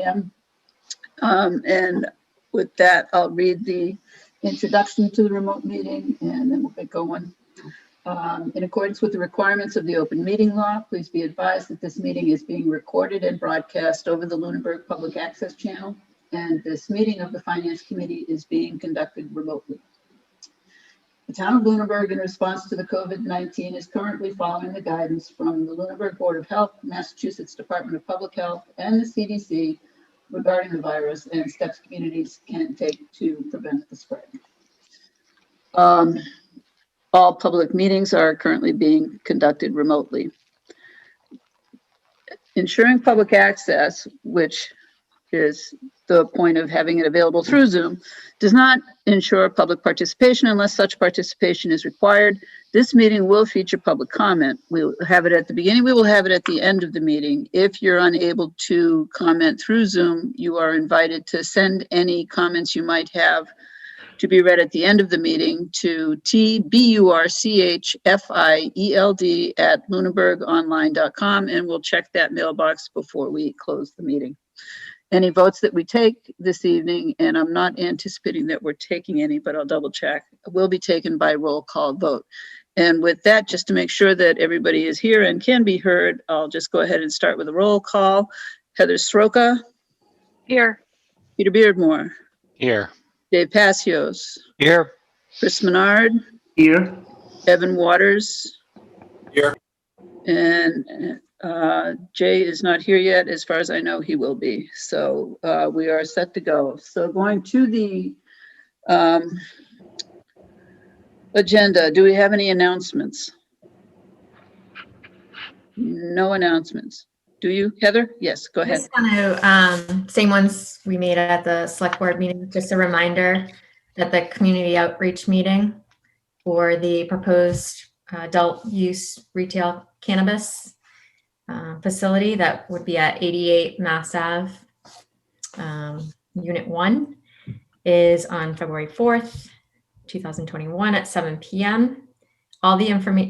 p.m. And with that, I'll read the introduction to the remote meeting, and then we'll get going. In accordance with the requirements of the open meeting law, please be advised that this meeting is being recorded and broadcast over the Lunenburg Public Access Channel, and this meeting of the Finance Committee is being conducted remotely. The town of Lunenburg, in response to the COVID-19, is currently following the guidance from the Lunenburg Board of Health, Massachusetts Department of Public Health, and the CDC regarding the virus and steps communities can take to prevent the spread. All public meetings are currently being conducted remotely. Ensuring public access, which is the point of having it available through Zoom, does not ensure public participation unless such participation is required. This meeting will feature public comment. We'll have it at the beginning. We will have it at the end of the meeting. If you're unable to comment through Zoom, you are invited to send any comments you might have to be read at the end of the meeting to tburchield@lunenburgonline.com, and we'll check that mailbox before we close the meeting. Any votes that we take this evening, and I'm not anticipating that we're taking any, but I'll double check, will be taken by roll call vote. And with that, just to make sure that everybody is here and can be heard, I'll just go ahead and start with a roll call. Heather Sroka. Here. Peter Beardmore. Here. Dave Passios. Here. Chris Menard. Here. Evan Waters. Here. And Jay is not here yet. As far as I know, he will be. So we are set to go. So going to the agenda, do we have any announcements? No announcements. Do you, Heather? Yes, go ahead. I just want to, same ones we made at the select board meeting, just a reminder that the community outreach meeting for the proposed adult use retail cannabis facility that would be at 88 Mass Ave, Unit 1, is on February 4th, 2021 at 7 p.m. All the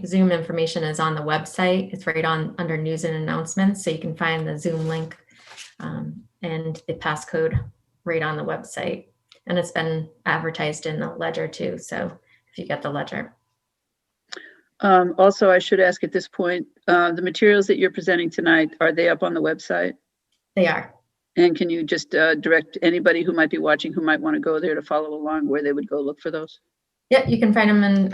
Zoom information is on the website. It's right on under news and announcements. So you can find the Zoom link and the passcode right on the website. And it's been advertised in the ledger too. So if you get the ledger. Also, I should ask at this point, the materials that you're presenting tonight, are they up on the website? They are. And can you just direct anybody who might be watching who might want to go there to follow along where they would go look for those? Yeah, you can find them in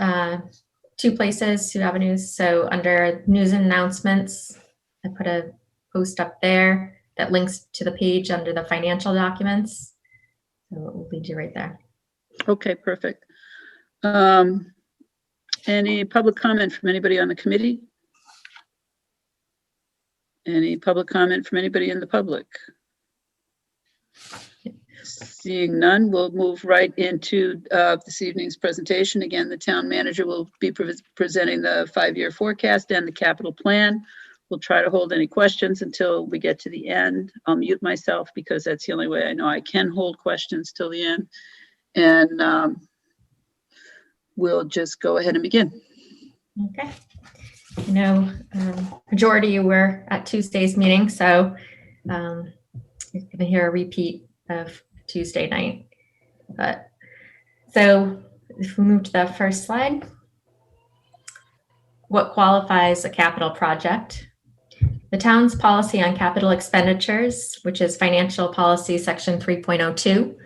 two places, two avenues. So under news and announcements, I put a post up there that links to the page under the financial documents. So it will lead you right there. Okay, perfect. Any public comment from anybody on the committee? Any public comment from anybody in the public? Seeing none, we'll move right into this evening's presentation. Again, the town manager will be presenting the 5-year forecast and the capital plan. We'll try to hold any questions until we get to the end. I'll mute myself because that's the only way I know I can hold questions till the end. And we'll just go ahead and begin. Okay. I know majority were at Tuesday's meeting, so you're going to hear a repeat of Tuesday night. But so if we move to the first slide, what qualifies a capital project? The town's policy on capital expenditures, which is Financial Policy Section 3.02,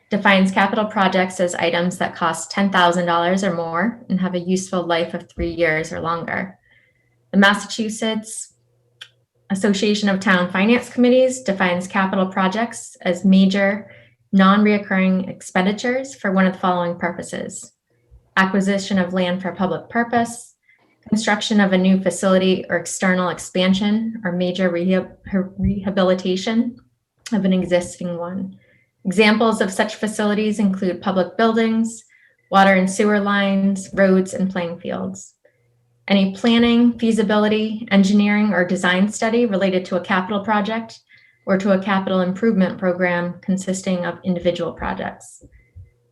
defines capital projects as items that cost $10,000 or more and have a useful life of 3 years or longer. The Massachusetts Association of Town Finance Committees defines capital projects as major non-reoccurring expenditures for one of the following purposes: acquisition of land for public purpose, construction of a new facility or external expansion, or major rehabilitation of an existing one. Examples of such facilities include public buildings, water and sewer lines, roads, and playing fields. Any planning, feasibility, engineering, or design study related to a capital project or to a capital improvement program consisting of individual projects.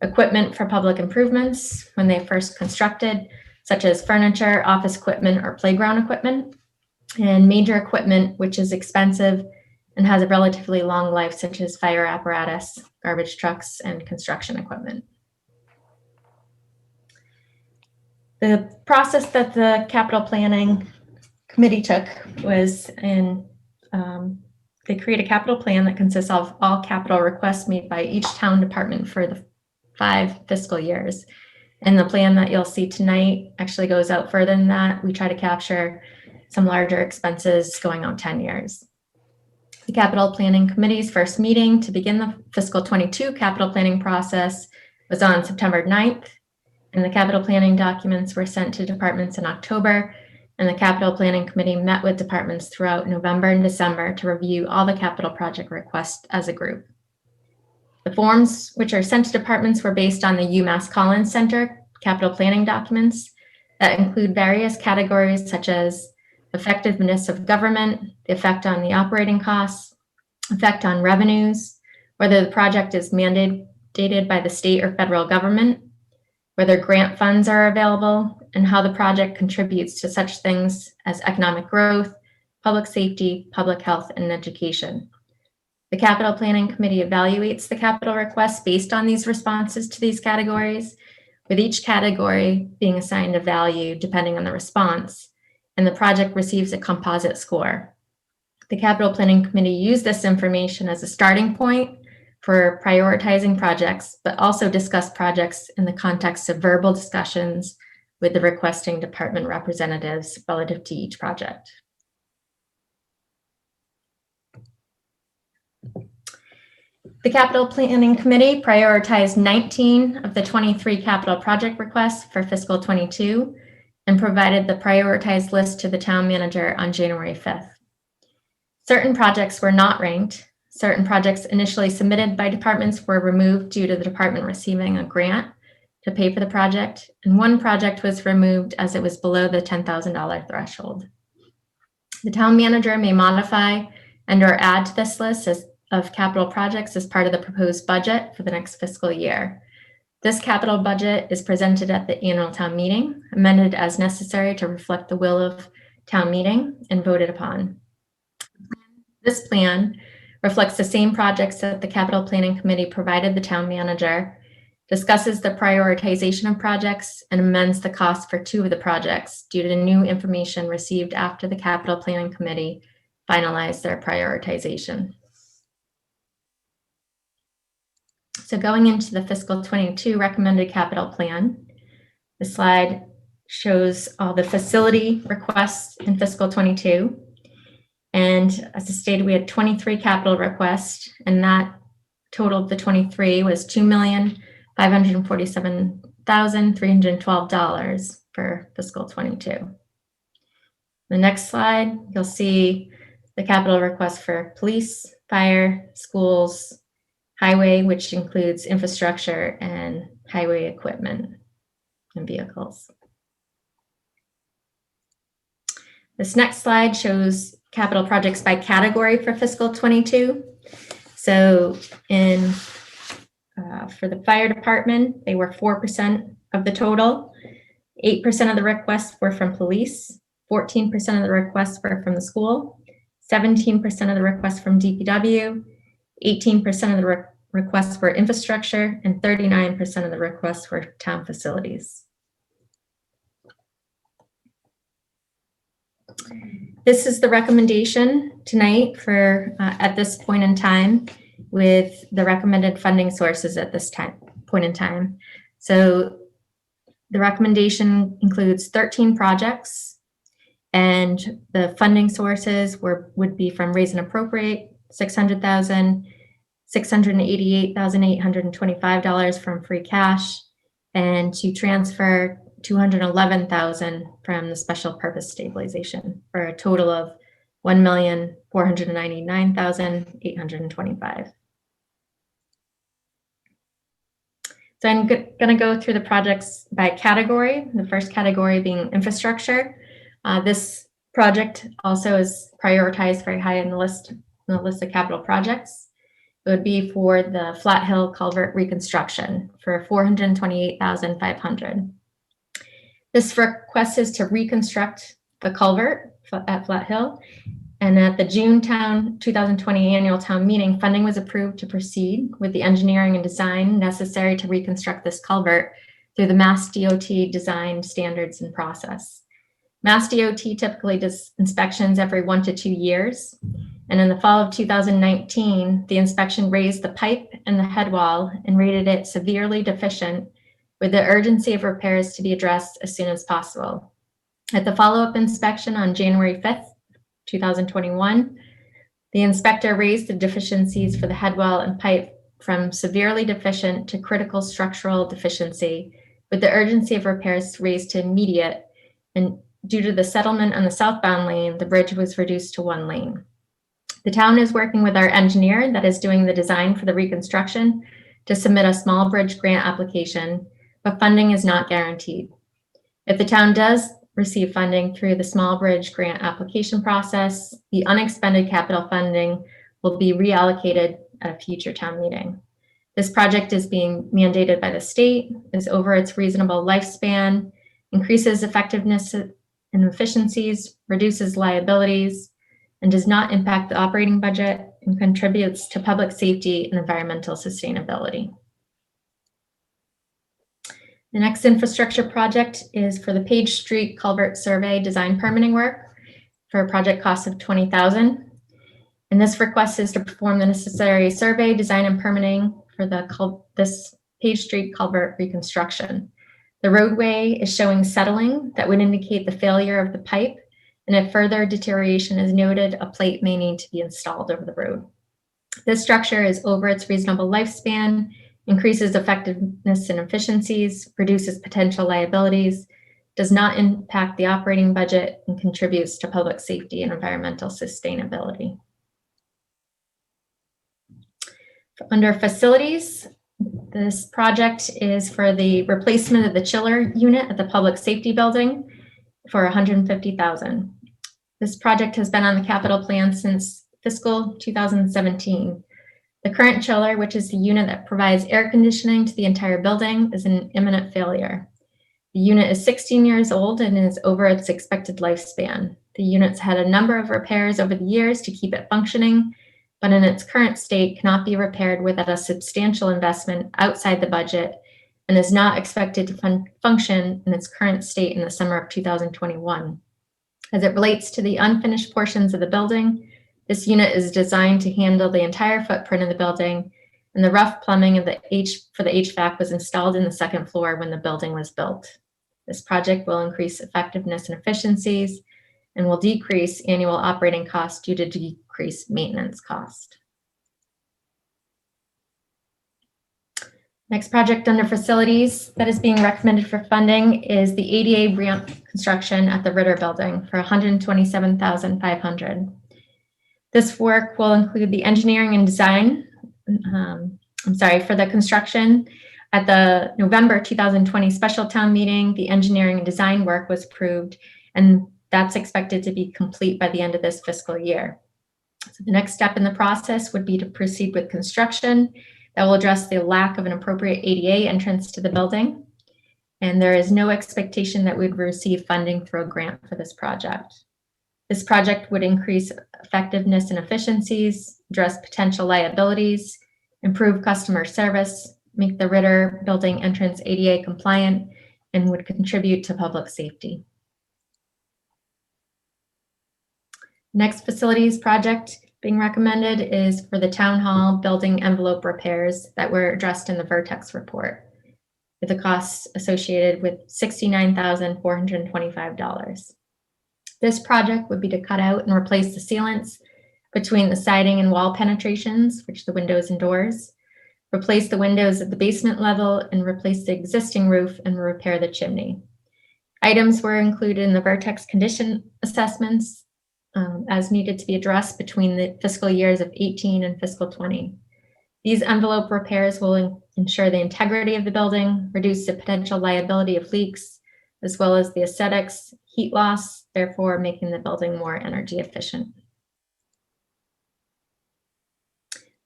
Equipment for public improvements when they first constructed, such as furniture, office equipment, or playground equipment. And major equipment, which is expensive and has a relatively long life, such as fire apparatus, garbage trucks, and construction equipment. The process that the capital planning committee took was they create a capital plan that consists of all capital requests made by each town department for the 5 fiscal years. And the plan that you'll see tonight actually goes out further than that. We try to capture some larger expenses going out 10 years. The capital planning committee's first meeting to begin the fiscal 22 capital planning process was on September 9th, and the capital planning documents were sent to departments in October, and the capital planning committee met with departments throughout November and December to review all the capital project requests as a group. The forms which are sent to departments were based on the UMass Collins Center capital planning documents that include various categories such as effectiveness of government, the effect on the operating costs, effect on revenues, whether the project is mandated by the state or federal government, whether grant funds are available, and how the project contributes to such things as economic growth, public safety, public health, and education. The capital planning committee evaluates the capital requests based on these responses to these categories, with each category being assigned a value depending on the response, and the project receives a composite score. The capital planning committee used this information as a starting point for prioritizing projects, but also discuss projects in the context of verbal discussions with the requesting department representatives relative to each project. The capital planning committee prioritized 19 of the 23 capital project requests for fiscal 22 and provided the prioritized list to the town manager on January 5th. Certain projects were not ranked. Certain projects initially submitted by departments were removed due to the department receiving a grant to pay for the project, and one project was removed as it was below the $10,000 threshold. The town manager may modify and/or add to this list of capital projects as part of the proposed budget for the next fiscal year. This capital budget is presented at the annual town meeting, amended as necessary to reflect the will of town meeting, and voted upon. This plan reflects the same projects that the capital planning committee provided the town manager, discusses the prioritization of projects, and amends the cost for 2 of the projects due to new information received after the capital planning committee finalized their prioritization. So going into the fiscal 22 recommended capital plan, the slide shows all the facility requests in fiscal 22. And as I stated, we had 23 capital requests, and that total of the 23 was $2,547,312 for fiscal 22. The next slide, you'll see the capital request for police, fire, schools, highway, which includes infrastructure and highway equipment and vehicles. This next slide shows capital projects by category for fiscal 22. So for the fire department, they were 4% of the total. 8% of the requests were from police, 14% of the requests were from the school, 17% of the requests from DPW, 18% of the requests were infrastructure, and 39% of the requests were town facilities. This is the recommendation tonight for at this point in time with the recommended funding sources at this point in time. So the recommendation includes 13 projects, and the funding sources would be from raise and appropriate, $600,000, $688,825 from free cash, and to transfer $211,000 from the special purpose stabilization for a total of $1,499,825. So I'm going to go through the projects by category. The first category being infrastructure. This project also is prioritized very high in the list of capital projects. It would be for the Flat Hill Culvert reconstruction for $428,500. This request is to reconstruct the culvert at Flat Hill And at the June 2020 annual town meeting, funding was approved to proceed with the engineering and design necessary to reconstruct this culvert through the Mass DOT design standards and process. Mass DOT typically does inspections every 1 to 2 years. And in the fall of 2019, the inspection raised the pipe and the head wall and rated it severely deficient, with the urgency of repairs to be addressed as soon as possible. At the follow-up inspection on January 5th, 2021, the inspector raised the deficiencies for the head wall and pipe from severely deficient to critical structural deficiency, with the urgency of repairs raised to immediate. And due to the settlement on the southbound lane, the bridge was reduced to 1 lane. The town is working with our engineer that is doing the design for the reconstruction to submit a small bridge grant application, but funding is not guaranteed. If the town does receive funding through the small bridge grant application process, the unexpended capital funding will be reallocated at a future town meeting. This project is being mandated by the state, is over its reasonable lifespan, increases effectiveness and efficiencies, reduces liabilities, and does not impact the operating budget, and contributes to public safety and environmental sustainability. The next infrastructure project is for the Page Street Culvert Survey design permitting work for a project cost of $20,000. And this request is to perform the necessary survey, design, and permitting for this Page Street culvert reconstruction. The roadway is showing settling that would indicate the failure of the pipe, and if further deterioration is noted, a plate may need to be installed over the road. This structure is over its reasonable lifespan, increases effectiveness and efficiencies, reduces potential liabilities, does not impact the operating budget, and contributes to public safety and environmental sustainability. Under facilities, this project is for the replacement of the chiller unit at the public safety building for $150,000. This project has been on the capital plan since fiscal 2017. The current chiller, which is the unit that provides air conditioning to the entire building, is in imminent failure. The unit is 16 years old and is over its expected lifespan. The unit's had a number of repairs over the years to keep it functioning, but in its current state cannot be repaired without a substantial investment outside the budget, and is not expected to function in its current state in the summer of 2021. As it relates to the unfinished portions of the building, this unit is designed to handle the entire footprint of the building, and the rough plumbing for the HVAC was installed in the second floor when the building was built. This project will increase effectiveness and efficiencies and will decrease annual operating costs due to decreased maintenance cost. Next project under facilities that is being recommended for funding is the ADA ramp construction at the Ritter Building for $127,500. This work will include the engineering and design, for the construction. At the November 2020 special town meeting, the engineering and design work was approved, and that's expected to be complete by the end of this fiscal year. So the next step in the process would be to proceed with construction that will address the lack of an appropriate ADA entrance to the building. And there is no expectation that we'd receive funding through a grant for this project. This project would increase effectiveness and efficiencies, address potential liabilities, improve customer service, make the Ritter building entrance ADA compliant, and would contribute to public safety. Next facilities project being recommended is for the town hall building envelope repairs that were addressed in the Vertex report, with the costs associated with $69,425. This project would be to cut out and replace the sealants between the siding and wall penetrations, which the windows and doors, replace the windows at the basement level, and replace the existing roof and repair the chimney. Items were included in the Vertex condition assessments as needed to be addressed between the fiscal years of 18 and fiscal 20. These envelope repairs will ensure the integrity of the building, reduce the potential liability of leaks, as well as the aesthetics, heat loss, therefore making the building more energy efficient.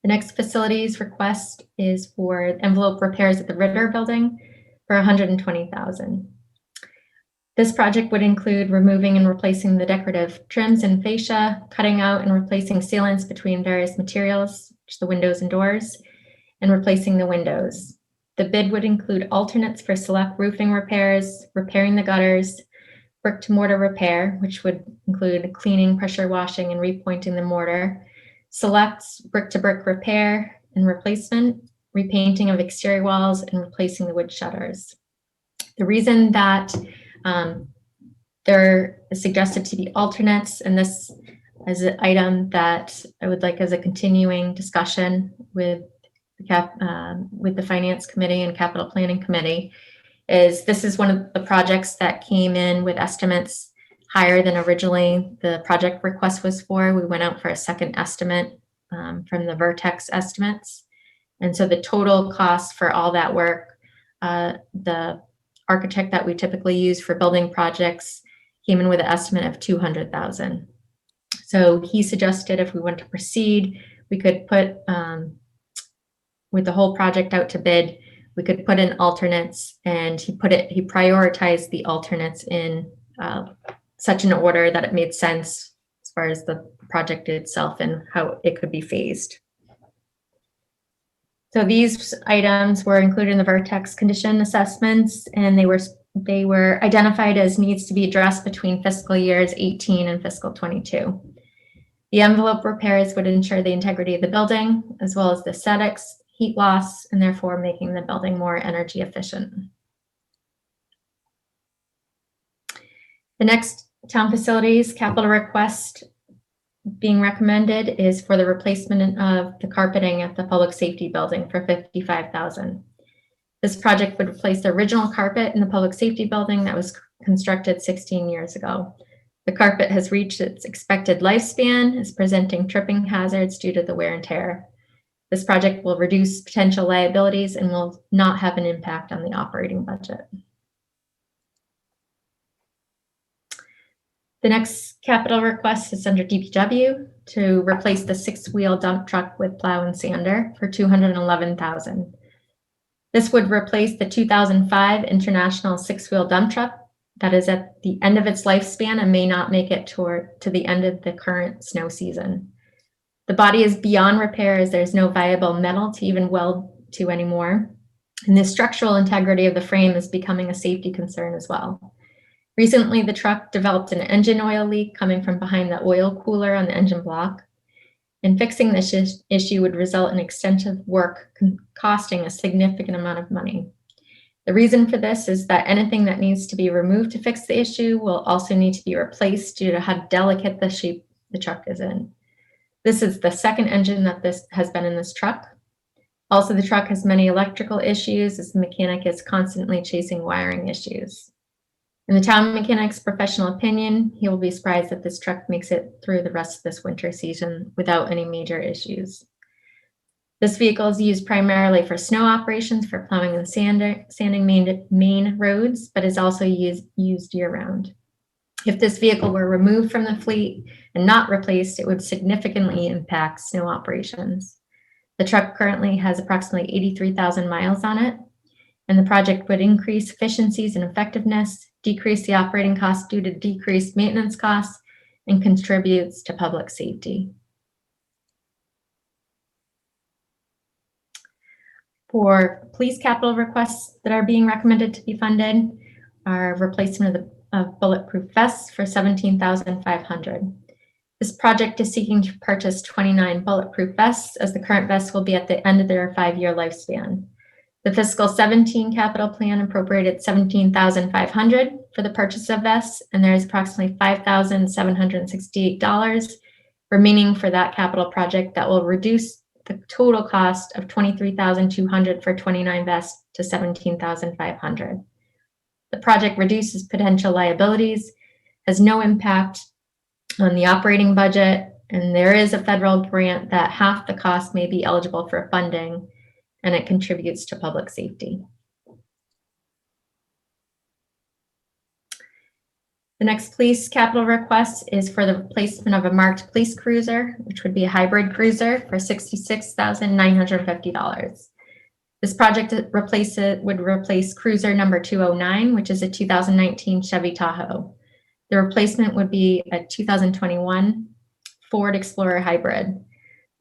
The next facilities request is for envelope repairs at the Ritter building for $120,000. This project would include removing and replacing the decorative trims and fascia, cutting out and replacing sealants between various materials, such as the windows and doors, and replacing the windows. The bid would include alternates for select roofing repairs, repairing the gutters, brick to mortar repair, which would include cleaning, pressure washing, and repointing the mortar, select brick to brick repair and replacement, repainting of exterior walls, and replacing the wood shutters. The reason that there is suggested to be alternates, and this is an item that I would like as a continuing discussion with the Finance Committee and Capital Planning Committee, is this is one of the projects that came in with estimates higher than originally the project request was for. We went out for a second estimate from the Vertex estimates. And so the total cost for all that work, the architect that we typically use for building projects came in with an estimate of $200,000. So he suggested if we want to proceed, we could put, with the whole project out to bid, we could put in alternates, and he prioritized the alternates in such an order that it made sense as far as the project itself and how it could be phased. So these items were included in the Vertex condition assessments, and they were identified as needs to be addressed between fiscal years 18 and fiscal 22. The envelope repairs would ensure the integrity of the building, as well as the aesthetics, heat loss, and therefore making the building more energy efficient. The next town facilities capital request being recommended is for the replacement of the carpeting at the public safety building for $55,000. This project would replace the original carpet in the public safety building that was constructed 16 years ago. The carpet has reached its expected lifespan, is presenting tripping hazards due to the wear and tear. This project will reduce potential liabilities and will not have an impact on the operating budget. The next capital request is under DPW to replace the 6-wheel dump truck with plow and sander for $211,000. This would replace the 2005 International 6-wheel dump truck that is at the end of its lifespan and may not make it to the end of the current snow season. The body is beyond repair as there's no viable metal to even weld to anymore. And the structural integrity of the frame is becoming a safety concern as well. Recently, the truck developed an engine oil leak coming from behind the oil cooler on the engine block. And fixing this issue would result in extensive work costing a significant amount of money. The reason for this is that anything that needs to be removed to fix the issue will also need to be replaced due to how delicate the shape the truck is in. This is the second engine that this has been in this truck. Also, the truck has many electrical issues as the mechanic is constantly chasing wiring issues. In the town mechanic's professional opinion, he will be surprised that this truck makes it through the rest of this winter season without any major issues. This vehicle is used primarily for snow operations for plowing and sanding main roads, but is also used year-round. If this vehicle were removed from the fleet and not replaced, it would significantly impact snow operations. The truck currently has approximately 83,000 miles on it, and the project would increase efficiencies and effectiveness, decrease the operating costs due to decreased maintenance costs, and contributes to public safety. For police capital requests that are being recommended to be funded are replacement of bulletproof vests for $17,500. This project is seeking to purchase 29 bulletproof vests, as the current vests will be at the end of their 5-year lifespan. The fiscal 17 capital plan appropriated $17,500 for the purchase of vests, and there is approximately $5,768 remaining for that capital project that will reduce the total cost of $23,200 for 29 vests to $17,500. The project reduces potential liabilities, has no impact on the operating budget, and there is a federal grant that half the cost may be eligible for funding, and it contributes to public safety. The next police capital request is for the replacement of a marked police cruiser, which would be a hybrid cruiser, for $66,950. This project would replace cruiser number 209, which is a 2019 Chevy Tahoe. The replacement would be a 2021 Ford Explorer hybrid.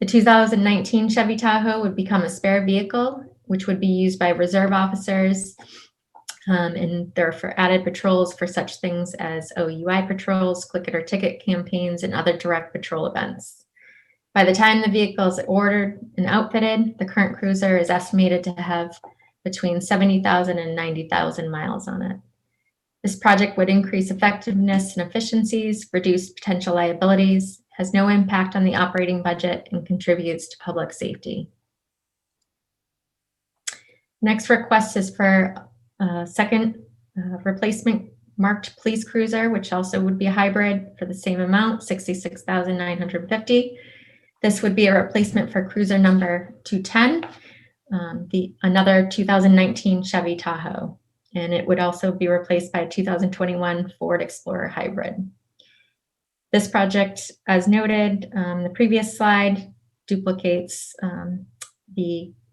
The 2019 Chevy Tahoe would become a spare vehicle, which would be used by reserve officers, and they're for added patrols for such things as OUI patrols, click it or ticket campaigns, and other direct patrol events. By the time the vehicle is ordered and outfitted, the current cruiser is estimated to have between 70,000 and 90,000 miles on it. This project would increase effectiveness and efficiencies, reduce potential liabilities, has no impact on the operating budget, and contributes to public safety. Next request is for a second replacement marked police cruiser, which also would be a hybrid for the same amount, $66,950. This would be a replacement for cruiser number 210, another 2019 Chevy Tahoe, and it would also be replaced by a 2021 Ford Explorer hybrid. This project, as noted, the previous slide duplicates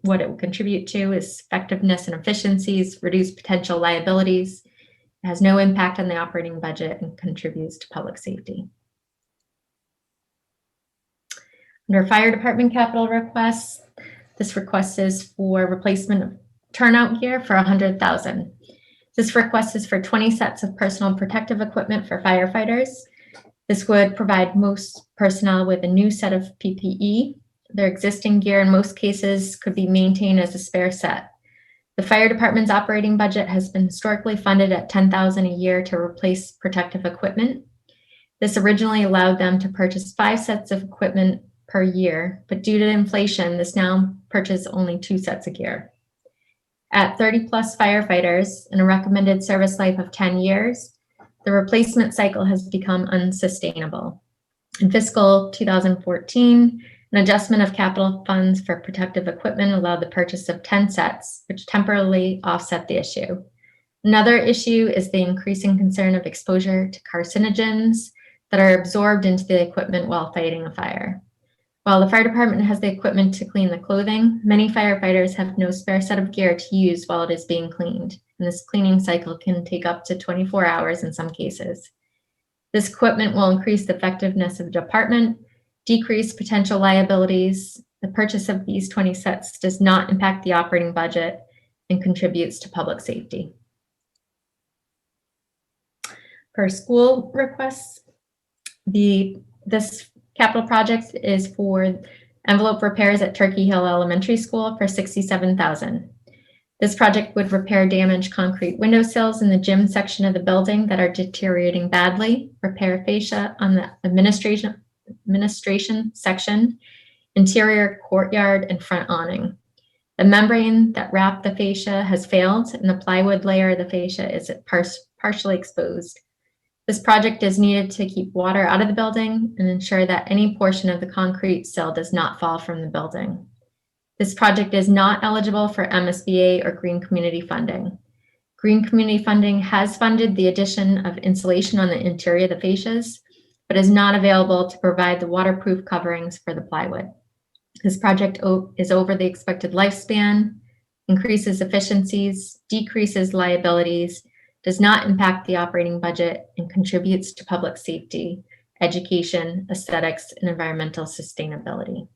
what it will contribute to is effectiveness and efficiencies, reduce potential liabilities. It has no impact on the operating budget and contributes to public safety. Under fire department capital requests, this request is for replacement of turnout gear for $100,000. This request is for 20 sets of personal protective equipment for firefighters. This would provide most personnel with a new set of PPE. Their existing gear in most cases could be maintained as a spare set. The fire department's operating budget has been historically funded at $10,000 a year to replace protective equipment. This originally allowed them to purchase 5 sets of equipment per year, but due to inflation, this now purchases only 2 sets of gear. At 30 plus firefighters and a recommended service life of 10 years, the replacement cycle has become unsustainable. In fiscal 2014, an adjustment of capital funds for protective equipment allowed the purchase of 10 sets, which temporarily offset the issue. Another issue is the increasing concern of exposure to carcinogens that are absorbed into the equipment while fighting a fire. While the fire department has the equipment to clean the clothing, many firefighters have no spare set of gear to use while it is being cleaned, and this cleaning cycle can take up to 24 hours in some cases. This equipment will increase the effectiveness of the department, decrease potential liabilities. The purchase of these 20 sets does not impact the operating budget and contributes to public safety. For school requests, this capital project is for envelope repairs at Turkey Hill Elementary School for $67,000. This project would repair damaged concrete windowsills in the gym section of the building that are deteriorating badly, repair fascia on the administration section, interior courtyard, and front awning. The membrane that wrapped the fascia has failed, and the plywood layer of the fascia is partially exposed. This project is needed to keep water out of the building and ensure that any portion of the concrete sill does not fall from the building. This project is not eligible for MSBA or Green Community funding. Green Community funding has funded the addition of insulation on the interior of the fascias, but is not available to provide the waterproof coverings for the plywood. This project is over the expected lifespan, increases efficiencies, decreases liabilities, does not impact the operating budget, and contributes to public safety, education, aesthetics, and environmental sustainability.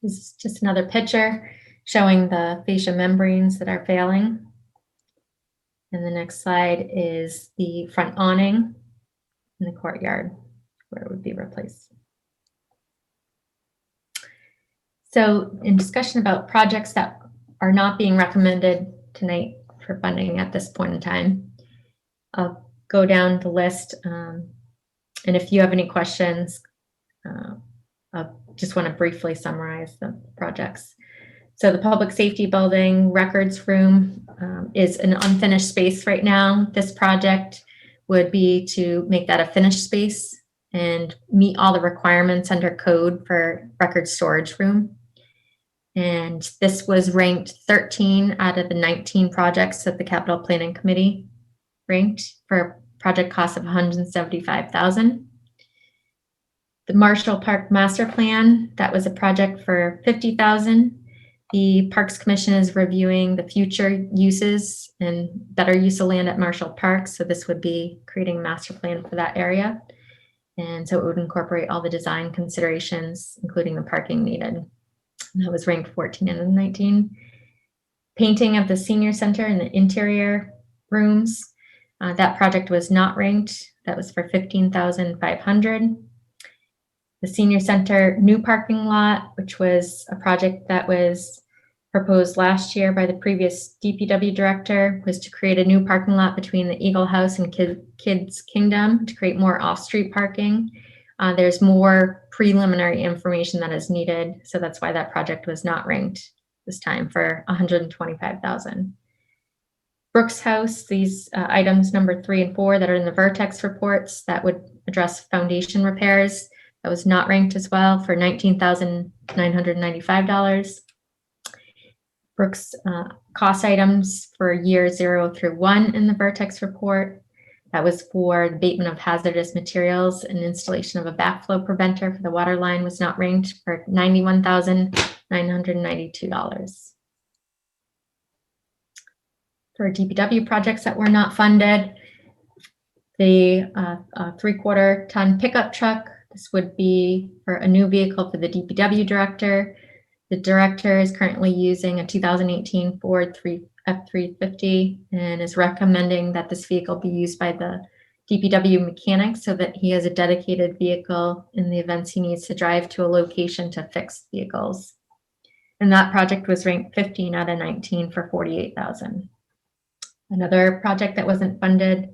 This is just another picture showing the fascia membranes that are failing. And the next slide is the front awning in the courtyard where it would be replaced. So in discussion about projects that are not being recommended tonight for funding at this point in time, I'll go down the list. And if you have any questions, I just want to briefly summarize the projects. So the public safety building records room is an unfinished space right now. This project would be to make that a finished space and meet all the requirements under code for record storage room. And this was ranked 13 out of the 19 projects that the Capital Planning Committee ranked for a project cost of $175,000. The Marshall Park Master Plan, that was a project for $50,000. The Parks Commission is reviewing the future uses and better use of land at Marshall Park. So this would be creating a master plan for that area. And so it would incorporate all the design considerations, including the parking needed. And that was ranked 14 out of 19. Painting of the senior center and the interior rooms. That project was not ranked. That was for $15,500. The senior center new parking lot, which was a project that was proposed last year by the previous DPW director, was to create a new parking lot between the Eagle House and Kids Kingdom to create more off-street parking. There's more preliminary information that is needed, so that's why that project was not ranked this time for $125,000. Brooks House, these items number 3 and 4 that are in the Vertex reports that would address foundation repairs, that was not ranked as well for $19,995. Brooks cost items for years 0 through 1 in the Vertex report. That was for abatement of hazardous materials and installation of a backflow preventer for the water line was not ranked for $91,992. For DPW projects that were not funded, the 3/4 ton pickup truck, this would be for a new vehicle for the DPW director. The director is currently using a 2018 Ford F-350 and is recommending that this vehicle be used by the DPW mechanic so that he has a dedicated vehicle in the events he needs to drive to a location to fix vehicles. And that project was ranked 15 out of 19 for $48,000. Another project that wasn't funded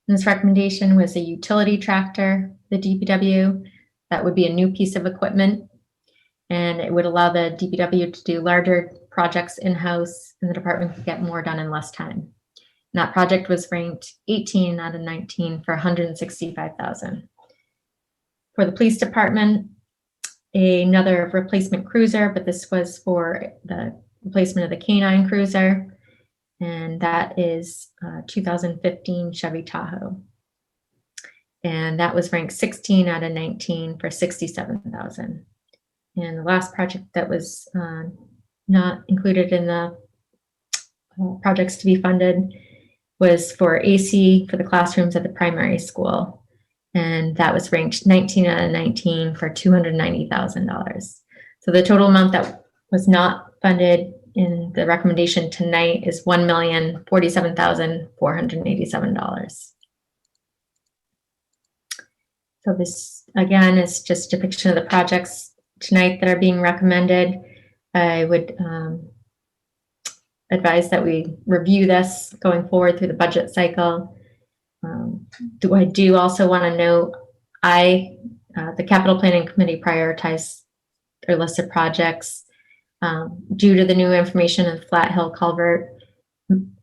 in this recommendation was a utility tractor, the DPW. That would be a new piece of equipment, and it would allow the DPW to do larger projects in-house, and the department could get more done in less time. And that project was ranked 18 out of 19 for $165,000. For the police department, another replacement cruiser, but this was for the replacement of the K9 cruiser, and that is 2015 Chevy Tahoe. And that was ranked 16 out of 19 for $67,000. And the last project that was not included in the projects to be funded was for AC for the classrooms at the primary school. And that was ranked 19 out of 19 for $290,000. So the total amount that was not funded in the recommendation tonight is $1,047,487. So this, again, is just a depiction of the projects tonight that are being recommended. I would advise that we review this going forward through the budget cycle. I do also want to note, the Capital Planning Committee prioritized their list of projects due to the new information of Flat Hill Culvert.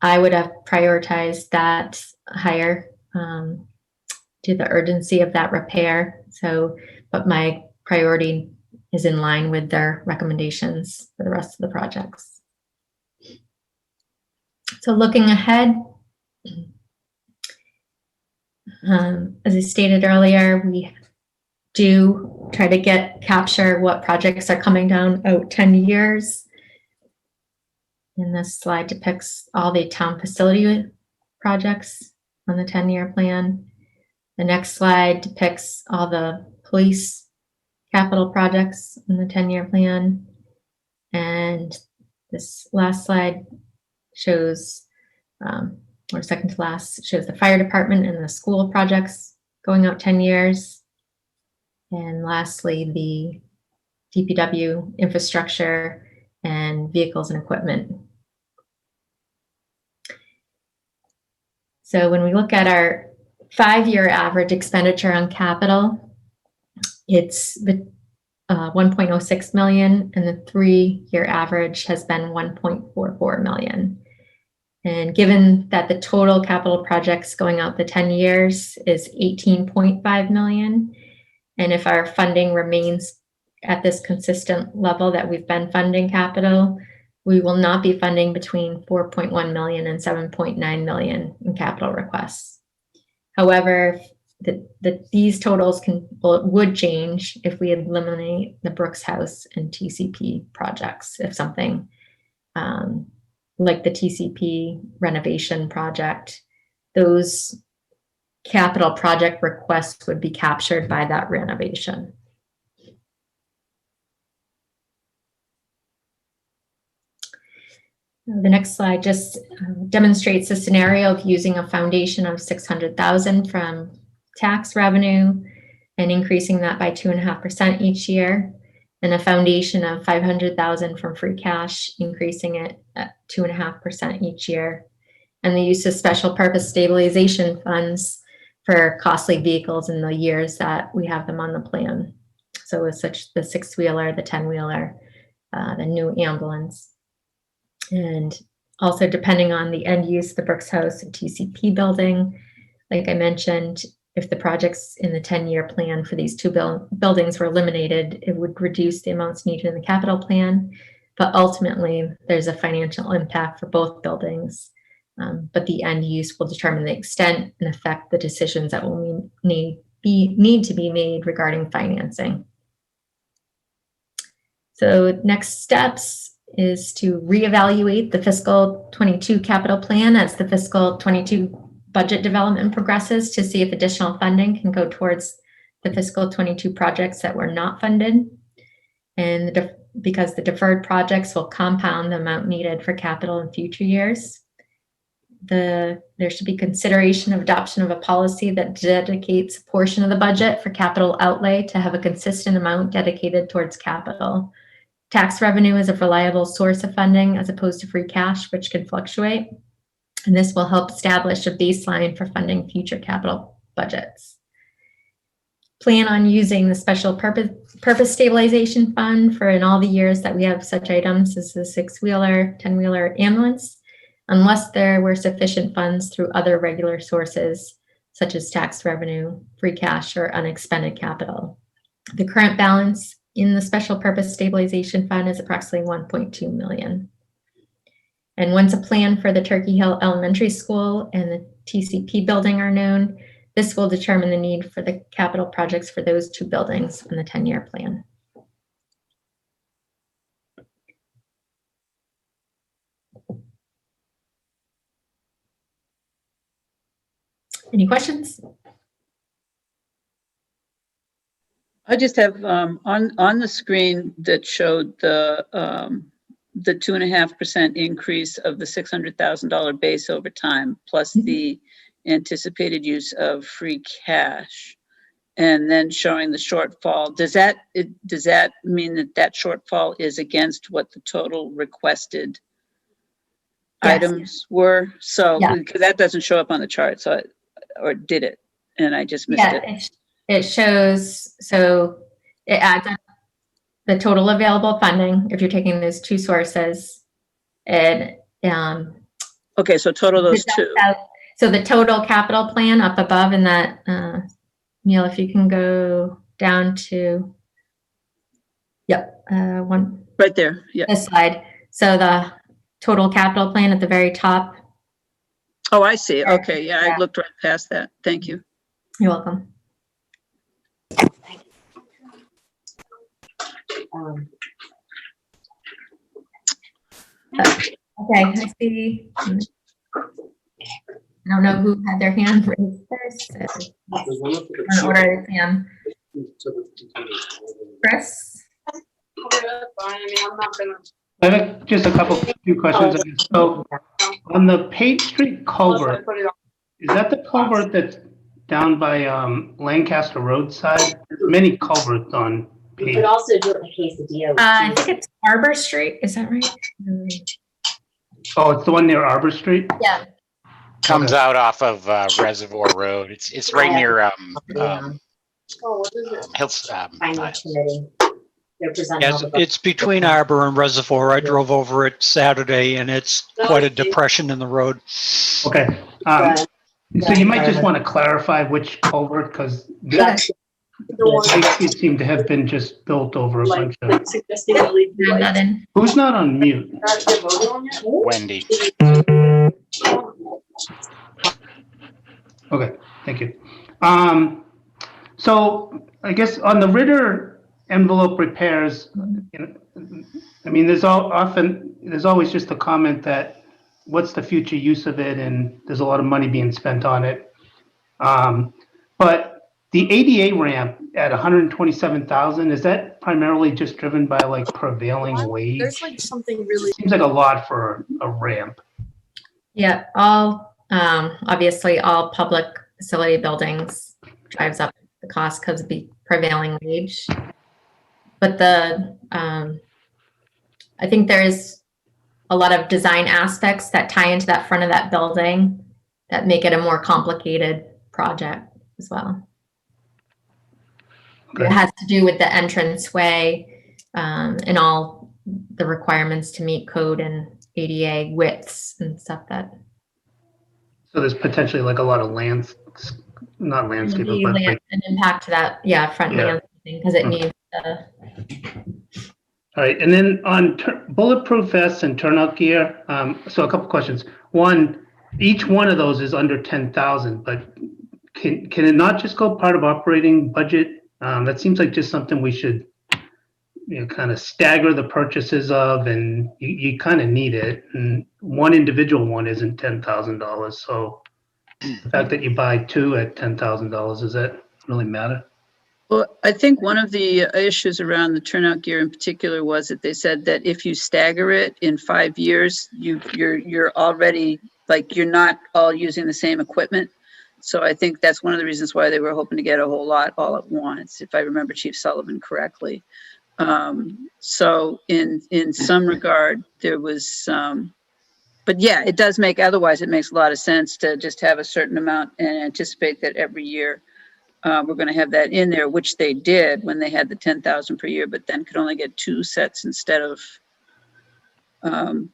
I would have prioritized that higher to the urgency of that repair. So, but my priority is in line with their recommendations for the rest of the projects. So looking ahead, as I stated earlier, we do try to capture what projects are coming down out 10 years. And this slide depicts all the town facility projects on the 10-year plan. The next slide depicts all the police capital projects in the 10-year plan. And this last slide shows, or second to last, shows the fire department and the school projects going out 10 years. And lastly, the DPW infrastructure and vehicles and equipment. So when we look at our 5-year average expenditure on capital, it's the 1.06 million, and the 3-year average has been 1.44 million. And given that the total capital projects going out the 10 years is 18.5 million, and if our funding remains at this consistent level that we've been funding capital, we will not be funding between 4.1 million and 7.9 million in capital requests. However, these totals would change if we eliminate the Brooks House and TCP projects, if something like the TCP renovation project, those capital project requests would be captured by that renovation. The next slide just demonstrates a scenario of using a foundation of $600,000 from tax revenue and increasing that by 2.5% each year, and a foundation of $500,000 from free cash, increasing it at 2.5% each year, and the use of special purpose stabilization funds for costly vehicles in the years that we have them on the plan. So with such the 6-wheeler, the 10-wheeler, the new ambulance. And also depending on the end use, the Brooks House and TCP building, like I mentioned, if the projects in the 10-year plan for these two buildings were eliminated, it would reduce the amounts needed in the capital plan. But ultimately, there's a financial impact for both buildings. But the end use will determine the extent and affect the decisions that will need to be made regarding financing. So next steps is to reevaluate the fiscal 22 capital plan as the fiscal 22 budget development progresses to see if additional funding can go towards the fiscal 22 projects that were not funded. And because the deferred projects will compound the amount needed for capital in future years. There should be consideration of adoption of a policy that dedicates a portion of the budget for capital outlay to have a consistent amount dedicated towards capital. Tax revenue is a reliable source of funding as opposed to free cash, which can fluctuate. And this will help establish a baseline for funding future capital budgets. Plan on using the special purpose stabilization fund for in all the years that we have such items as the 6-wheeler, 10-wheeler ambulance, unless there were sufficient funds through other regular sources, such as tax revenue, free cash, or unexpended capital. The current balance in the special purpose stabilization fund is approximately $1.2 million. And once a plan for the Turkey Hill Elementary School and the TCP building are known, this will determine the need for the capital projects for those two buildings in the 10-year plan. Any questions? I just have on the screen that showed the 2.5% increase of the $600,000 base over time, plus the anticipated use of free cash, and then showing the shortfall. Does that mean that shortfall is against what the total requested items were? So that doesn't show up on the chart. So, or did it? And I just missed it. It shows, so it adds up the total available funding if you're taking those two sources. And okay, so total those two. So the total capital plan up above in that, Neil, if you can go down to, one. Right there, yeah. This slide. So the total capital plan at the very top. Oh, I see. Okay, yeah, I looked right past that. Thank you. You're welcome. Okay, I see. I don't know who had their hand raised first. In order, Sam. Chris? I have just a few questions. So on the Page Street culvert, is that the culvert that's down by Lancaster Roadside? There's many culverts on Page. We could also do it in the case of DOT. I think it's Arbor Street. Is that right? Oh, it's the one near Arbor Street? Yeah. Comes out off of Reservoir Road. It's right near What is it? Hills. Finance committee. They're presenting Yes, all the budget. it's between Arbor and Reservoir. I drove over it Saturday and it's quite a depression in the road. Okay. So you might just want to clarify which culvert, because it seemed to have been just built over a bunch of. Who's not on mute? Wendy. Okay, thank you. So I guess on the Ritter envelope repairs, I mean, there's often there's always just a comment that what's the future use of it, and there's a lot of money being spent on it. But the ADA ramp at 127,000, is that primarily just driven by like prevailing wage? There's like something really. Seems like a lot for a ramp. Yeah, obviously all public facility buildings drives up the cost because of the prevailing wage. But I think there is a lot of design aspects that tie into that front of that building that make it a more complicated project as well. Okay. It has to do with the entranceway and all the requirements to meet code and ADA widths and stuff that. So there's potentially like a lot of not landscaping, but like, an impact to that, front Yeah. landscaping because it Okay. needs all right. And then on bulletproof vests and turnout gear, so a couple questions. One, each one of those is under 10,000, but can it not just go part of operating budget? That seems like just something we should, kind of stagger the purchases of, and you kind of need it. And one individual one isn't $10,000. So the fact that you buy two at $10,000, does that really matter? Well, I think one of the issues around the turnout gear in particular was that they said that if you stagger it in 5 years, you're already, like, you're not all using the same equipment. So I think that's one of the reasons why they were hoping to get a whole lot all at once, if I remember Chief Sullivan correctly. So in some regard, there was, but yeah, it does make, otherwise it makes a lot of sense to just have a certain amount and anticipate that every year we're going to have that in there, which they did when they had the 10,000 per year, but then could only get 2 sets instead of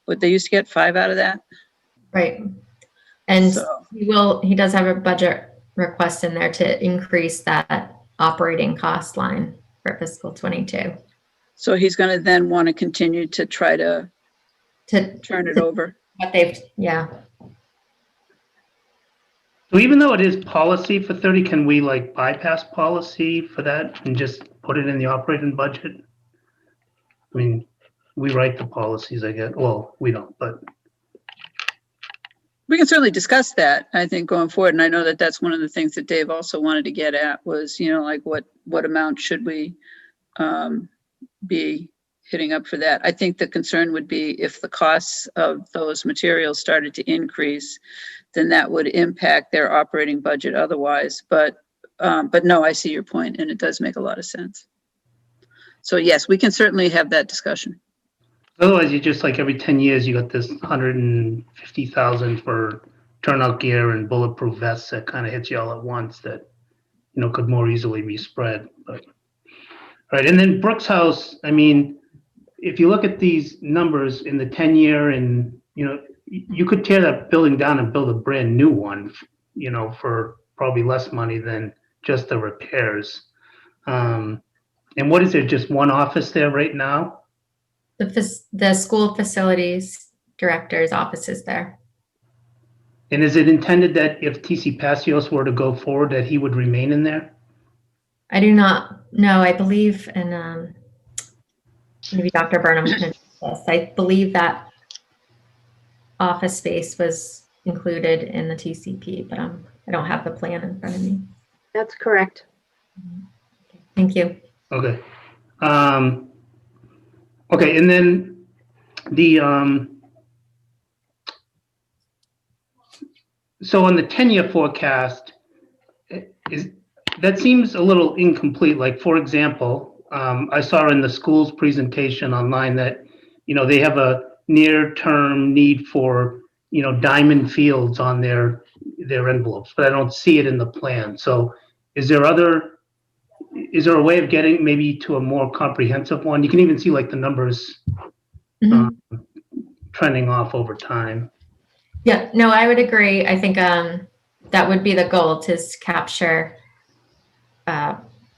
what they used to get 5 out of that. right. And So- he does have a budget request in there to increase that operating cost line for fiscal 22. So he's going to then want to continue to try to turn it over. What they've, So even though it is policy for 30, can we like bypass policy for that and just put it in the operating budget? I mean, we write the policies, I guess. Well, we don't, but We can certainly discuss that, I think, going forward. And I know that that's one of the things that Dave also wanted to get at was, like what amount should we be hitting up for that? I think the concern would be if the costs of those materials started to increase, then that would impact their operating budget otherwise. But no, I see your point, and it does make a lot of sense. So yes, we can certainly have that discussion. otherwise you just like every 10 years, you got this 150,000 for turnout gear and bulletproof vests that kind of hits you all at once that, could more easily be spread. But, all right. And then Brooks House, I mean, if you look at these numbers in the 10-year and, you could tear that building down and build a brand new one, for probably less money than just the repairs. And what is there, just one office there right now? the school facilities director's office is there. And is it intended that if TC Passios were to go forward, that he would remain in there? I do not know. I believe, and maybe Dr. Burnham can address this. I believe that office space was included in the TCP, but I don't have the plan in front of me. That's correct. Thank you. Okay. Okay, and then the, so on the 10-year forecast, that seems a little incomplete. Like, for example, I saw in the school's presentation online that, they have a near-term need for, diamond fields on their envelopes, but I don't see it in the plan. So is there a way of getting maybe to a more comprehensive one? You can even see like the numbers trending off over time. Yeah, no, I would agree. I think that would be the goal, to capture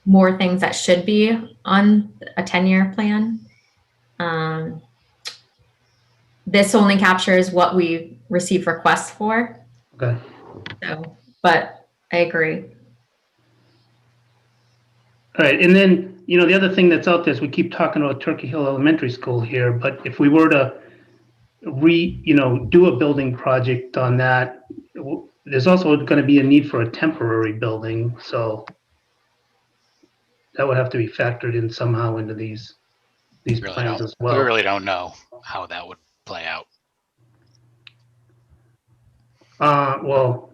more things that should be on a 10-year plan. This only captures what we receive requests for. Okay. So, but I agree. All right, and then, the other thing that's out there is we keep talking about Turkey Hill Elementary School here, but if we were to do a building project on that, there's also going to be a need for a temporary building, so that would have to be factored in somehow into these plans as We well. really don't know how that would play out. Well,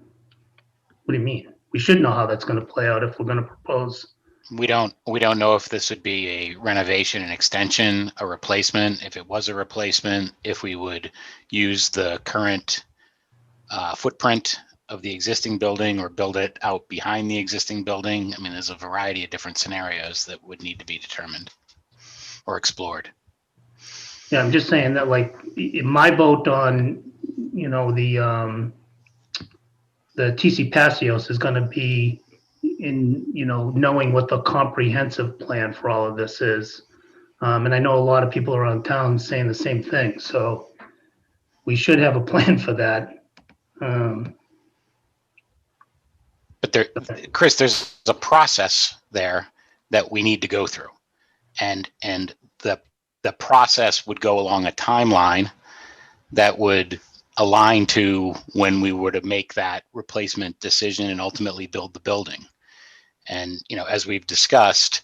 what do you mean? We should know how that's going to play out if we're going to propose. We don't know if this would be a renovation, an extension, a replacement. If it was a replacement, if we would use the current footprint of the existing building or build it out behind the existing building. I mean, there's a variety of different scenarios that would need to be determined or explored. Yeah, I'm just saying that, like, my vote on, the TC Passios is going to be in, knowing what the comprehensive plan for all of this is. And I know a lot of people around town saying the same thing, so we should have a plan for that. But there, Chris, there's a process there that we need to go through, and the process would go along a timeline that would align to when we were to make that replacement decision and ultimately build the building. And as we've discussed,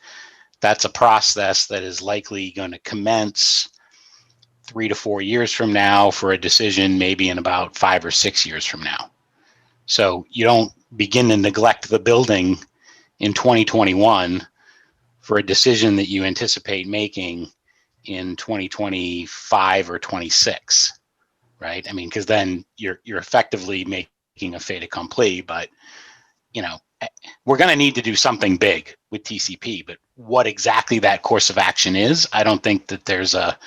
that's a process that is likely going to commence 3 to 4 years from now for a decision maybe in about 5 or 6 years from now. So you don't begin to neglect the building in 2021 for a decision that you anticipate making in 2025 or 26, right? I mean, because then you're effectively making a fait accompli, but we're going to need to do something big with TCP, but what exactly that course of action is, I don't think that there's that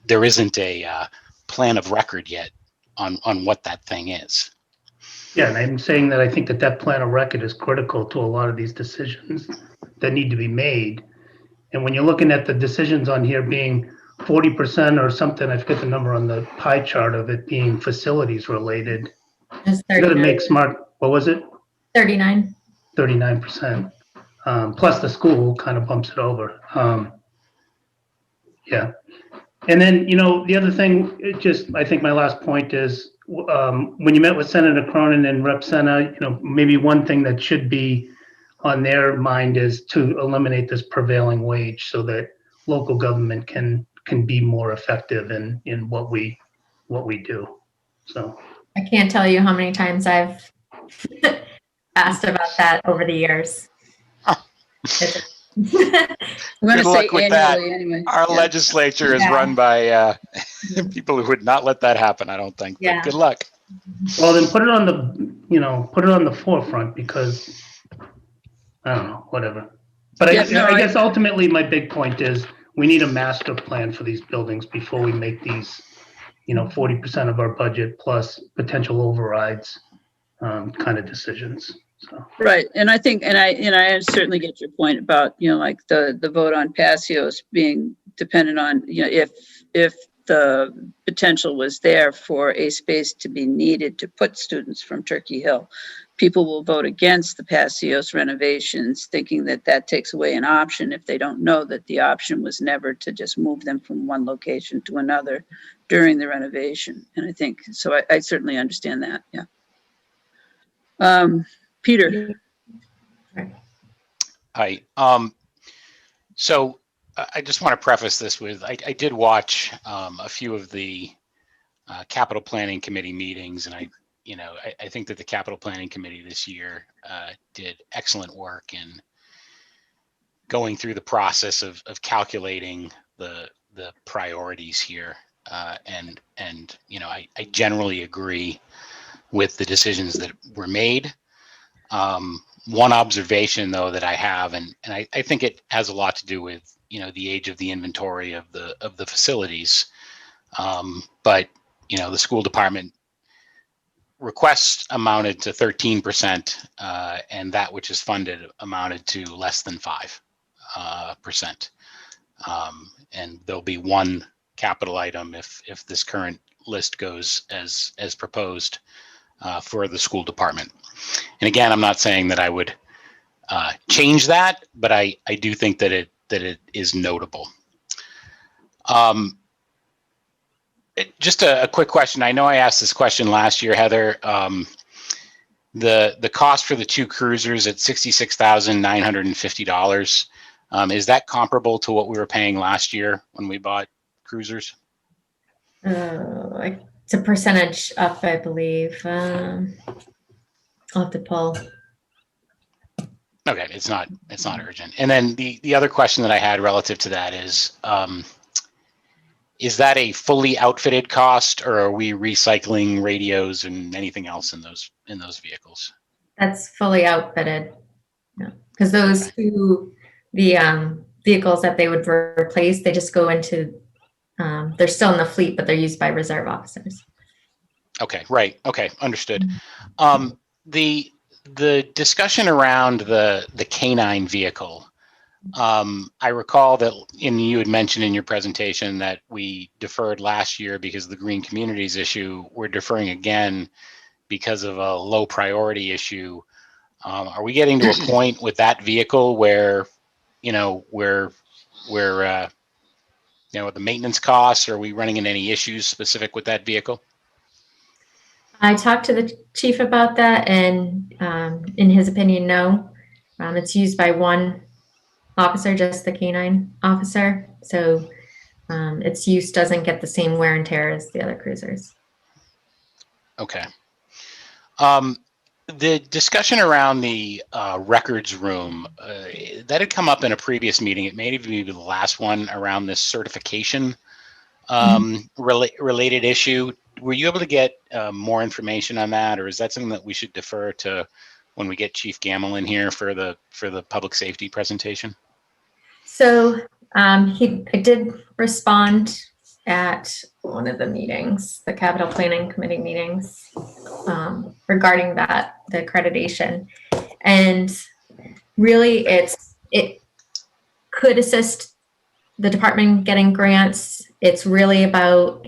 there isn't a plan of record yet on what that thing is. Yeah, and I'm saying that I think that plan of record is critical to a lot of these decisions that need to be made. And when you're looking at the decisions on here being 40% or something, I forget the number on the pie chart of it being facilities related, It's you got to 39. make smart, what was it? 39. 39%. Plus the school kind of bumps it over. Yeah. And then, the other thing, I think my last point is, when you met with Senator Cronin and Rep. Sena, maybe one thing that should be on their mind is to eliminate this prevailing wage so that local government can be more effective in what we do. So I can't tell you how many times I've asked about that over the years. I'm going to Good say luck with that. annually anyway. Our Yeah. legislature is Yeah. run by people who would not let that happen, I don't think. But Yeah. good luck. well, then put it on the forefront, because I don't know, whatever. But Yeah, no, I guess ultimately my big point is we need a master plan for these buildings before we make these, 40% of our budget plus potential overrides kind of decisions. So. Right, and I think, and I certainly get your point about, like the vote on Passios being dependent on, if the potential was there for a space to be needed to put students from Turkey Hill. People will vote against the Passios renovations, thinking that that takes away an option if they don't know that the option was never to just move them from one location to another during the renovation. And I think, so I certainly understand that, yeah. Peter. Hi. So I just want to preface this with, I did watch a few of the capital planning committee meetings, and I think that the capital planning committee this year did excellent work in going through the process of calculating the priorities here. And I generally agree with the decisions that were made. One observation though that I have, and I think it has a lot to do with the age of the inventory of the facilities, but the school department requests amounted to 13%, and that which is funded amounted to less than 5%. And there'll be one capital item if this current list goes as proposed for the school department. And again, I'm not saying that I would change that, but I do think that it is notable. Just a quick question. I know I asked this question last year, Heather. The cost for the two cruisers at $66,950. Is that comparable to what we were paying last year when we bought cruisers? It's a percentage up, I believe. I'll have to pull. Okay, it's not urgent. And then the other question that I had relative to that is that a fully outfitted cost, or are we recycling radios and anything else in those vehicles? That's fully outfitted. Yeah, because those two, the vehicles that they would replace, they just go into. They're still in the fleet, but they're used by reserve officers. Okay, right. Okay, understood. The discussion around the canine vehicle. I recall that you had mentioned in your presentation that we deferred last year because of the green communities issue. We're deferring again because of a low priority issue. Are we getting to a point with that vehicle where, where the maintenance costs, are we running into any issues specific with that vehicle? I talked to the chief about that, and in his opinion, no. It's used by one officer, just the canine officer. So its use doesn't get the same wear and tear as the other cruisers. Okay. The discussion around the records room, that had come up in a previous meeting. It may even be the last one around this certification related issue. Were you able to get more information on that, or is that something that we should defer to when we get Chief Gamble in here for the public safety presentation? So I did respond at one of the meetings, the Capital Planning Committee meetings, regarding the accreditation. And really it could assist the department getting grants. It's really about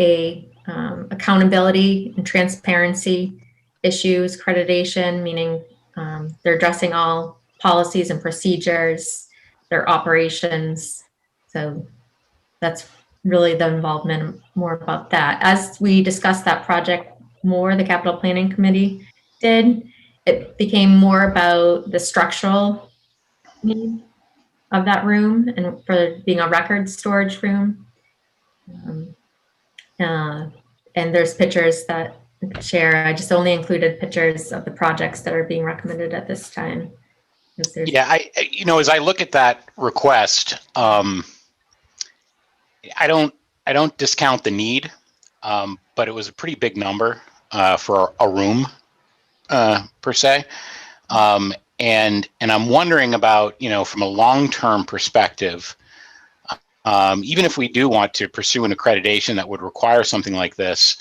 accountability and transparency issues, accreditation, meaning they're addressing all policies and procedures, their operations. So that's really the involvement more about that. As we discussed that project more, the Capital Planning Committee did, it became more about the structural need of that room and for being a record storage room. And there's pictures that I could share. I just only included pictures of the projects that are being recommended at this time. Yeah, as I look at that request, I don't discount the need, but it was a pretty big number for a room per se. And I'm wondering about, from a long-term perspective, even if we do want to pursue an accreditation that would require something like this,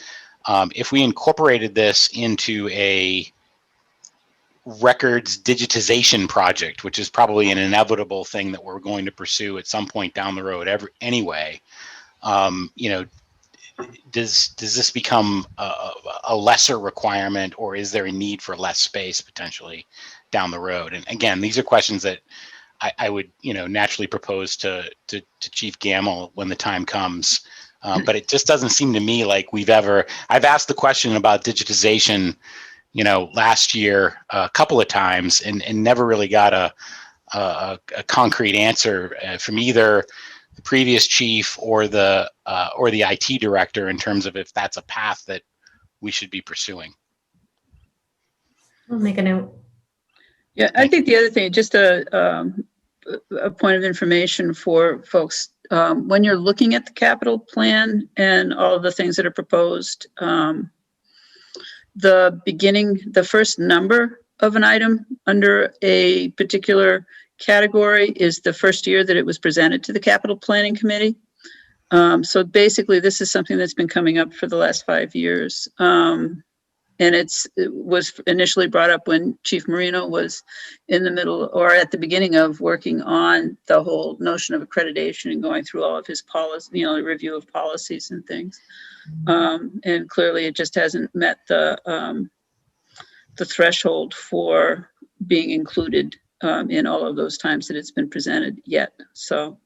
if we incorporated this into a records digitization project, which is probably an inevitable thing that we're going to pursue at some point down the road anyway, does this become a lesser requirement, or is there a need for less space potentially down the road? And again, these are questions that I would, naturally propose to Chief Gamble when the time comes. But it just doesn't seem to me like I've asked the question about digitization, last year a couple of times and never really got a concrete answer from either the previous chief or the IT director in terms of if that's a path that we should be pursuing. I'll make a note. Yeah, I think the other thing, just a point of information for folks, when you're looking at the capital plan and all of the things that are proposed, the first number of an item under a particular category is the first year that it was presented to the Capital Planning Committee. So basically, this is something that's been coming up for the last 5 years. And it was initially brought up when Chief Marino was in the middle or at the beginning of working on the whole notion of accreditation and going through all of his policy, review of policies and things. And clearly it just hasn't met the threshold for being included in all of those times that it's been presented yet. So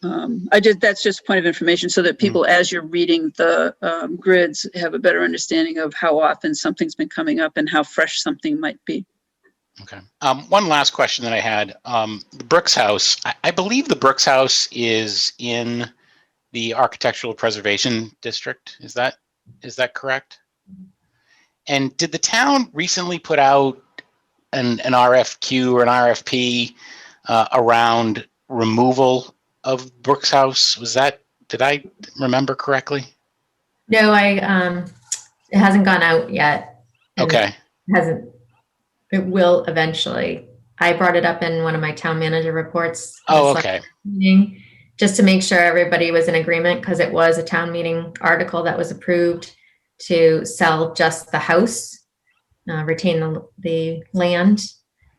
That's just a point of information so that people, as you're reading the grids, have a better understanding of how often something's been coming up and how fresh something might be. Okay. One last question that I had. The Brooks House, I believe the Brooks House is in the Architectural Preservation District. Is that correct? And did the town recently put out an RFQ or an RFP around removal of Brooks House? Did I remember correctly? No, it hasn't gone out yet. And Okay. It will eventually. I brought it up in one of my town manager reports. Oh, okay. Meeting, just to make sure everybody was in agreement, because it was a town meeting article that was approved to sell just the house, retain the land.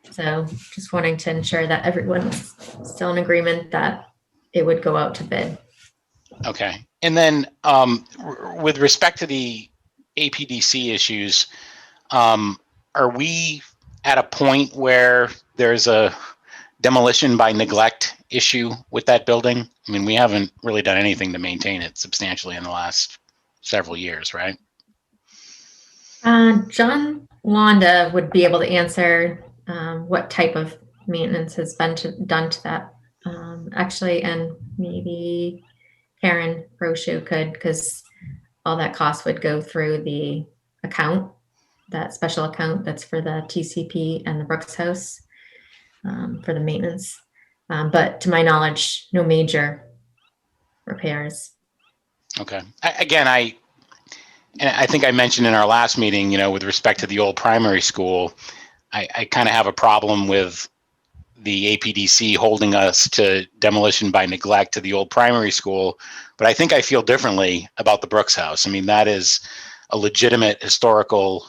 So just wanting to ensure that everyone's still in agreement that it would go out to bid. Okay. And then with respect to the APDC issues, are we at a point where there's a demolition by neglect issue with that building? I mean, we haven't really done anything to maintain it substantially in the last several years, right? John Londa would be able to answer what type of maintenance has been done to that. Actually, and maybe Karen Rochu could, because all that cost would go through the account, that special account that's for the TCP and the Brooks House for the maintenance. But to my knowledge, no major repairs. Okay. I think I mentioned in our last meeting, with respect to the old primary school, I kind of have a problem with the APDC holding us to demolition by neglect to the old primary school, but I think I feel differently about the Brooks House. I mean, that is a legitimate historical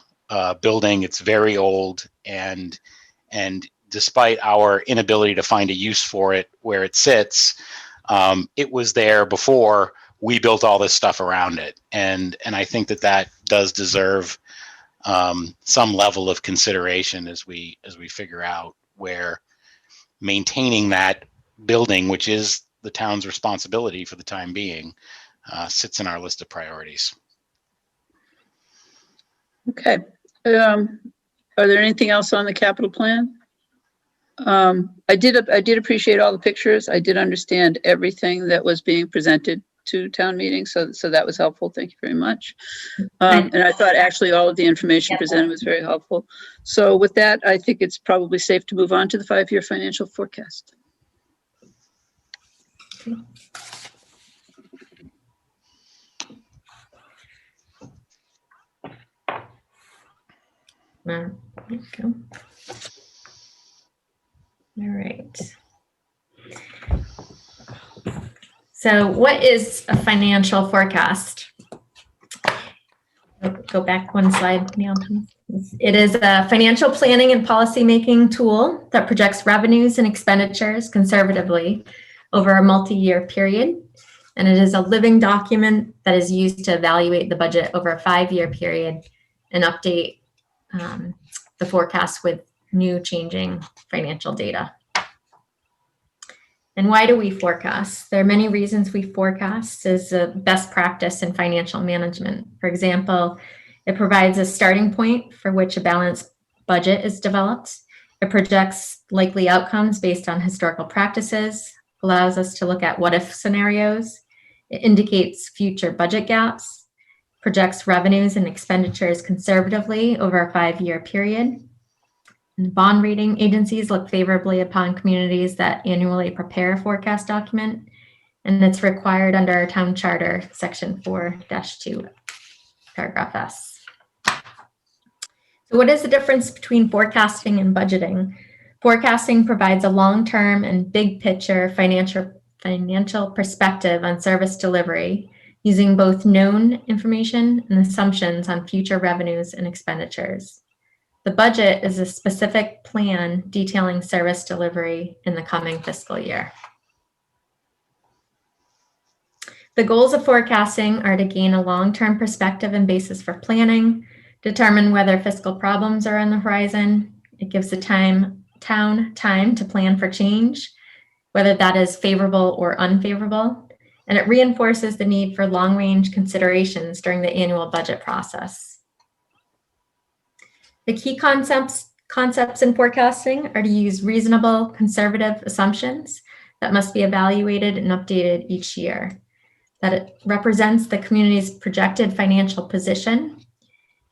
building. It's very old, and despite our inability to find a use for it where it sits, it was there before we built all this stuff around it, and I think that does deserve some level of consideration as we figure out where maintaining that building, which is the town's responsibility for the time being, sits in our list of priorities. Okay. Are there anything else on the capital plan? I did appreciate all the pictures. I did understand everything that was being presented to town meeting, so that was helpful. Thank you very much. And I thought actually all of the information presented was very helpful. So with that, I think it's probably safe to move on to the 5-year financial forecast. There you go. All right. So what is a financial forecast? Go back one slide, Neil. It is a financial planning and policy-making tool that projects revenues and expenditures conservatively over a multi-year period. And it is a living document that is used to evaluate the budget over a 5-year period and update the forecast with new changing financial data. And why do we forecast? There are many reasons we forecast as a best practice in financial management. For example, it provides a starting point for which a balanced budget is developed. It projects likely outcomes based on historical practices, allows us to look at what-if scenarios. It indicates future budget gaps, projects revenues and expenditures conservatively over a 5-year period. And bond rating agencies look favorably upon communities that annually prepare a forecast document, and it's required under our town charter, section 4-2, paragraph S. So what is the difference between forecasting and budgeting? Forecasting provides a long-term and big picture financial perspective on service delivery, using both known information and assumptions on future revenues and expenditures. The budget is a specific plan detailing service delivery in the coming fiscal year. The goals of forecasting are to gain a long-term perspective and basis for planning, determine whether fiscal problems are on the horizon. It gives the town time to plan for change, whether that is favorable or unfavorable, and it reinforces the need for long-range considerations during the annual budget process. The key concepts in forecasting are to use reasonable, conservative assumptions that must be evaluated and updated each year, that it represents the community's projected financial position,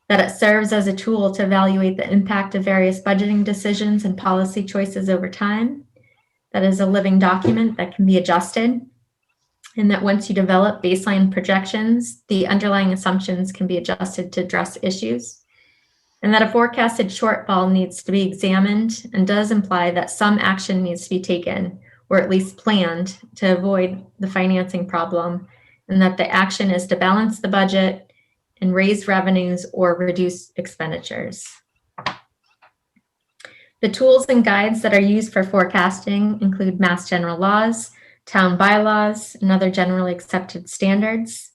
that it serves as a tool to evaluate the impact of various budgeting decisions and policy choices over time, that is a living document that can be adjusted, and that once you develop baseline projections, the underlying assumptions can be adjusted to address issues, and that a forecasted shortfall needs to be examined and does imply that some action needs to be taken, or at least planned, to avoid the financing problem, and that the action is to balance the budget and raise revenues or reduce expenditures. The tools and guides that are used for forecasting include Mass General laws, town bylaws, and other generally accepted standards,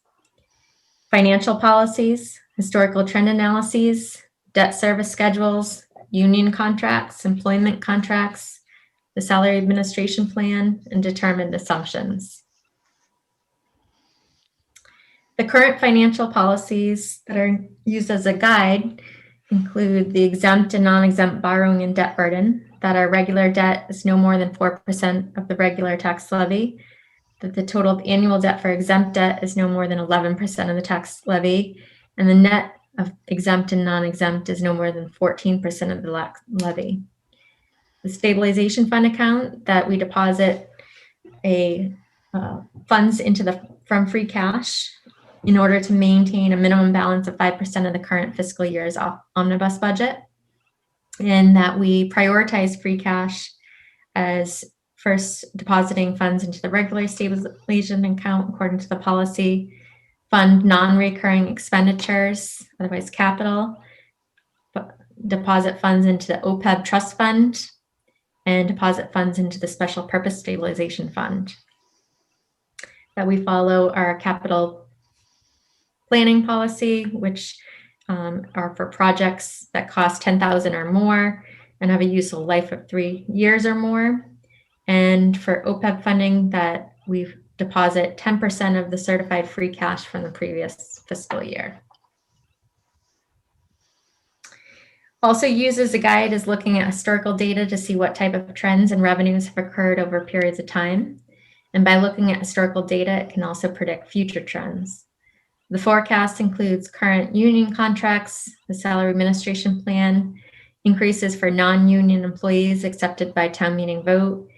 financial policies, historical trend analyses, debt service schedules, union contracts, employment contracts, the salary administration plan, and determined assumptions. The current financial policies that are used as a guide include the exempt and non-exempt borrowing and debt burden, that our regular debt is no more than 4% of the regular tax levy, that the total of annual debt for exempt debt is no more than 11% of the tax levy, and the net of exempt and non-exempt is no more than 14% of the levy. The stabilization fund account, that we deposit funds from free cash in order to maintain a minimum balance of 5% of the current fiscal year's omnibus budget, and that we prioritize free cash as first depositing funds into the regular stabilization account according to the policy, fund non-recurring expenditures, otherwise capital, deposit funds into the OPEB trust fund, and deposit funds into the special purpose stabilization fund. That we follow our capital planning policy, which are for projects that cost $10,000 or more and have a useful life of 3 years or more. And for OPEB funding, that we deposit 10% of the certified free cash from the previous fiscal year. Also used as a guide is looking at historical data to see what type of trends and revenues have occurred over periods of time. And by looking at historical data, it can also predict future trends. The forecast includes current union contracts, the salary administration plan, increases for non-union employees accepted by town meeting vote,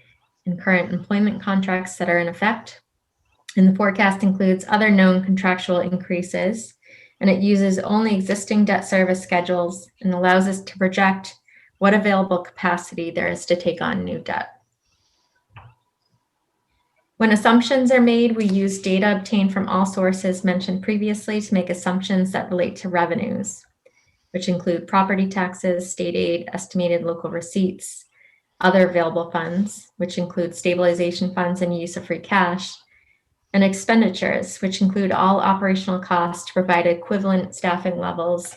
and current employment contracts that are in effect. And the forecast includes other known contractual increases, and it uses only existing debt service schedules and allows us to project what available capacity there is to take on new debt. When assumptions are made, we use data obtained from all sources mentioned previously to make assumptions that relate to revenues, which include property taxes, state aid, estimated local receipts, other available funds, which include stabilization funds and use of free cash, and expenditures, which include all operational costs to provide equivalent staffing levels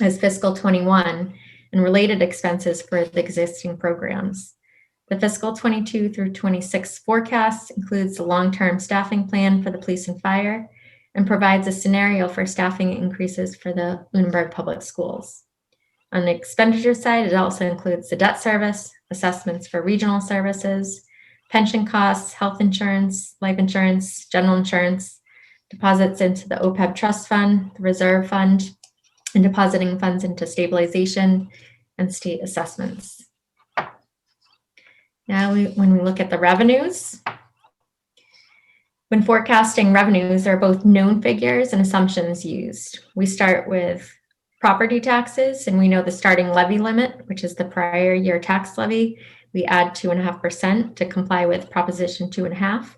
as fiscal 21 and related expenses for the existing programs. The fiscal 22 through 26 forecast includes the long-term staffing plan for the police and fire and provides a scenario for staffing increases for the Lunenburg Public Schools. On the expenditure side, it also includes the debt service, assessments for regional services, pension costs, health insurance, life insurance, general insurance, deposits into the OPEB trust fund, the reserve fund, and depositing funds into stabilization and state assessments. Now, when we look at the revenues, when forecasting revenues, there are both known figures and assumptions used. We start with property taxes, and we know the starting levy limit, which is the prior year tax levy. We add 2.5% to comply with Proposition 2.5,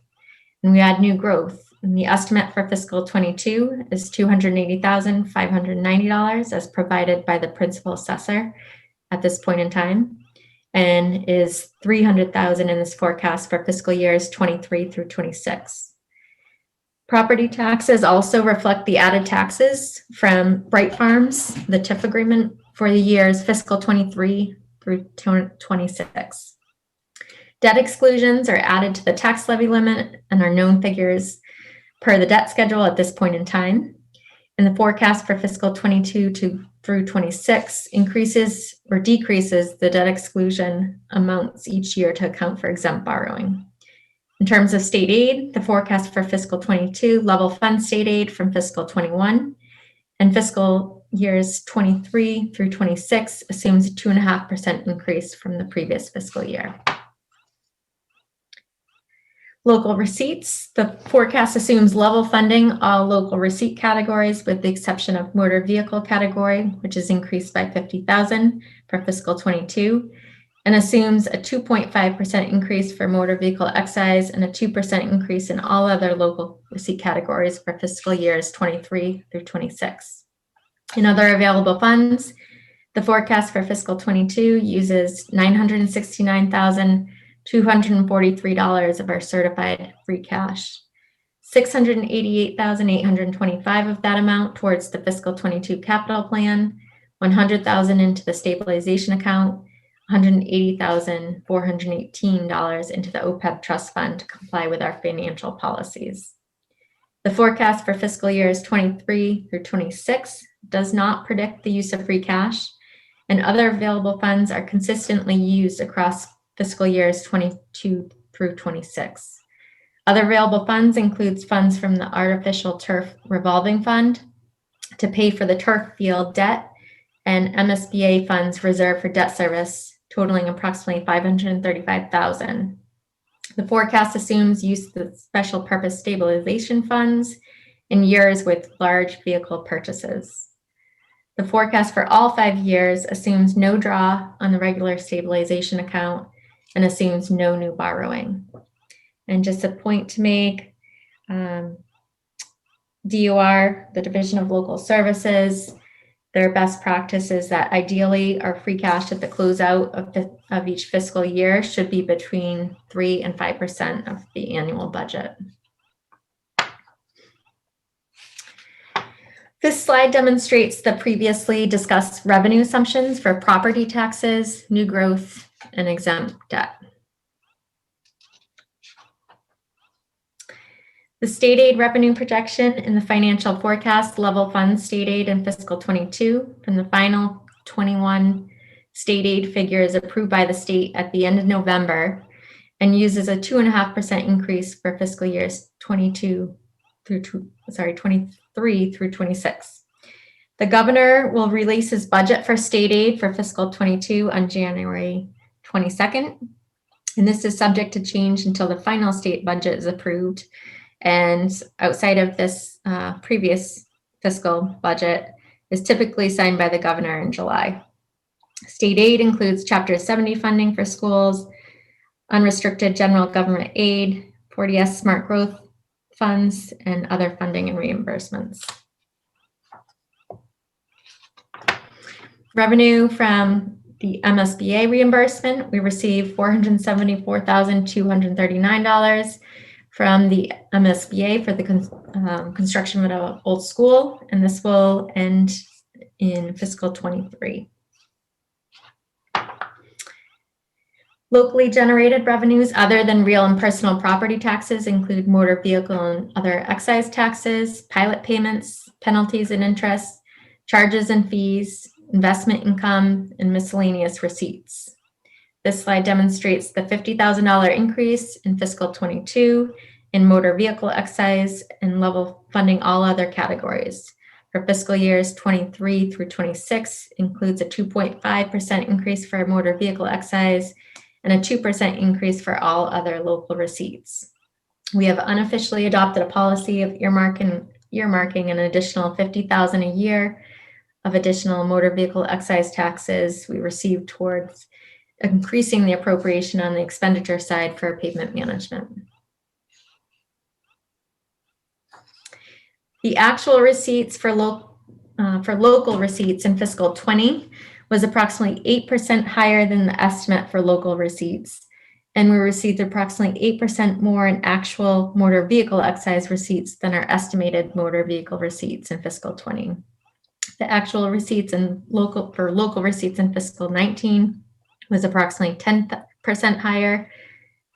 and we add new growth. And the estimate for fiscal 22 is $280,590 as provided by the principal assessor at this point in time, and is $300,000 in this forecast for fiscal years 23 through 26. Property taxes also reflect the added taxes from Bright Farms, the TIF agreement for the years fiscal 23 through 26. Debt exclusions are added to the tax levy limit and are known figures per the debt schedule at this point in time. And the forecast for fiscal 22 through 26 increases or decreases the debt exclusion amounts each year to account for exempt borrowing. In terms of state aid, the forecast for fiscal 22 level fund state aid from fiscal 21 and fiscal years 23 through 26 assumes a 2.5% increase from the previous fiscal year. Local receipts, the forecast assumes level funding all local receipt categories with the exception of motor vehicle category, which is increased by $50,000 for fiscal 22, and assumes a 2.5% increase for motor vehicle excise and a 2% increase in all other local receipt categories for fiscal years 23 through 26. In other available funds, the forecast for fiscal 22 uses $969,243 of our certified free cash. $688,825 of that amount towards the fiscal 22 capital plan, $100,000 into the stabilization account, $180,418 into the OPEB trust fund to comply with our financial policies. The forecast for fiscal years 23 through 26 does not predict the use of free cash, and other available funds are consistently used across fiscal years 22 through 26. Other available funds includes funds from the Artificial Turf Revolving Fund to pay for the turf field debt and MSBA funds reserved for debt service totaling approximately $535,000. The forecast assumes use of the special purpose stabilization funds in years with large vehicle purchases. The forecast for all 5 years assumes no draw on the regular stabilization account and assumes no new borrowing. And just a point to make, DOR, the Division of Local Services, their best practice is that ideally our free cash at the closeout of each fiscal year should be between 3 and 5% of the annual budget. This slide demonstrates the previously discussed revenue assumptions for property taxes, new growth, and exempt debt. The state aid revenue projection in the financial forecast level funds state aid in fiscal 22 from the final 21 state aid figures approved by the state at the end of November and uses a 2.5% increase for fiscal years 23 through 26. The governor will release his budget for state aid for fiscal 22 on January 22nd. And this is subject to change until the final state budget is approved. And outside of this previous fiscal budget is typically signed by the governor in July. State aid includes Chapter 70 funding for schools, unrestricted general government aid, 40S smart growth funds, and other funding and reimbursements. Revenue from the MSBA reimbursement, we received $474,239 from the MSBA for the construction of an old school, and this will end in fiscal 23. Locally generated revenues other than real and personal property taxes include motor vehicle and other excise taxes, pilot payments, penalties and interest, charges and fees, investment income, and miscellaneous receipts. This slide demonstrates the $50,000 increase in fiscal 22 in motor vehicle excise and level funding all other categories. For fiscal years 23 through 26 includes a 2.5% increase for motor vehicle excise and a 2% increase for all other local receipts. We have unofficially adopted a policy of earmarking an additional $50,000 a year of additional motor vehicle excise taxes we receive towards increasing the appropriation on the expenditure side for pavement management. The actual receipts for local receipts in fiscal 20 was approximately 8% higher than the estimate for local receipts, and we received approximately 8% more in actual motor vehicle excise receipts than our estimated motor vehicle receipts in fiscal 20. The actual receipts for local receipts in fiscal 19 was approximately 10% higher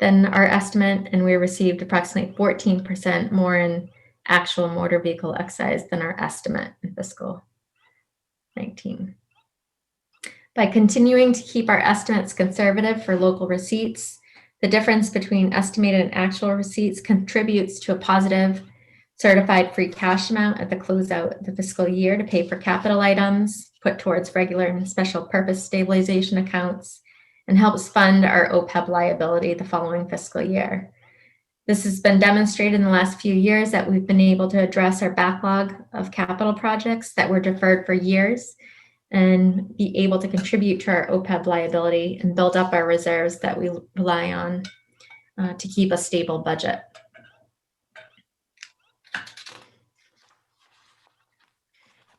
than our estimate, and we received approximately 14% more in actual motor vehicle excise than our estimate in fiscal 19. By continuing to keep our estimates conservative for local receipts, the difference between estimated and actual receipts contributes to a positive certified free cash amount at the closeout of the fiscal year to pay for capital items, put towards regular and special purpose stabilization accounts, and helps fund our OPEB liability the following fiscal year. This has been demonstrated in the last few years that we've been able to address our backlog of capital projects that were deferred for years and be able to contribute to our OPEB liability and build up our reserves that we rely on to keep a stable budget.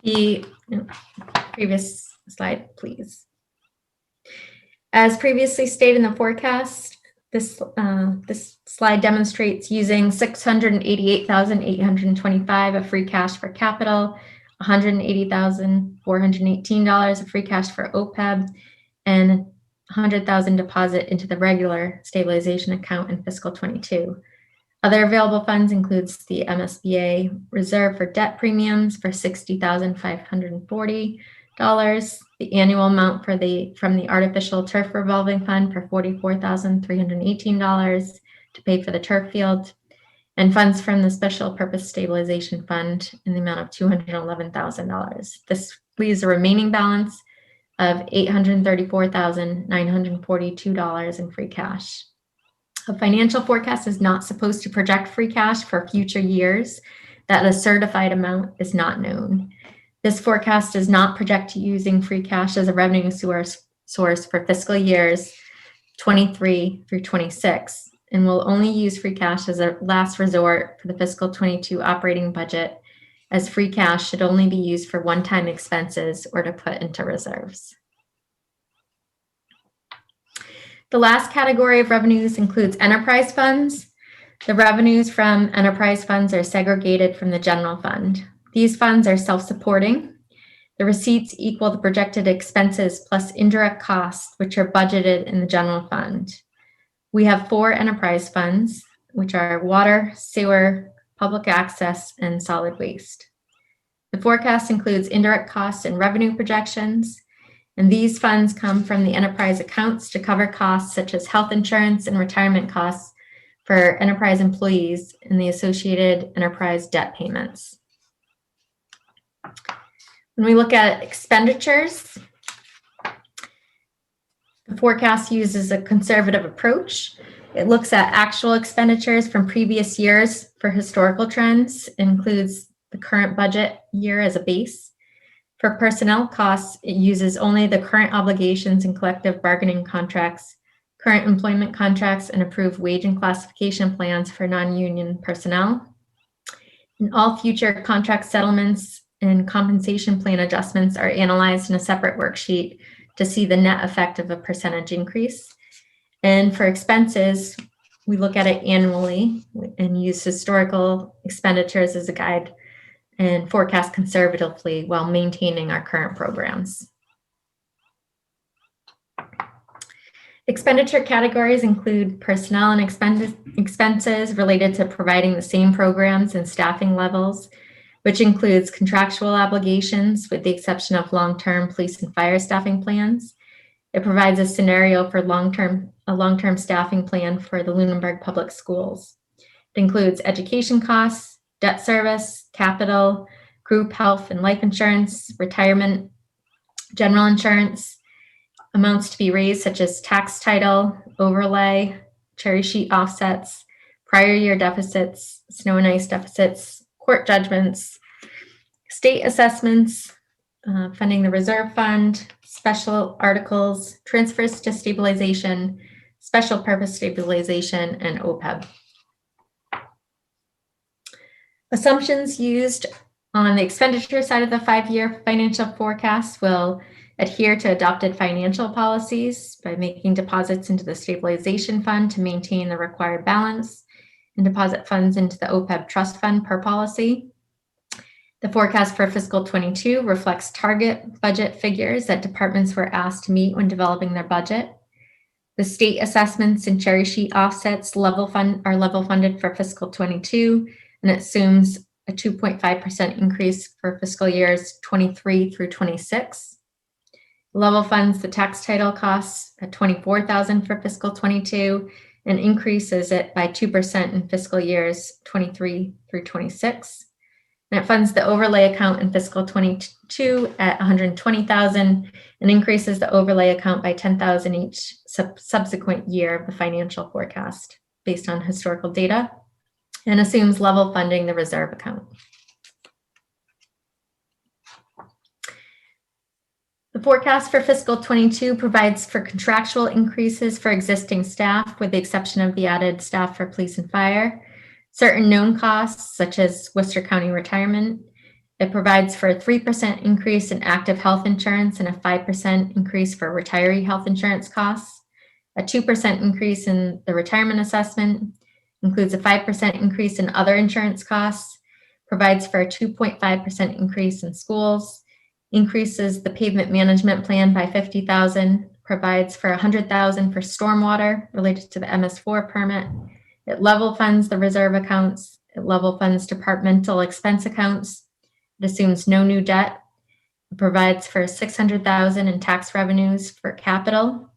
The previous slide, please. As previously stated in the forecast, this slide demonstrates using $688,825 of free cash for capital, $180,418 of free cash for OPEB, and $100,000 deposit into the regular stabilization account in fiscal 22. Other available funds includes the MSBA reserve for debt premiums for $60,540, the annual amount from the artificial turf revolving fund for $44,318 to pay for the turf field, and funds from the special purpose stabilization fund in the amount of $211,000. This leaves a remaining balance of $834,942 in free cash. A financial forecast is not supposed to project free cash for future years that a certified amount is not known. This forecast does not project using free cash as a revenue source for fiscal years 23 through 26, and will only use free cash as a last resort for the fiscal 22 operating budget, as free cash should only be used for one-time expenses or to put into reserves. The last category of revenues includes enterprise funds. The revenues from enterprise funds are segregated from the general fund. These funds are self-supporting. The receipts equal the projected expenses plus indirect costs, which are budgeted in the general fund. We have 4 enterprise funds, which are water, sewer, public access, and solid waste. The forecast includes indirect costs and revenue projections, and these funds come from the enterprise accounts to cover costs such as health insurance and retirement costs for enterprise employees and the associated enterprise debt payments. When we look at expenditures, the forecast uses a conservative approach. It looks at actual expenditures from previous years for historical trends, includes the current budget year as a base. For personnel costs, it uses only the current obligations and collective bargaining contracts, current employment contracts, and approved wage and classification plans for non-union personnel. And all future contract settlements and compensation plan adjustments are analyzed in a separate worksheet to see the net effect of a percentage increase. And for expenses, we look at it annually and use historical expenditures as a guide and forecast conservatively while maintaining our current programs. Expenditure categories include personnel and expenses related to providing the same programs and staffing levels, which includes contractual obligations with the exception of long-term police and fire staffing plans. It provides a scenario for a long-term staffing plan for the Lunenburg Public Schools. It includes education costs, debt service, capital, group health and life insurance, retirement, general insurance, amounts to be raised such as tax title, overlay, cherry sheet offsets, prior year deficits, snow and ice deficits, court judgments, state assessments, funding the reserve fund, special articles, transfers to stabilization, special purpose stabilization, and OPEB. Assumptions used on the expenditure side of the 5-year financial forecast will adhere to adopted financial policies by making deposits into the stabilization fund to maintain the required balance and deposit funds into the OPEB trust fund per policy. The forecast for fiscal 22 reflects target budget figures that departments were asked to meet when developing their budget. The state assessments and cherry sheet offsets are level funded for fiscal 22, and it assumes a 2.5% increase for fiscal years 23 through 26. Level funds the tax title costs at $24,000 for fiscal 22 and increases it by 2% in fiscal years 23 through 26. And it funds the overlay account in fiscal 22 at $120,000 and increases the overlay account by $10,000 each subsequent year of the financial forecast based on historical data, and assumes level funding the reserve account. The forecast for fiscal 22 provides for contractual increases for existing staff, with the exception of the added staff for police and fire. Certain known costs, such as Worcester County retirement. It provides for a 3% increase in active health insurance and a 5% increase for retiree health insurance costs. A 2% increase in the retirement assessment, includes a 5% increase in other insurance costs, provides for a 2.5% increase in schools, increases the pavement management plan by $50,000, provides for $100,000 for stormwater related to the MS4 permit. It level funds the reserve accounts. It level funds departmental expense accounts. It assumes no new debt. It provides for $600,000 in tax revenues for capital,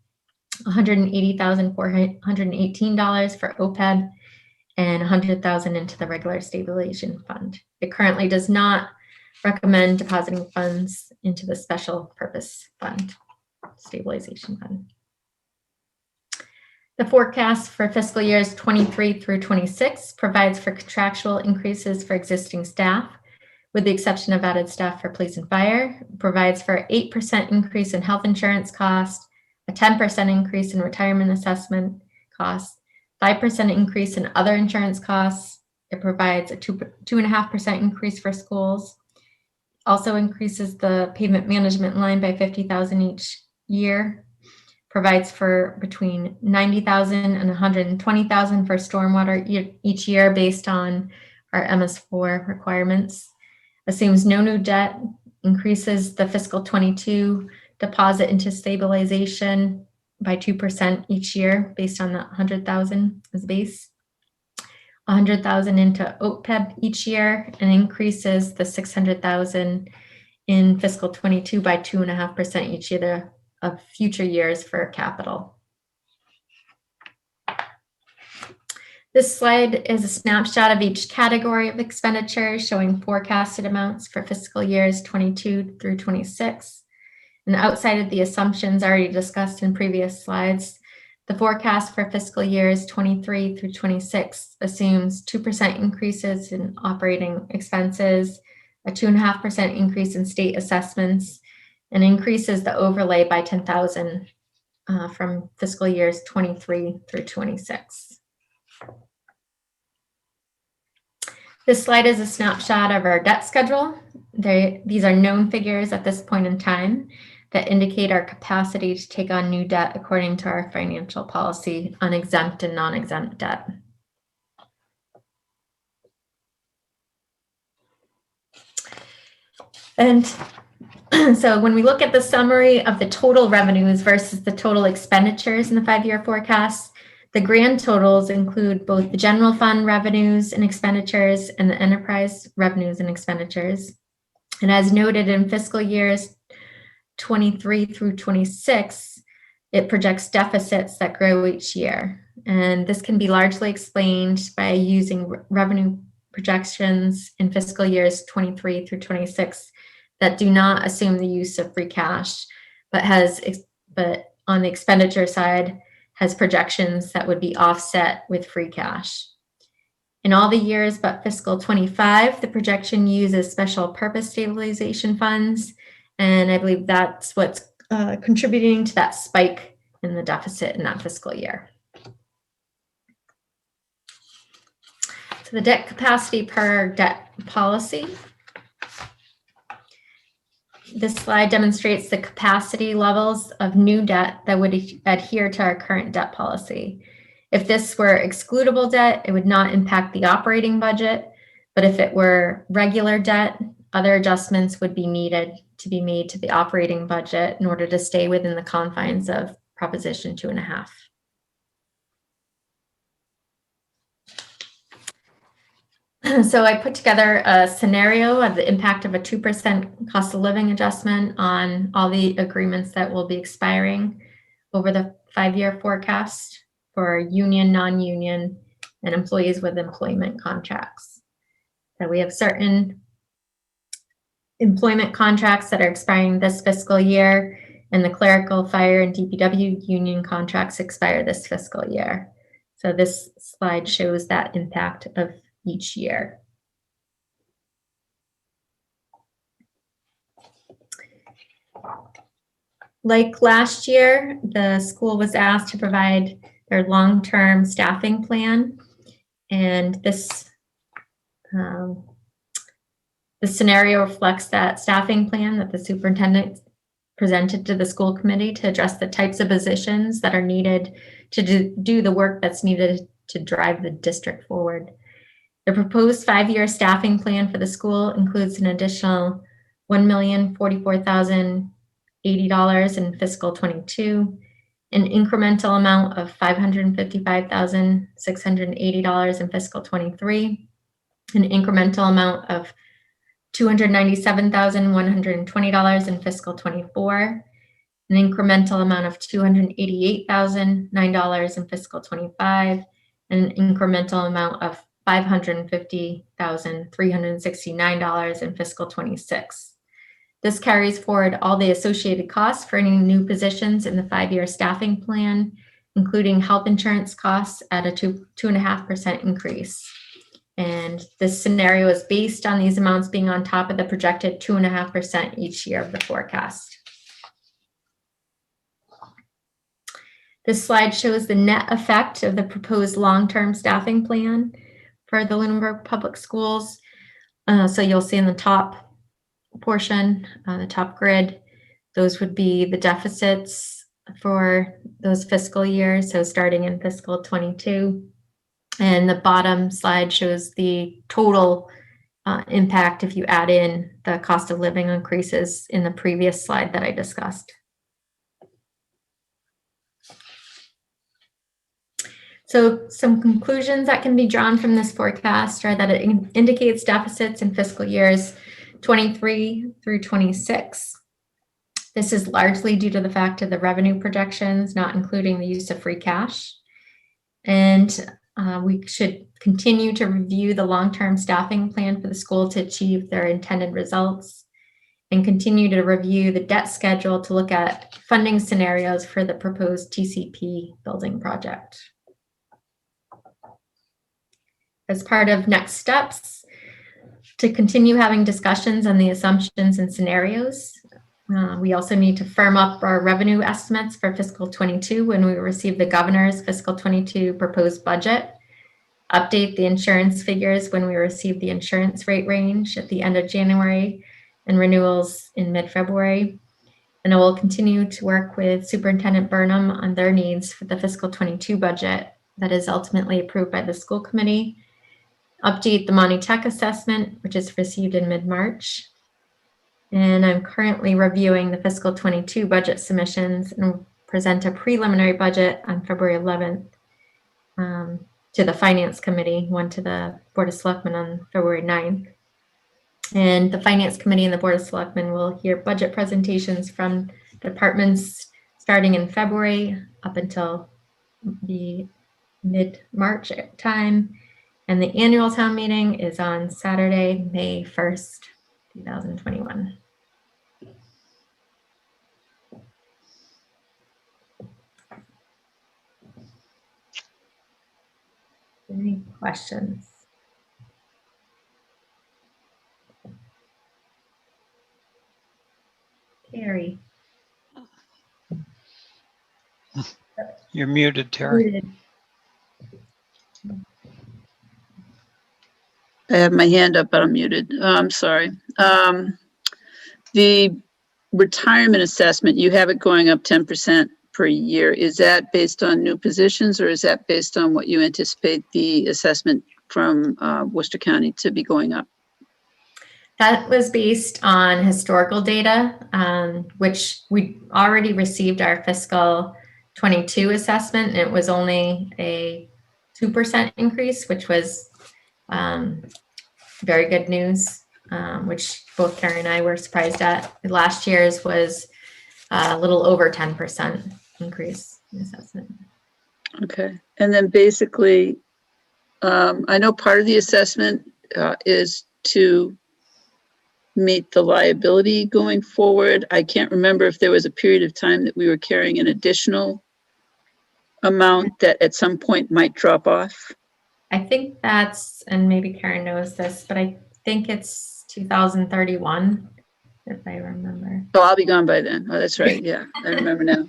$180,418 for OPEB, and $100,000 into the regular stabilization fund. It currently does not recommend depositing funds into the special purpose fund, stabilization fund. The forecast for fiscal years 23 through 26 provides for contractual increases for existing staff, with the exception of added staff for police and fire. It provides for an 8% increase in health insurance cost, a 10% increase in retirement assessment costs, 5% increase in other insurance costs. It provides a 2.5% increase for schools. Also increases the pavement management line by $50,000 each year. Provides for between $90,000 and $120,000 for stormwater each year based on our MS4 requirements. Assumes no new debt, increases the fiscal 22 deposit into stabilization by 2% each year based on the $100,000 as base. $100,000 into OPEB each year, and increases the $600,000 in fiscal 22 by 2.5% each year of future years for capital. This slide is a snapshot of each category of expenditure, showing forecasted amounts for fiscal years 22 through 26. And outside of the assumptions already discussed in previous slides, the forecast for fiscal years 23 through 26 assumes 2% increases in operating expenses, a 2.5% increase in state assessments, and increases the overlay by $10,000 from fiscal years 23 through 26. This slide is a snapshot of our debt schedule. These are known figures at this point in time that indicate our capacity to take on new debt according to our financial policy on exempt and non-exempt debt. And so when we look at the summary of the total revenues versus the total expenditures in the 5-year forecast, the grand totals include both the general fund revenues and expenditures and the enterprise revenues and expenditures. And as noted in fiscal years 23 through 26, it projects deficits that grow each year. And this can be largely explained by using revenue projections in fiscal years 23 through 26 that do not assume the use of free cash, but on the expenditure side has projections that would be offset with free cash. In all the years but fiscal 25, the projection uses special purpose stabilization funds, and I believe that's what's contributing to that spike in the deficit in that fiscal year. So the debt capacity per debt policy. This slide demonstrates the capacity levels of new debt that would adhere to our current debt policy. If this were excludable debt, it would not impact the operating budget, but if it were regular debt, other adjustments would be needed to be made to the operating budget in order to stay within the confines of Proposition 2.5. So I put together a scenario of the impact of a 2% cost of living adjustment on all the agreements that will be expiring over the 5-year forecast for union, non-union, and employees with employment contracts. So we have certain employment contracts that are expiring this fiscal year, and the clerical, fire, and DPW union contracts expire this fiscal year. So this slide shows that impact of each year. Like last year, the school was asked to provide their long-term staffing plan, and this the scenario reflects that staffing plan that the superintendent presented to the school committee to address the types of positions that are needed to do the work that's needed to drive the district forward. The proposed 5-year staffing plan for the school includes an additional $1,044,080 in fiscal 22, an incremental amount of $555,680 in fiscal 23, an incremental amount of $297,120 in fiscal 24, an incremental amount of $288,009 in fiscal 25, and an incremental amount of $550,369 in fiscal 26. This carries forward all the associated costs for any new positions in the 5-year staffing plan, including health insurance costs at a 2.5% increase. And this scenario is based on these amounts being on top of the projected 2.5% each year of the forecast. This slide shows the net effect of the proposed long-term staffing plan for the Lunenburg Public Schools. So you'll see in the top portion, the top grid, those would be the deficits for those fiscal years. So starting in fiscal 22. And the bottom slide shows the total impact if you add in the cost of living increases in the previous slide that I discussed. So some conclusions that can be drawn from this forecast are that it indicates deficits in fiscal years 23 through 26. This is largely due to the fact of the revenue projections, not including the use of free cash. And we should continue to review the long-term staffing plan for the school to achieve their intended results, and continue to review the debt schedule to look at funding scenarios for the proposed TCP building project. As part of next steps, to continue having discussions on the assumptions and scenarios, we also need to firm up our revenue estimates for fiscal 22 when we receive the governor's fiscal 22 proposed budget, update the insurance figures when we receive the insurance rate range at the end of January and renewals in mid-February. And I will continue to work with Superintendent Burnham on their needs for the fiscal 22 budget that is ultimately approved by the school committee, update the Monty Tech assessment, which is received in mid-March. And I'm currently reviewing the fiscal 22 budget submissions and present a preliminary budget on February 11th to the Finance Committee, one to the Board of Selectmen on February 9th. And the Finance Committee and the Board of Selectmen will hear budget presentations from departments starting in February up until the mid-March time. And the annual town meeting is on Saturday, May 1st, 2021. Any questions? Terry. You're muted, Terry. I have my hand up, but I'm muted. I'm sorry. The retirement assessment, you have it going up 10% per year. Is that based on new positions, or is that based on what you anticipate the assessment from Worcester County to be going up? That was based on historical data, which we already received our fiscal 22 assessment, and it was only a 2% increase, which was very good news, which both Karen and I were surprised at. Last year's was a little over 10% increase in assessment. Okay. And then basically, I know part of the assessment is to meet the liability going forward. I can't remember if there was a period of time that we were carrying an additional amount that at some point might drop off. I think that's, and maybe Karen knows this, but I think it's 2031, if I remember. Oh, I'll be gone by then. Oh, that's right. Yeah, I remember now.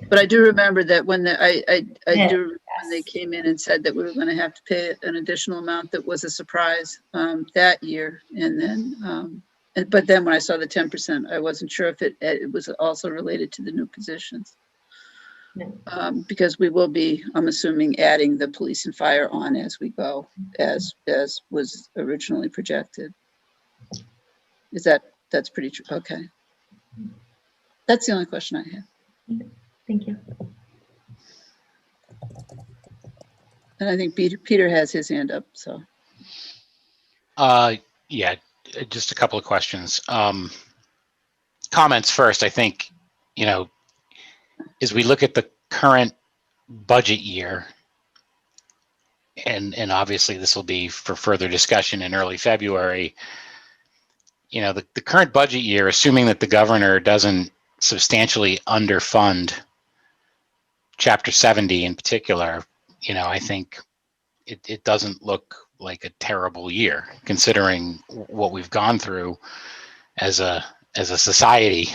But I do remember that when I do remember when they came in and said that we were going to have to pay an additional amount that was a surprise that year. And then, but then when I saw the 10%, I wasn't sure if it was also related to the new positions. No. Because we will be, I'm assuming, adding the police and fire on as we go, as was originally projected. That's pretty true? Okay. That's the only question I have. Thank you. And I think Peter has his hand up, so. Yeah, just a couple of questions. Comments first, I think, as we look at the current budget year, and obviously this will be for further discussion in early February, the current budget year, assuming that the governor doesn't substantially underfund Chapter 70 in particular, I think it doesn't look like a terrible year considering what we've gone through as a society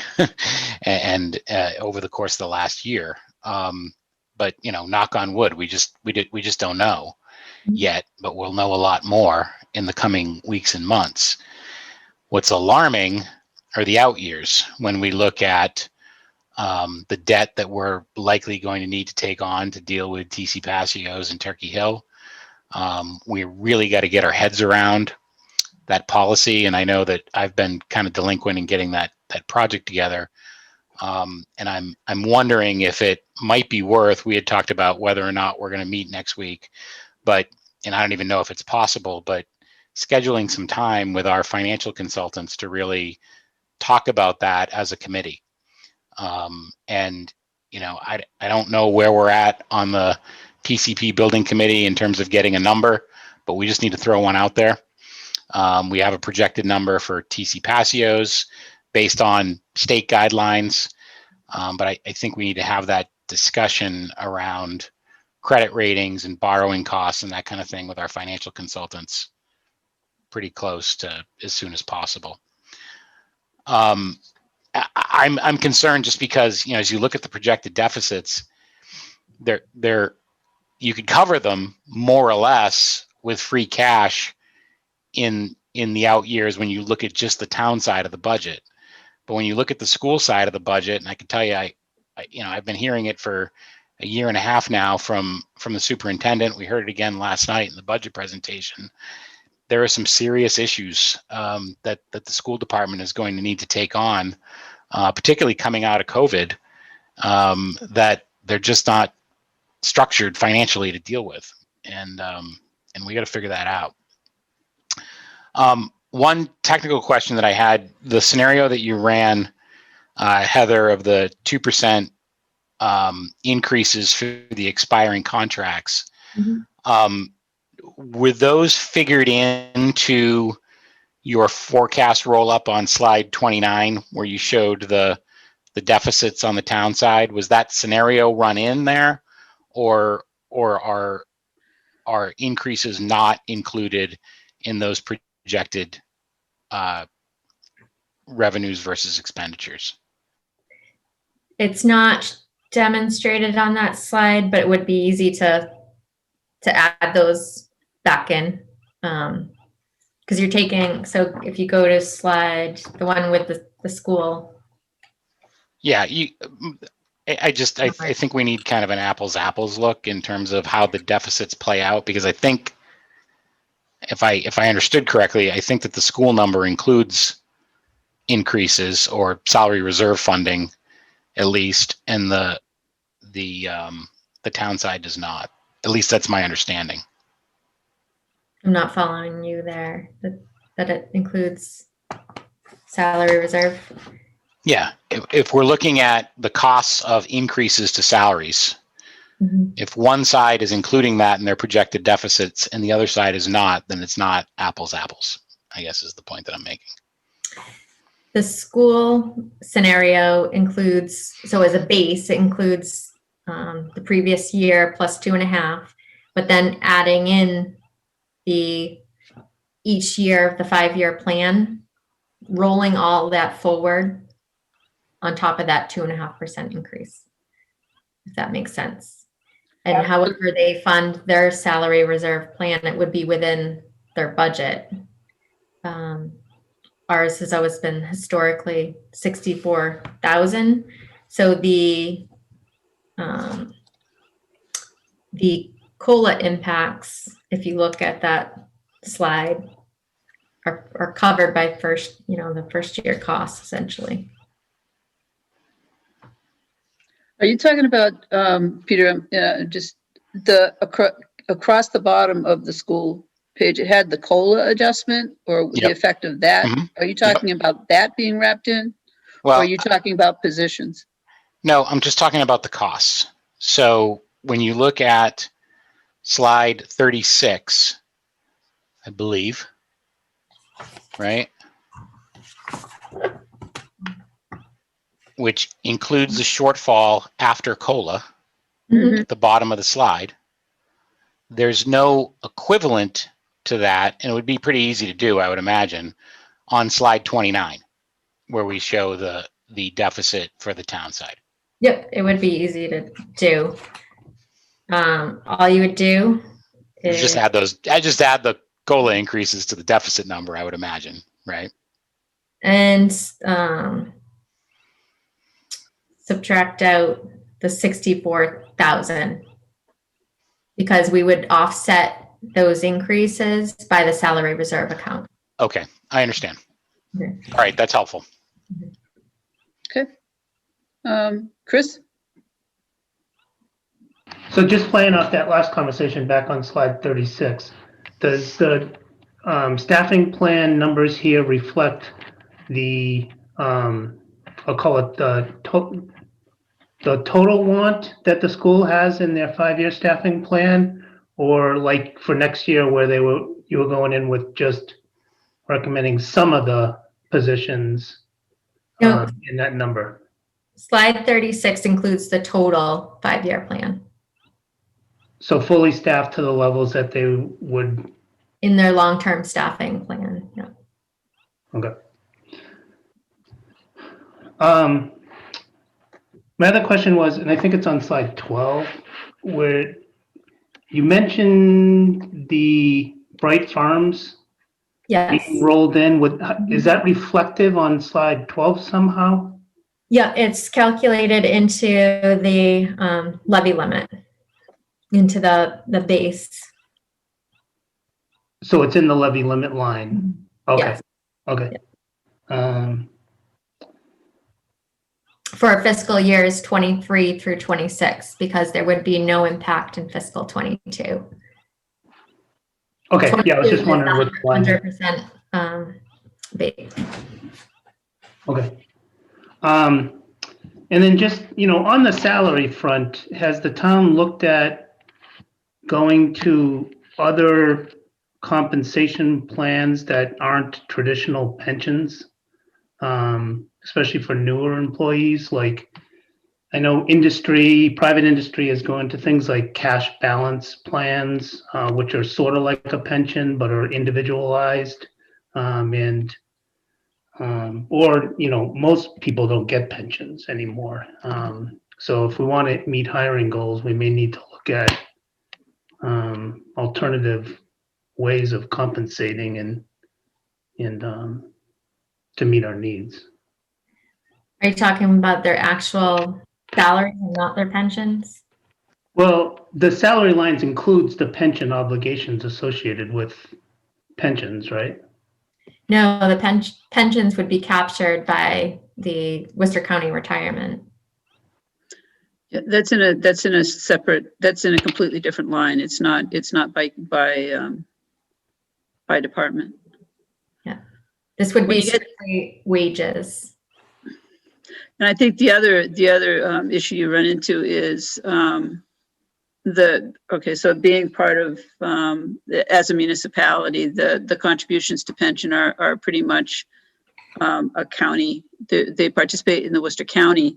and over the course of the last year. But knock on wood, we just don't know yet, but we'll know a lot more in the coming weeks and months. What's alarming are the out years when we look at the debt that we're likely going to need to take on to deal with TC Passios and Turkey Hill. We really got to get our heads around that policy, and I know that I've been kind of delinquent in getting that project together. And I'm wondering if it might be worth. We had talked about whether or not we're going to meet next week, and I don't even know if it's possible, but scheduling some time with our financial consultants to really talk about that as a committee. And I don't know where we're at on the TCP building committee in terms of getting a number, but we just need to throw one out there. We have a projected number for TC Passios based on state guidelines, but I think we need to have that discussion around credit ratings and borrowing costs and that kind of thing with our financial consultants pretty close to as soon as possible. I'm concerned just because, as you look at the projected deficits, you could cover them more or less with free cash in the out years when you look at just the town side of the budget. But when you look at the school side of the budget, and I can tell you, I've been hearing it for a year and a half now from the superintendent. We heard it again last night in the budget presentation. There are some serious issues that the school department is going to need to take on, particularly coming out of COVID, that they're just not structured financially to deal with, and we got to figure that out. One technical question that I had: the scenario that you ran, Heather, of the 2% increases for the expiring contracts. Mm-hmm. Were those figured into your forecast roll up on slide 29, where you showed the deficits on the town side? Was that scenario run in there, or are increases not included in those projected revenues versus expenditures? It's not demonstrated on that slide, but it would be easy to add those back in. Because you're taking, so if you go to slide, the one with the school. Yeah, I think we need kind of an apples look in terms of how the deficits play out, because I think if I understood correctly, I think that the school number includes increases or salary reserve funding at least, and the town side does not. At least that's my understanding. I'm not following you there, that it includes salary reserve. Yeah, if we're looking at the costs of increases to salaries, Mhm. if one side is including that in their projected deficits and the other side is not, then it's not apples, I guess is the point that I'm making. The school scenario includes, so as a base, it includes the previous year plus 2.5, but then adding in each year of the 5-year plan, rolling all that forward on top of that 2.5% increase, if that makes sense. And however they fund their salary reserve plan, it would be within their budget. Ours has always been historically 64,000. So the COLA impacts, if you look at that slide, are covered by the first year costs essentially. Are you talking about, Peter, just across the bottom of the school page, it had the COLA adjustment or the Yep. effect of that? Mhm. Are you talking about that being wrapped in? Or Well, are you talking about positions? no, I'm just talking about the costs. So when you look at slide 36, I believe, right? Which includes the shortfall after COLA Mhm. at the bottom of the slide. There's no equivalent to that, and it would be pretty easy to do, I would imagine, on slide 29, where we show the deficit for the town side. Yep, it would be easy to do. All you would do You is just add the COLA increases to the deficit number, I would imagine, right? and subtract out the 64,000 because we would offset those increases by the salary reserve account. Okay, I understand. Okay. All right, that's helpful. Okay. Chris? So just playing off that last conversation back on slide 36, does the staffing plan numbers here reflect the, I'll call it the total want that the school has in their 5-year staffing plan? Or like for next year where you were going in with just recommending some of the positions No. in that number? Slide 36 includes the total 5-year plan So fully staffed to the levels that they would, in their long-term staffing plan. Yeah. okay. My other question was, and I think it's on slide 12, where you mentioned the Bright Farms Yes. being rolled in with, is that reflective on slide 12 somehow? Yeah, it's calculated into the levy limit, into the base. So it's in the levy limit line? Okay, Yes. okay. For fiscal years 23 through 26, because there would be no impact in fiscal 22. Okay, yeah, I was just wondering what line. 100% base. Okay. And then just, on the salary front, has the town looked at going to other compensation plans that aren't traditional pensions? Especially for newer employees, like I know private industry is going to things like cash balance plans, which are sort of like a pension, but are individualized. Most people don't get pensions anymore. So if we want to meet hiring goals, we may need to look at alternative ways of compensating and to meet our needs. Are you talking about their actual salaries and not their pensions? Well, the salary lines includes the pension obligations associated with pensions, right? No, the pensions would be captured by the Worcester County Retirement. Yeah, that's in a completely different line. It's not by by department. This would When be you get- strictly wages. And I think the other issue you run into is so being part of, as a municipality, the contributions to pension are pretty much a county. They participate in the Worcester County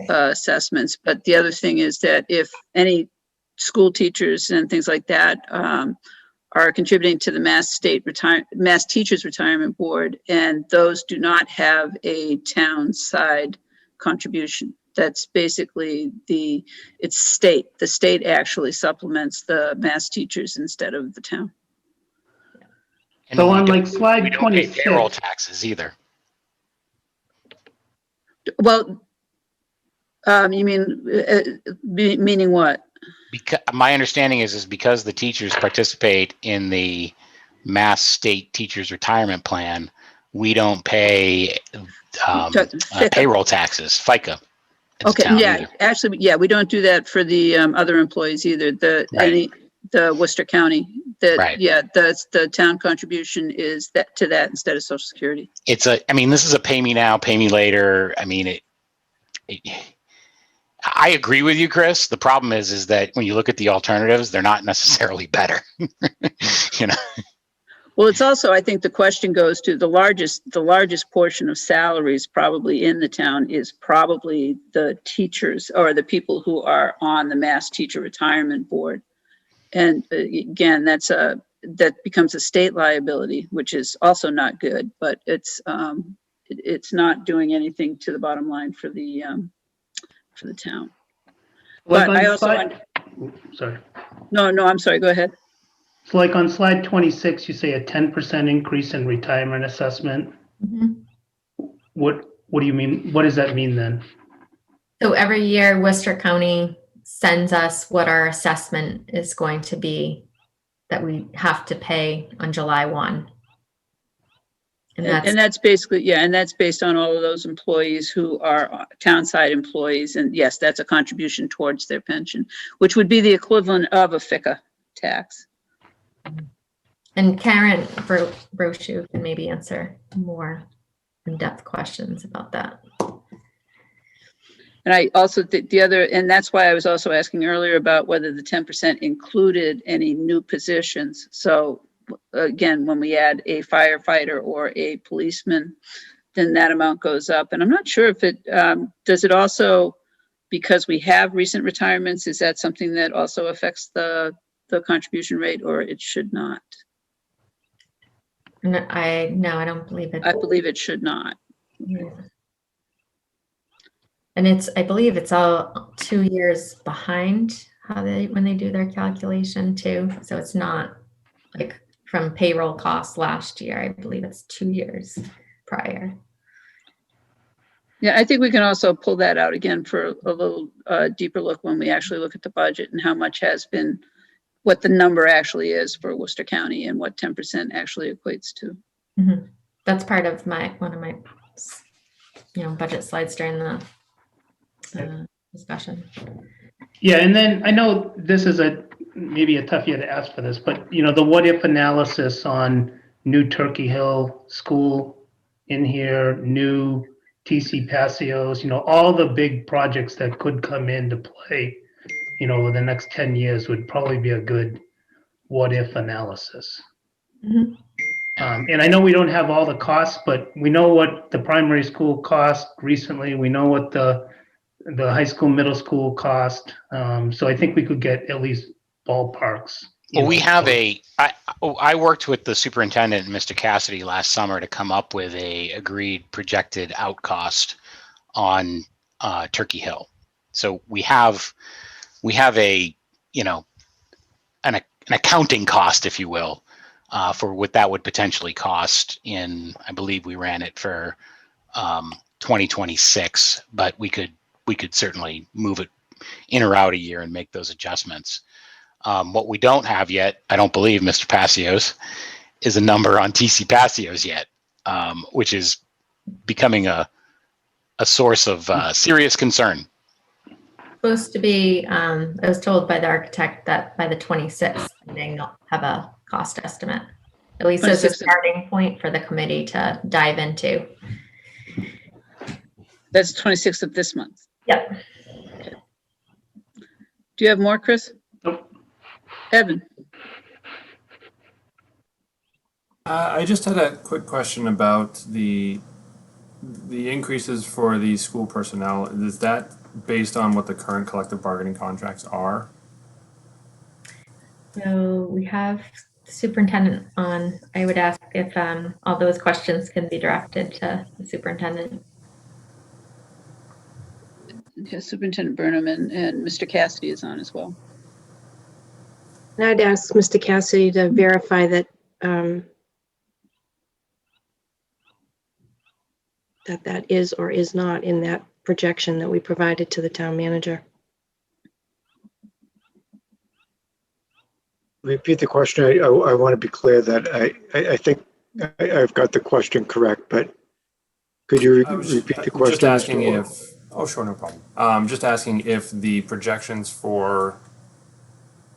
assessments. But the other thing is that if any school teachers and things like that are contributing to the Mass Teachers Retirement Board, and those do not have a town side contribution. That's basically it's state. The state actually supplements the Mass teachers instead of the town. And So we on don't- like slide we don't pay 26. payroll taxes either. Well, you mean, meaning what? Because my understanding is because the teachers participate in the Mass State Teachers Retirement Plan, we don't pay FICA. payroll taxes, FICA. as a Okay, town yeah, either. actually, yeah, we don't do that for the other employees either. Right. The Worcester County, Right. yeah, the town contribution is to that instead of Social Security. This is a pay me now, pay me later. I mean, I agree with you, Chris. The problem is that when you look at the alternatives, they're not necessarily better. You know, Well, it's also, I think the question goes to the largest portion of salaries probably in the town is probably the teachers or the people who are on the Mass Teacher Retirement Board. And again, that becomes a state liability, which is also not good, but it's not doing anything to the bottom line for the town. Like But on I also, sorry. no, I'm sorry, go ahead. So like on slide 26, you say a 10% increase in retirement assessment. Mhm. What do you mean? What does that mean then? So every year, Worcester County sends us what our assessment is going to be that we have to pay on July 1. And that's basically, yeah, and that's based on all of those employees who are townside employees. And yes, that's a contribution towards their pension, which would be the equivalent of a FICA tax. And Karen Brochu can maybe answer more in-depth questions about that. And I also, and that's why I was also asking earlier about whether the 10% included any new positions. So again, when we add a firefighter or a policeman, then that amount goes up. And I'm not sure if does it also, because we have recent retirements, is that something that also affects the contribution rate, or it should not? No, I don't believe it. I believe it should not. Yeah. And I believe it's all 2 years behind when they do their calculation too. So it's not like from payroll costs last year. I believe it's 2 years prior. Yeah, I think we can also pull that out again for a little deeper look when we actually look at the budget and how much has been, what the number actually is for Worcester County and what 10% actually equates to. Mm-hmm. That's part of one of my, budget slides during the discussion. Yeah, and then I know this is maybe a tough year to ask for this, but the what if analysis on new Turkey Hill School in here, new TC Passios, all the big projects that could come into play, the next 10 years would probably be a good what if analysis. Mm-hmm. And I know we don't have all the costs, but we know what the primary school cost recently. We know what the high school, middle school cost. So I think we could get at least ballparks. Well, we have I worked with the superintendent, Mr. Cassidy, last summer to come up with a agreed projected out cost on Turkey Hill. So we have an accounting cost, if you will, for what that would potentially cost I believe we ran it for 2026, but we could certainly move it in or out a year and make those adjustments. What we don't have yet, I don't believe, Mr. Passios, is a number on TC Passios yet, which is becoming a source of serious concern. Supposed to be, I was told by the architect that by the 26th, they'll have a cost estimate. At least as a 26th. starting point for the committee to dive into. That's 26th of this month. Yep. Do you have more, Chris? Nope. Evan? I just had a quick question about the increases for the school personnel. Is that based on what the current collective bargaining contracts are? So we have the superintendent on. I would ask if all those questions can be directed to the superintendent. Okay, Superintendent Burnham and Mr. Cassidy is on as well. And I'd ask Mr. Cassidy to verify that that is or is not in that projection that we provided to the town manager. Repeat the question. I want to be clear that I think I've got the question correct, but could you repeat the question? Just asking if, oh sure, no problem. Just asking if the projections for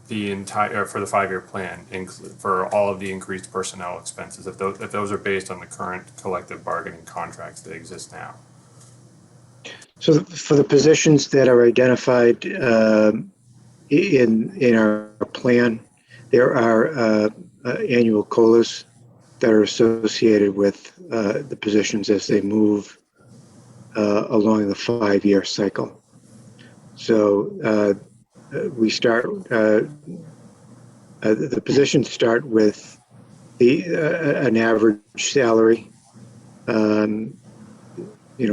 the entire, for the 5-year plan include, for all of the increased personnel expenses, if those are based on the current collective bargaining contracts that exist now. So for the positions that are identified in our plan, there are annual COLAs that are associated with the positions as they move along the 5-year cycle. So we start, the positions start with an average salary,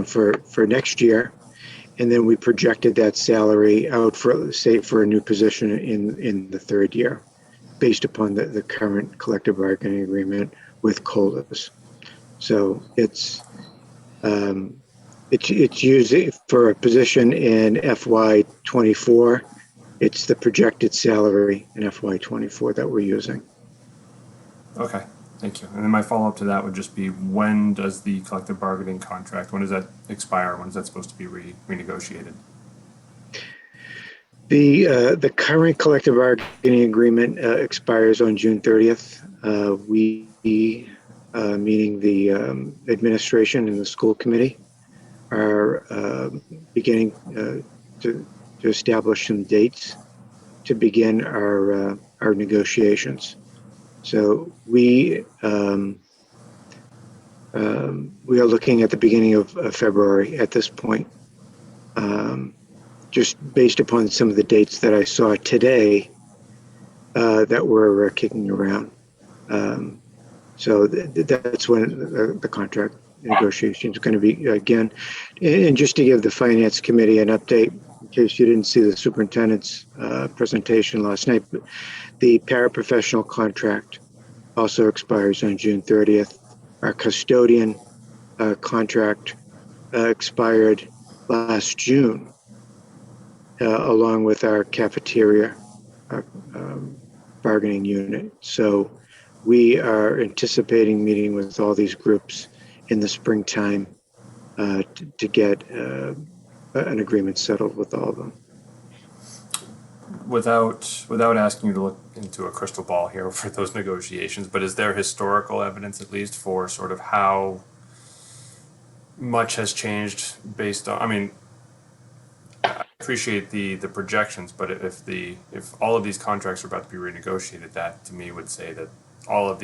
for next year. And then we projected that salary out for, say, for a new position in the 3rd year, based upon the current collective bargaining agreement with COLAs. So it's usually for a position in FY24, it's the projected salary in FY24 that we're using. Okay, thank you. And then my follow-up to that would just be, when does the collective bargaining contract, when does that expire? When is that supposed to be renegotiated? The current collective bargaining agreement expires on June 30th. We, meaning the administration and the school committee, are beginning to establish some dates to begin our negotiations. So we are looking at the beginning of February at this point, just based upon some of the dates that I saw today that were kicking around. So that's when the contract negotiation is going to be again. And just to give the Finance Committee an update, in case you didn't see the superintendent's presentation last night, but the paraprofessional contract also expires on June 30th. Our custodian contract expired last June, along with our cafeteria bargaining unit. So we are anticipating meeting with all these groups in the springtime to get an agreement settled with all of them. Without asking you to look into a crystal ball here for those negotiations, but is there historical evidence at least for sort of how much has changed based on, I mean, I appreciate the projections, but if all of these contracts are about to be renegotiated, that to me would say that all of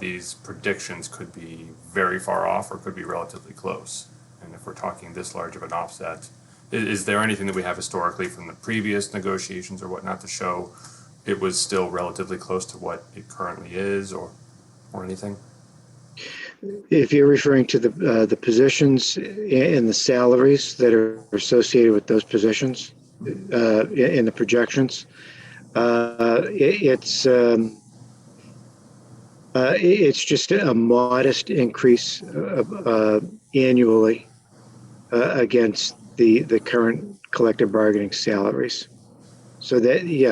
these predictions could be very far off or could be relatively close. And if we're talking this large of an offset, is there anything that we have historically from the previous negotiations or whatnot to show it was still relatively close to what it currently is, or anything? If you're referring to the positions and the salaries that are associated with those positions in the projections, it's just a modest increase annually against the current collective bargaining salaries. So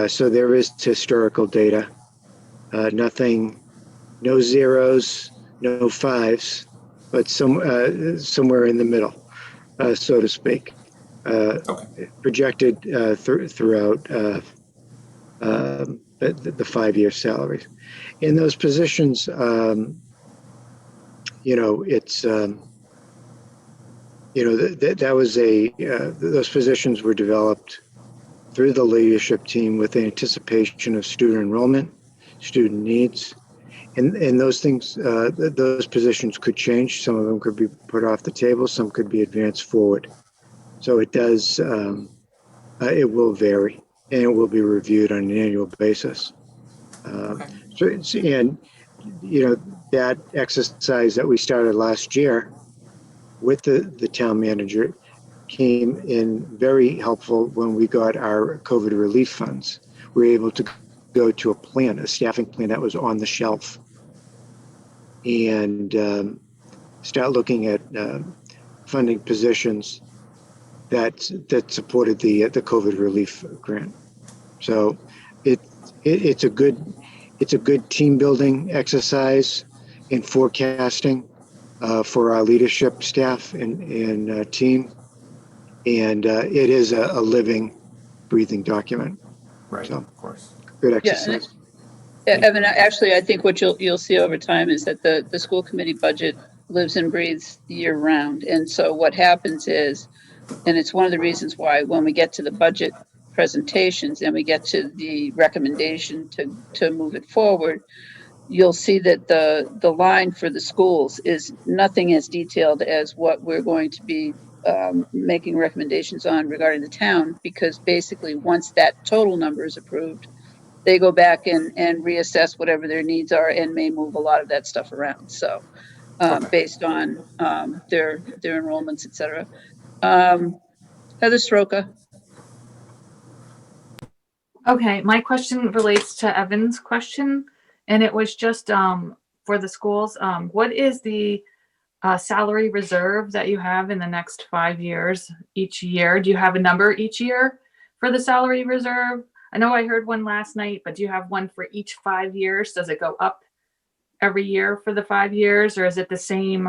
so there is historical data. Nothing, no zeros, no fives, but somewhere in the middle, so to speak. Projected throughout the 5-year salaries. In those positions, it's, that was those positions were developed through the leadership team with anticipation of student enrollment, student needs. And those things, those positions could change. Some of them could be put off the table. Some could be advanced forward. So it does, it will vary, and it will be reviewed on an annual basis. And that exercise that we started last year with the town manager came in very helpful when we got our COVID relief funds. We were able to go to a staffing plan that was on the shelf, and start looking at funding positions that supported the COVID relief grant. So it's a good team building exercise in forecasting for our leadership staff and team, and it is a living, breathing document. Right, So, of course. good Yeah, exercise. Evan, actually, I think what you'll see over time is that the school committee budget lives and breathes year round. And so what happens is, and it's one of the reasons why when we get to the budget presentations and we get to the recommendation to move it forward, you'll see that the line for the schools is nothing as detailed as what we're going to be making recommendations on regarding the town, because basically once that total number is approved, they go back and reassess whatever their needs are and may move a lot of that stuff around. So based on their enrollments, et cetera. Heather Stroka. Okay, my question relates to Evan's question, and it was just for the schools. What is the salary reserve that you have in the next 5 years each year? Do you have a number each year for the salary reserve? I know I heard one last night, but do you have one for each 5 years? Does it go up every year for the 5 years, or is it the same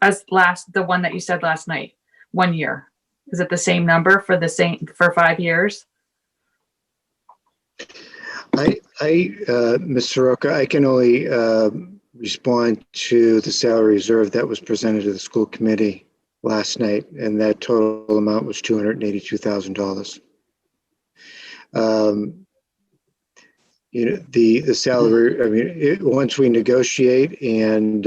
as the one that you said last night? 1 year. Is it the same number for 5 years? Ms. Soroka, I can only respond to the salary reserve that was presented to the school committee last night, and that total amount was $282,000. The salary, I mean, once we negotiate and,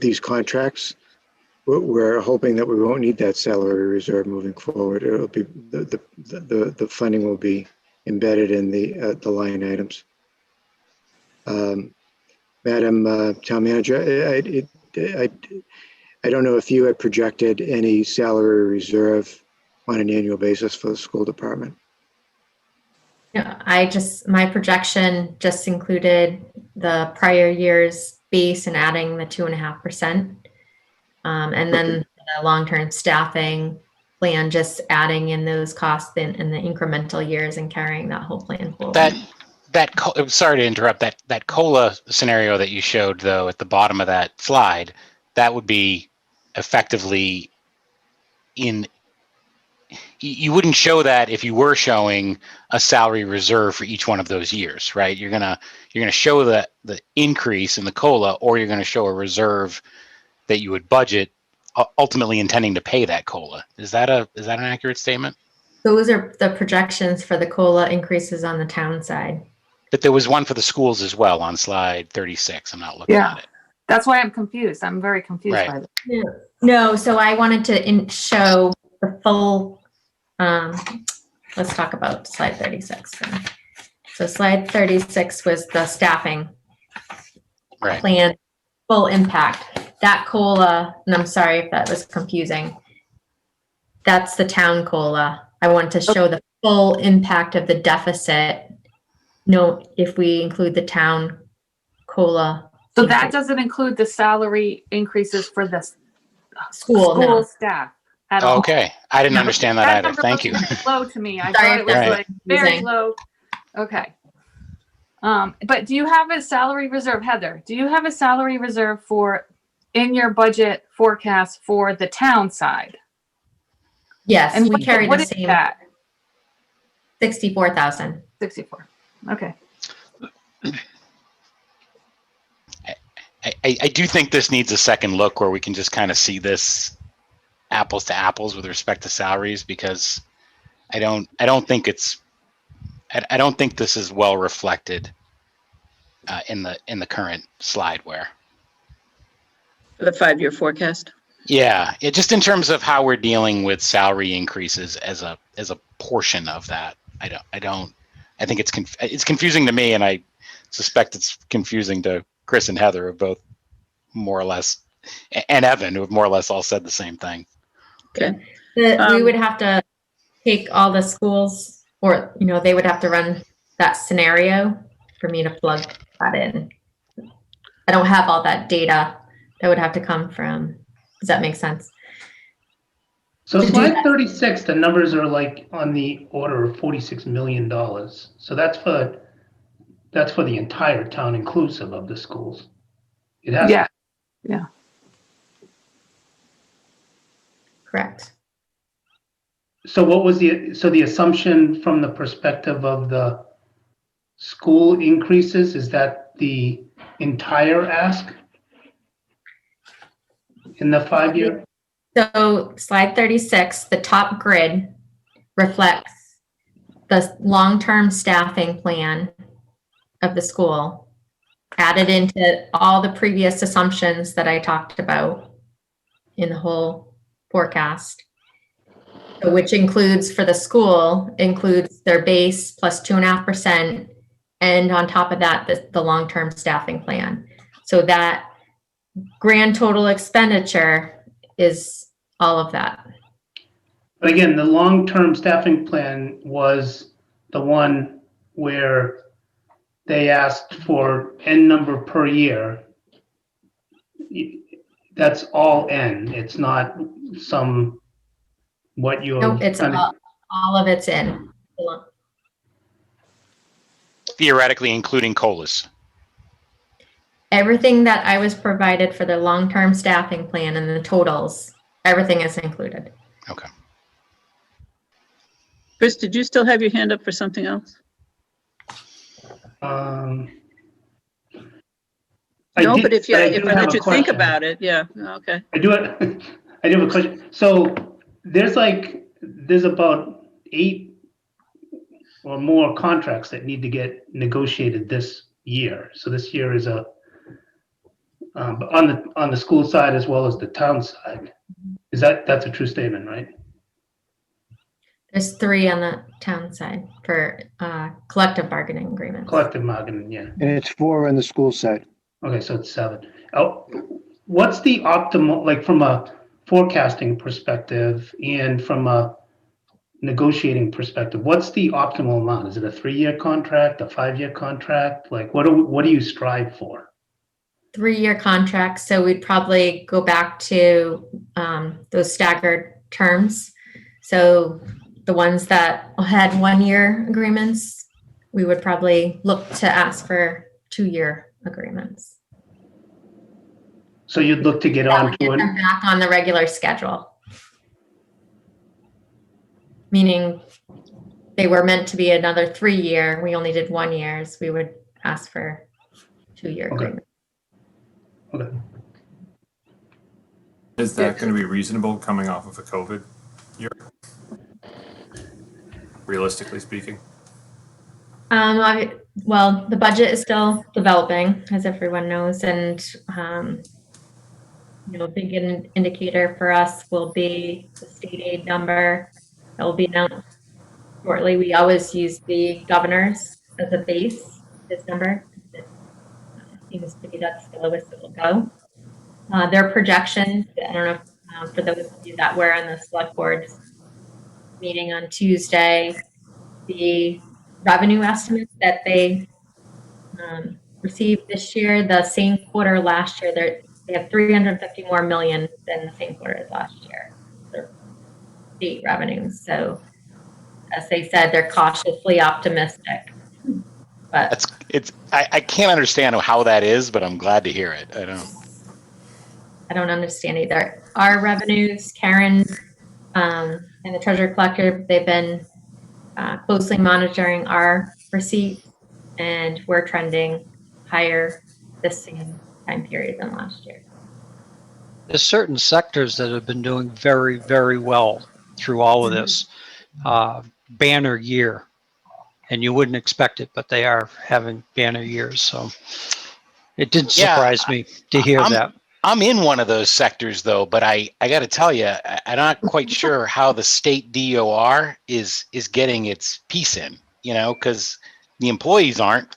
these contracts, we're hoping that we won't need that salary reserve moving forward. It'll be the funding will be embedded in the line items. Madam Town Manager, I don't know if you had projected any salary reserve on an annual basis for the school department. Yeah, my projection just included the prior year's base and adding the 2.5%. And then the long-term staffing plan, just adding in those costs in the incremental years and carrying that whole plan forward. Sorry to interrupt, that COLA scenario that you showed though at the bottom of that slide, that would be effectively you wouldn't show that if you were showing a salary reserve for each one of those years, right? You're gonna show the increase in the COLA, or you're gonna show a reserve that you would budget, ultimately intending to pay that COLA. Is that an accurate statement? Those are the projections for the COLA increases on the town side. But there was one for the schools as well on slide 36. I'm not looking at it. That's why I'm confused. I'm very confused by this. Yeah. No, so I wanted to show the full, let's talk about slide 36. So slide 36 was the staffing plan, full impact. That COLA, and I'm sorry if that was confusing, that's the town COLA. I wanted to show the full impact of the deficit. Note if we include the town COLA. So that doesn't include the salary increases for the school no. staff at all. Okay, I didn't understand that either. Thank you. Low to me. I Sorry, thought it was right. like very low. Okay. But do you have a salary reserve, Heather? Do you have a salary reserve in your budget forecast for the town side? Yes, And we carry the what is same that? 64,000. 64. Okay. I do think this needs a second look where we can just kind of see this apples to apples with respect to salaries, because I don't think I don't think this is well reflected in the current slide where. For the 5-year forecast. Yeah, just in terms of how we're dealing with salary increases as a portion of that. I think it's confusing to me, and I suspect it's confusing to Chris and Heather, who both more or less, and Evan, who have more or less all said the same thing. Okay. We would have to take all the schools, or, they would have to run that scenario for me to plug that in. I don't have all that data. That would have to come from, does that make sense? So To do slide that. 36, the numbers are like on the order of $46 million. So that's for the entire town inclusive of the schools. It has Yeah. Yeah. Correct. So what was the assumption from the perspective of the school increases? Is that the entire ask in the 5-year? So slide 36, the top grid reflects the long-term staffing plan of the school, added into all the previous assumptions that I talked about in the whole forecast, which includes, for the school, includes their base plus 2.5%, and on top of that, the long-term staffing plan. So that grand total expenditure is all of that. But again, the long-term staffing plan was the one where they asked for N number per year. That's all N. It's not what you're. Nope, it's all of it's in. Theoretically, including COLAs. Everything that I was provided for the long-term staffing plan and the totals, everything is included. Okay. Chris, did you still have your hand up for something else? I No, did- but if I do let have you a think question. about it, yeah, okay. I do have a question. So there's about 8 or more contracts that need to get negotiated this year. So this year is on the school side as well as the town side. That's a true statement, right? There's 3 on the town side for collective bargaining agreements. Collective bargaining, yeah. And it's 4 on the school side. Okay, so it's 7. Oh, what's the optimal, like from a forecasting perspective and from a negotiating perspective, what's the optimal amount? Is it a 3-year contract, a 5-year contract? Like what do you strive for? 3-year contracts, so we'd probably go back to those staggered terms. So the ones that had 1-year agreements, we would probably look to ask for 2-year agreements. So you'd look to get That on would to get it. them back on the regular schedule. Meaning they were meant to be another 3-year, we only did 1 years, we would ask for 2-year Okay. agreements. Okay. Is that going to be reasonable coming off of a COVID year? Realistically speaking? Well, the budget is still developing, as everyone knows, and a big indicator for us will be the state aid number that will be announced shortly. We always use the governor's as a base, this number. It seems to be that's the lowest it will go. Their projections, I don't know if, for those of you that were on the select board meeting on Tuesday, the revenue estimates that they received this year, the same quarter last year, they have 350 more million than the same quarter as last year. Their state revenues. So as they said, they're cautiously optimistic. But I can't understand how that is, but I'm glad to hear it. I don't understand either. Our revenues, Karen And the treasurer collector, they've been closely monitoring our receipts, and we're trending higher this same time period than last year. There's certain sectors that have been doing very, very well through all of this. Banner year. And you wouldn't expect it, but they are having banner years. So it didn't surprise me to hear that. I'm in one of those sectors though, but I got to tell you, I'm not quite sure how the state DOR is getting its piece in, because the employees aren't,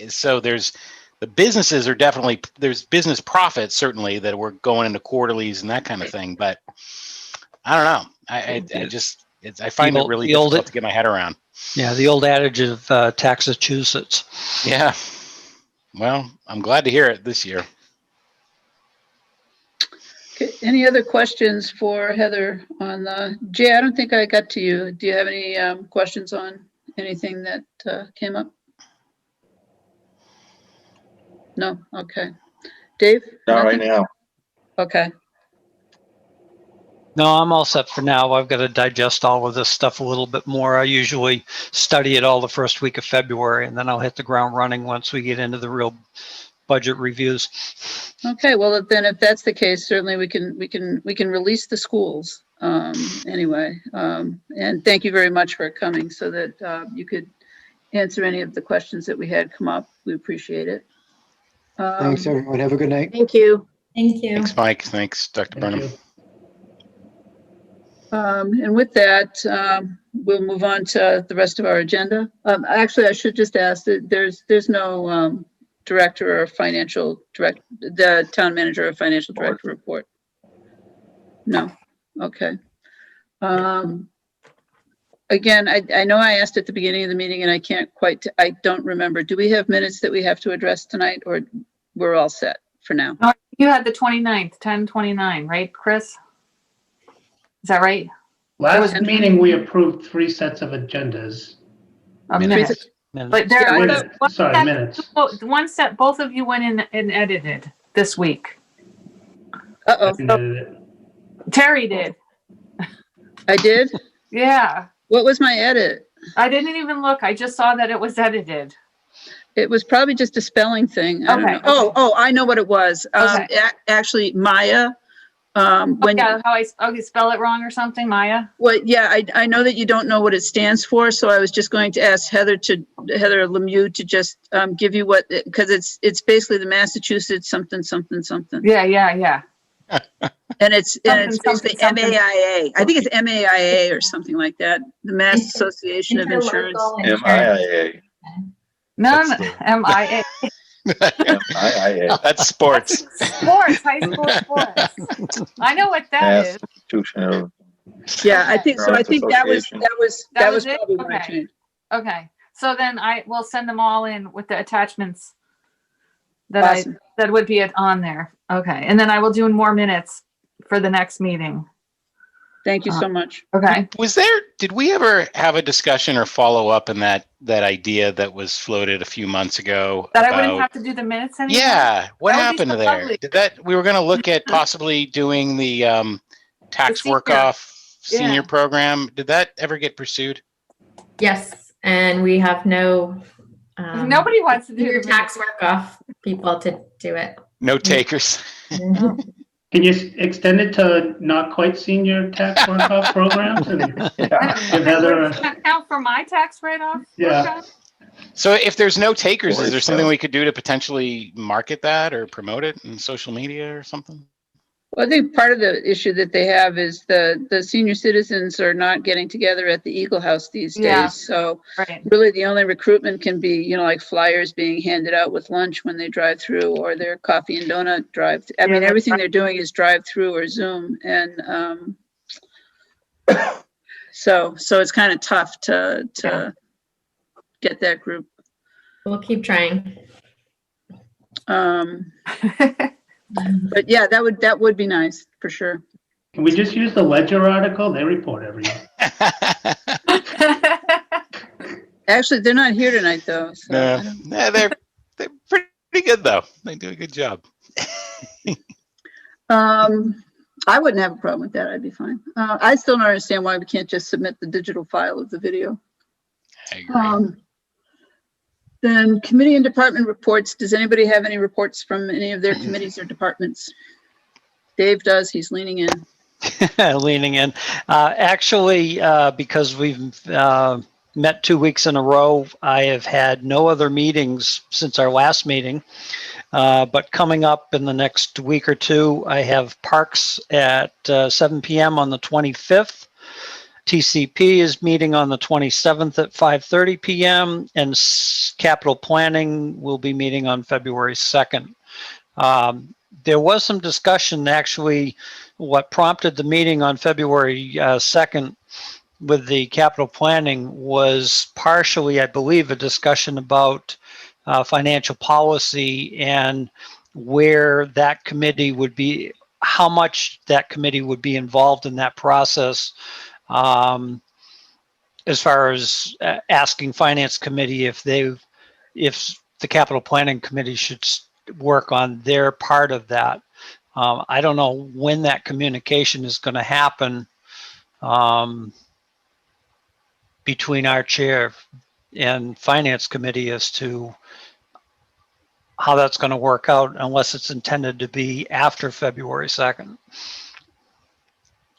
so there's the businesses are definitely, there's business profits certainly that were going into quarterlies and that kind of thing, but I don't know. I find it really difficult to get my head around. Yeah, the old adage of Taxachusetts. Yeah. Well, I'm glad to hear it this year. Okay, any other questions for Heather on the, Jay, I don't think I got to you. Do you have any questions on anything that came up? No? Okay. Dave? Not right Nothing? now. Okay. No, I'm all set for now. I've got to digest all of this stuff a little bit more. I usually study it all the first week of February, and then I'll hit the ground running once we get into the real budget reviews. Okay, well, then if that's the case, certainly we can release the schools anyway. And thank you very much for coming so that you could answer any of the questions that we had come up. We appreciate it. Thanks, everyone. Have a good night. Thank you. Thank you. Thanks, Mike. Thanks, Dr. Burnham. And with that, we'll move on to the rest of our agenda. Actually, I should just ask that there's no director or financial director, the town manager or financial director report. No. Okay. Again, I know I asked at the beginning of the meeting and I don't remember. Do we have minutes that we have to address tonight, or we're all set for now? No, you had the 29th, 10/29, right, Chris? Is that right? Last meeting, we approved 3 sets of agendas. Minutes. But there are Minutes. one set both of you went in and edited this week. Uh-oh. Terry did. I did? Yeah. What was my edit? I didn't even look. I just saw that it was edited. It was probably just a spelling thing. I don't know. Oh, I know what it was. Actually, Maya. How I spell it wrong or something, Maya? Well, yeah, I know that you don't know what it stands for, so I was just going to ask Heather Lemieux to just give you what, because it's basically the Massachusetts something. Yeah. And it's basically MAIA. I think it's MAIA or something like that. The Mass Association of Insurance. MIA. No, MIA. That's sports. Sports, high school sports. I know what that is. Institutional. Yeah, I think so. I think that was it? probably my change. Okay, so then I will send them all in with the attachments that Awesome. that would be on there. Okay, and then I will do more minutes for the next meeting. Thank you so much. Okay. Did we ever have a discussion or follow up in that idea that was floated a few months ago? That I wouldn't have to do the minutes anymore? Yeah. What That would be happened so there? lovely. We were going to look at possibly doing the tax senior. work-off senior Yeah. program. Did that ever get pursued? Yes, and we have no Nobody wants to do your the tax work off people to do it. No takers. Can you extend it to not quite senior tax work-off programs? And give Heather Does that count for my tax write-off? Yeah. So if there's no takers, is there something we could do to potentially market that or promote it in social media or something? Well, I think part of the issue that they have is the senior citizens are not getting together at the Eagle House these days. Yeah. So Right. really the only recruitment can be, like flyers being handed out with lunch when they drive through, or their coffee and donut drive. I mean, that's everything right. they're doing is drive through or Zoom. And so it's kind of tough to get that group. We'll keep trying. But yeah, that would be nice for sure. Can we just use the Ledger article? They report every year. Actually, they're not here tonight though. So I don't- They're pretty good though. They do a good job. I wouldn't have a problem with that. I'd be fine. I still don't understand why we can't just submit the digital file of the video. I agree. Then committee and department reports. Does anybody have any reports from any of their committees or departments? Dave does. He's leaning in. Leaning in. Actually, because we've met 2 weeks in a row, I have had no other meetings since our last meeting. But coming up in the next week or two, I have Parks at 7 p.m. on the 25th. TCP is meeting on the 27th at 5:30 p.m. and Capital Planning will be meeting on February 2nd. There was some discussion, actually, what prompted the meeting on February 2nd with the capital planning was partially, I believe, a discussion about financial policy and where that committee would be, how much that committee would be involved in that process. As far as asking finance committee if the capital planning committee should work on their part of that. I don't know when that communication is going to happen between our chair and finance committee as to how that's going to work out, unless it's intended to be after February 2nd.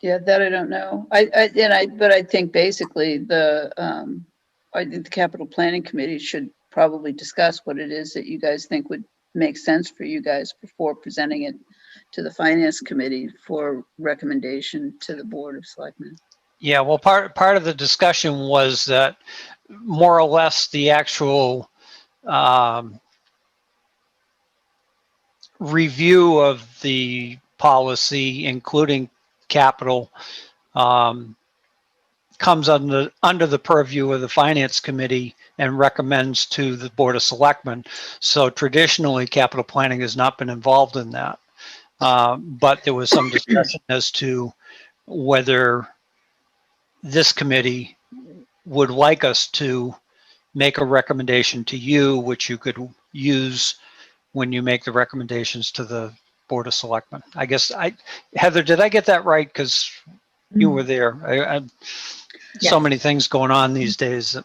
Yeah, that I don't know. But I think basically I think the capital planning committee should probably discuss what it is that you guys think would make sense for you guys before presenting it to the finance committee for recommendation to the board of selectmen. Yeah, well, part of the discussion was that more or less the actual review of the policy, including capital, comes under the purview of the finance committee and recommends to the board of selectmen. So traditionally, capital planning has not been involved in that. But there was some discussion as to whether this committee would like us to make a recommendation to you, which you could use when you make the recommendations to the board of selectmen. I guess Heather, did I get that right? Because you were there. So many things going on these days.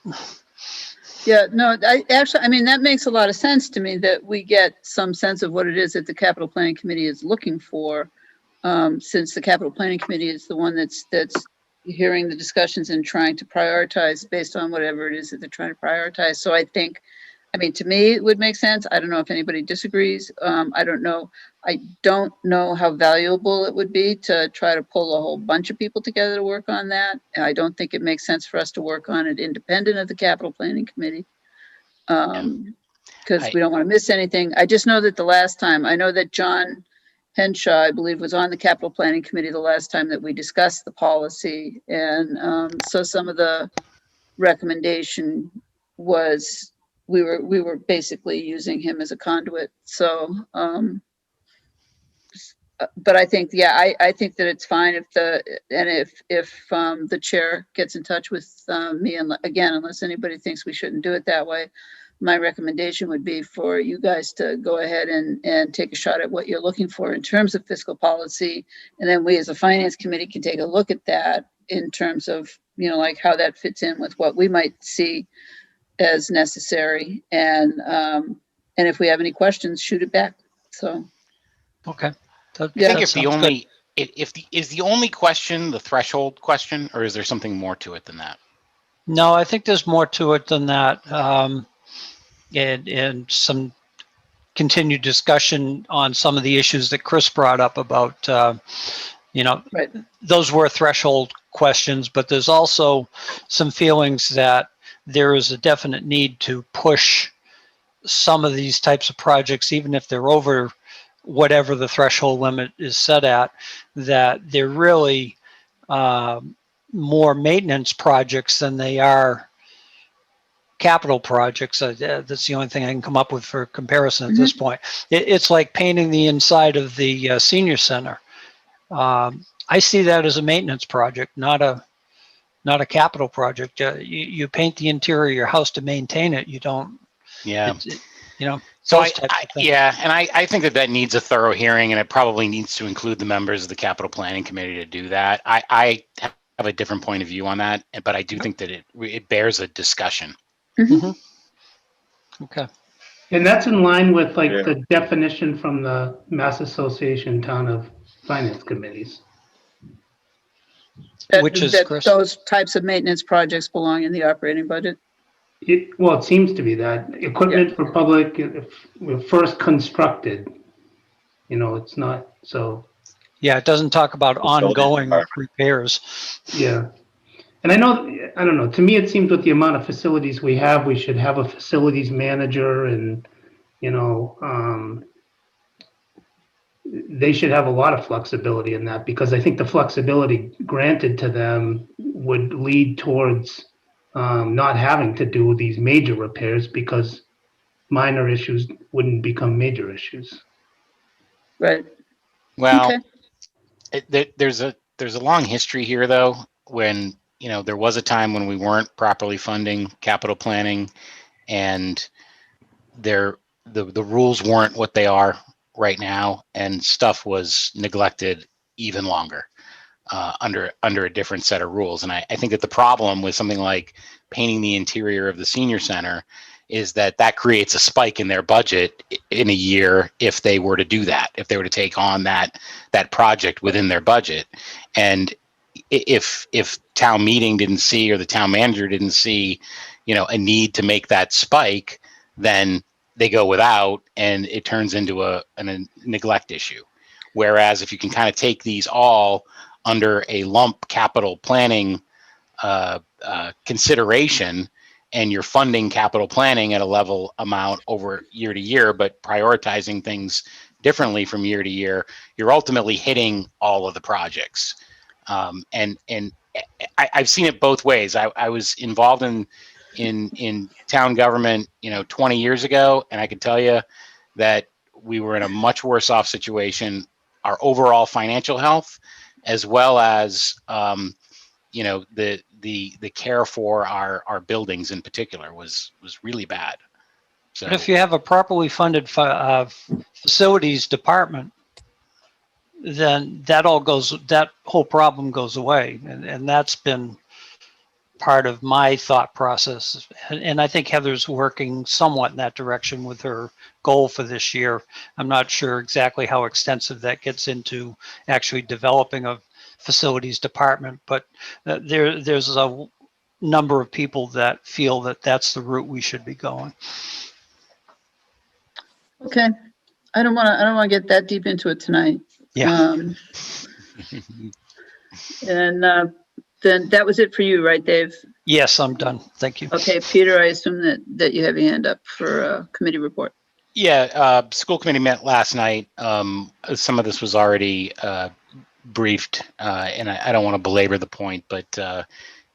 Yeah, no, I mean, that makes a lot of sense to me that we get some sense of what it is that the capital planning committee is looking for, since the capital planning committee is the one that's hearing the discussions and trying to prioritize based on whatever it is that they're trying to prioritize. So I think, I mean, to me, it would make sense. I don't know if anybody disagrees. I don't know how valuable it would be to try to pull a whole bunch of people together to work on that. I don't think it makes sense for us to work on it independent of the capital planning committee. Because we don't want to miss anything. I just know that the last time, I know that John Henshaw, I believe, was on the capital planning committee the last time that we discussed the policy. And so some of the recommendation was, we were basically using him as a conduit. So, but I think, yeah, I think that it's fine if the chair gets in touch with me, and again, unless anybody thinks we shouldn't do it that way, my recommendation would be for you guys to go ahead and take a shot at what you're looking for in terms of fiscal policy. And then we as a finance committee can take a look at that in terms of, you know, like how that fits in with what we might see as necessary. And if we have any questions, shoot it back. So. Okay. I think if the only question the threshold question, or is there something more to it than that? No, I think there's more to it than that. And some continued discussion on some of the issues that Chris brought up about, Right. Those were threshold questions, but there's also some feelings that there is a definite need to push some of these types of projects, even if they're over whatever the threshold limit is set at, that they're really more maintenance projects than they are capital projects. That's the only thing I can come up with for comparison at this point. It's like painting the inside of the senior center. I see that as a maintenance project, not a capital project. You paint the interior of your house to maintain it. You don't. Yeah. So Those types of things. yeah, and I think that needs a thorough hearing, and it probably needs to include the members of the capital planning committee to do that. I have a different point of view on that, but I do think that it bears a discussion. Okay. And that's in line with like Yeah. the definition from the Mass Association Town of Finance Committees. Which is, that Chris? those types of maintenance projects belong in the operating budget. Well, it seems to be that equipment for public, if we're first constructed, it's not, so, Yeah, it doesn't talk about Facilities ongoing department. repairs. yeah. And I don't know, to me, it seems with the amount of facilities we have, we should have a facilities manager and, they should have a lot of flexibility in that, because I think the flexibility granted to them would lead towards not having to do these major repairs, because minor issues wouldn't become major issues. Right. Well, Okay. there's a long history here, though, when there was a time when we weren't properly funding capital planning, and the rules weren't what they are right now, and stuff was neglected even longer under a different set of rules. And I think that the problem with something like painting the interior of the senior center is that creates a spike in their budget in a year if they were to do that, if they were to take on that project within their budget. And if town meeting didn't see, or the town manager didn't see, a need to make that spike, then they go without, and it turns into a neglect issue. Whereas if you can kind of take these all under a lump capital planning consideration, and you're funding capital planning at a level amount over year to year, but prioritizing things differently from year to year, you're ultimately hitting all of the projects. And I've seen it both ways. I was involved in town government, 20 years ago, and I can tell you that we were in a much worse off situation. Our overall financial health, as well as the care for our buildings in particular, was really bad. So, But if you have a properly funded facilities department, then that whole problem goes away. And that's been part of my thought process. And I think Heather's working somewhat in that direction with her goal for this year. I'm not sure exactly how extensive that gets into actually developing a facilities department, but there's a number of people that feel that that's the route we should be going. Okay. I don't want to get that deep into it tonight. Yeah. And then that was it for you, right, Dave? Yes, I'm done. Thank you. Okay, Peter, I assume that you have your hand up for a committee report. yeah, school committee met last night. Some of this was already briefed, and I don't want to belabor the point, but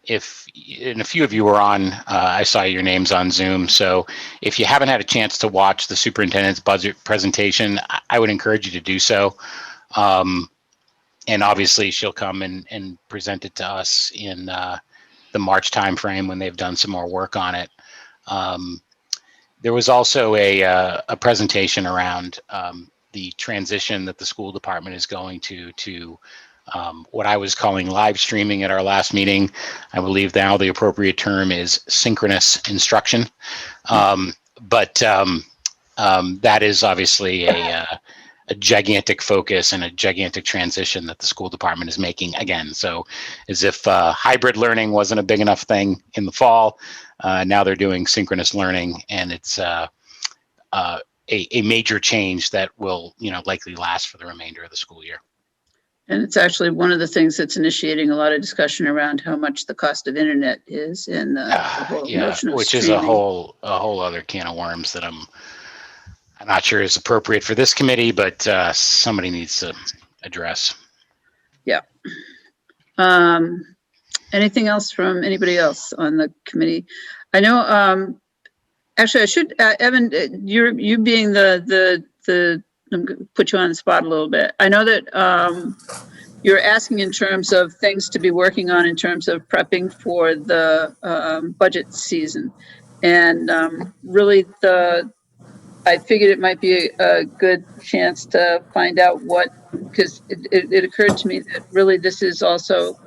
and a few of you were on, I saw your names on Zoom. So if you haven't had a chance to watch the superintendent's budget presentation, I would encourage you to do so. And obviously she'll come and present it to us in the March timeframe when they've done some more work on it. There was also a presentation around the transition that the school department is going to what I was calling live streaming at our last meeting. I believe now the appropriate term is synchronous instruction. But that is obviously a gigantic focus and a gigantic transition that the school department is making again. So as if hybrid learning wasn't a big enough thing in the fall, now they're doing synchronous learning, and it's a major change that will likely last for the remainder of the school year. And it's actually one of the things that's initiating a lot of discussion around how much the cost of internet is, and the whole notion of which streaming. is a whole other can of worms that I'm not sure is appropriate for this committee, but somebody needs to address. Yeah. Anything else from anybody else on the committee? I know, actually I should, Evan, you being I'm going to put you on the spot a little bit. I know that you're asking in terms of things to be working on in terms of prepping for the budget season. And really I figured it might be a good chance to find out what, because it occurred to me that really this is also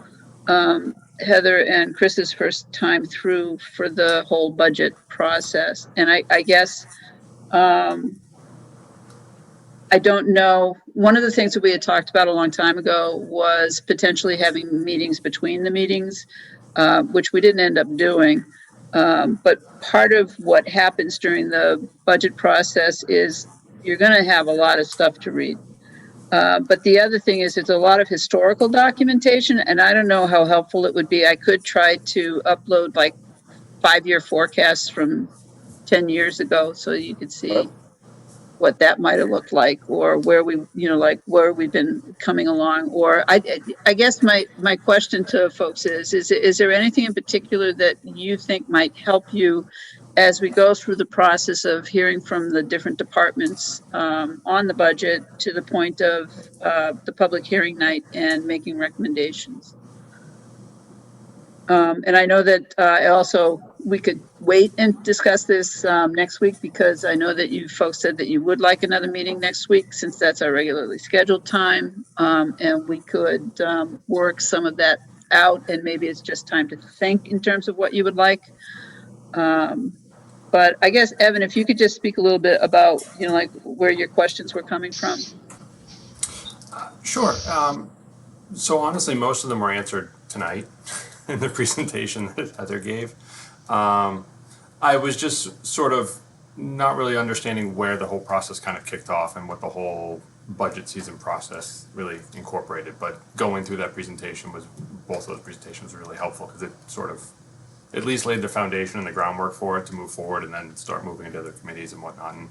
Heather and Chris's first time through for the whole budget process. And I guess I don't know. One of the things that we had talked about a long time ago was potentially having meetings between the meetings, which we didn't end up doing. But part of what happens during the budget process is you're going to have a lot of stuff to read. But the other thing is it's a lot of historical documentation, and I don't know how helpful it would be. I could try to upload like 5-year forecasts from 10 years ago so you could see what that might have looked like, or where we, like where we've been coming along. Or I guess my question to folks is there anything in particular that you think might help you as we go through the process of hearing from the different departments on the budget to the point of the public hearing night and making recommendations? And I know that we could wait and discuss this next week, because I know that you folks said that you would like another meeting next week, since that's our regularly scheduled time. And we could work some of that out, and maybe it's just time to think in terms of what you would like. But I guess, Evan, if you could just speak a little bit about, like where your questions were coming from. Sure. So honestly, most of them were answered tonight in the presentation that Heather gave. I was just sort of not really understanding where the whole process kind of kicked off and what the whole budget season process really incorporated. But going through that presentation both of those presentations were really helpful, because it sort of at least laid the foundation and the groundwork for it to move forward and then start moving into other committees and whatnot. And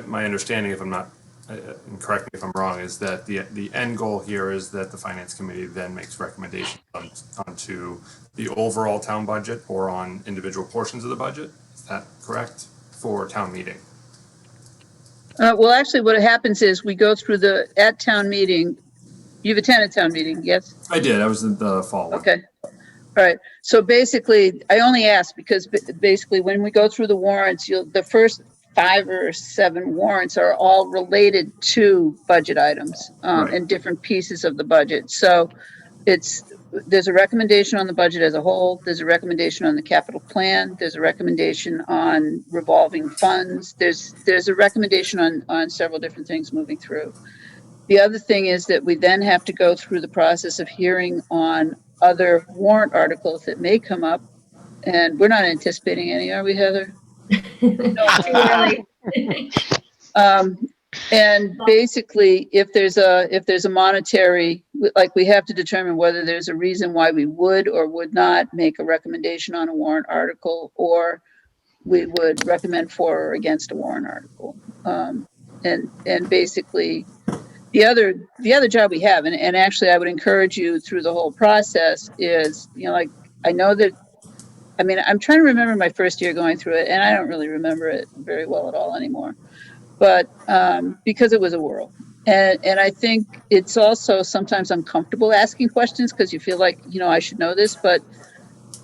my understanding, if I'm not, and correct me if I'm wrong, is that the end goal here is that the Finance Committee then makes recommendations onto the overall town budget or on individual portions of the budget. Is that correct? For town meeting? Well, actually, what happens is we go through at town meeting. You've attended town meeting, yes? I did. I was in the fall one. Okay. All right. So basically, I only asked because basically when we go through the warrants, the first 5 or 7 warrants are all related to budget items and different pieces of the budget. So there's a recommendation on the budget as a whole. There's a recommendation on the capital plan. There's a recommendation on revolving funds. There's a recommendation on several different things moving through. The other thing is that we then have to go through the process of hearing on other warrant articles that may come up. And we're not anticipating any, are we, Heather? And basically, if there's a monetary, like, we have to determine whether there's a reason why we would or would not make a recommendation on a warrant article, or we would recommend for or against a warrant article. And basically, the other job we have, and actually I would encourage you through the whole process is, like, I know that, I mean, I'm trying to remember my first year going through it, and I don't really remember it very well at all anymore. But because it was a whirl. And I think it's also sometimes uncomfortable asking questions because you feel like, I should know this. But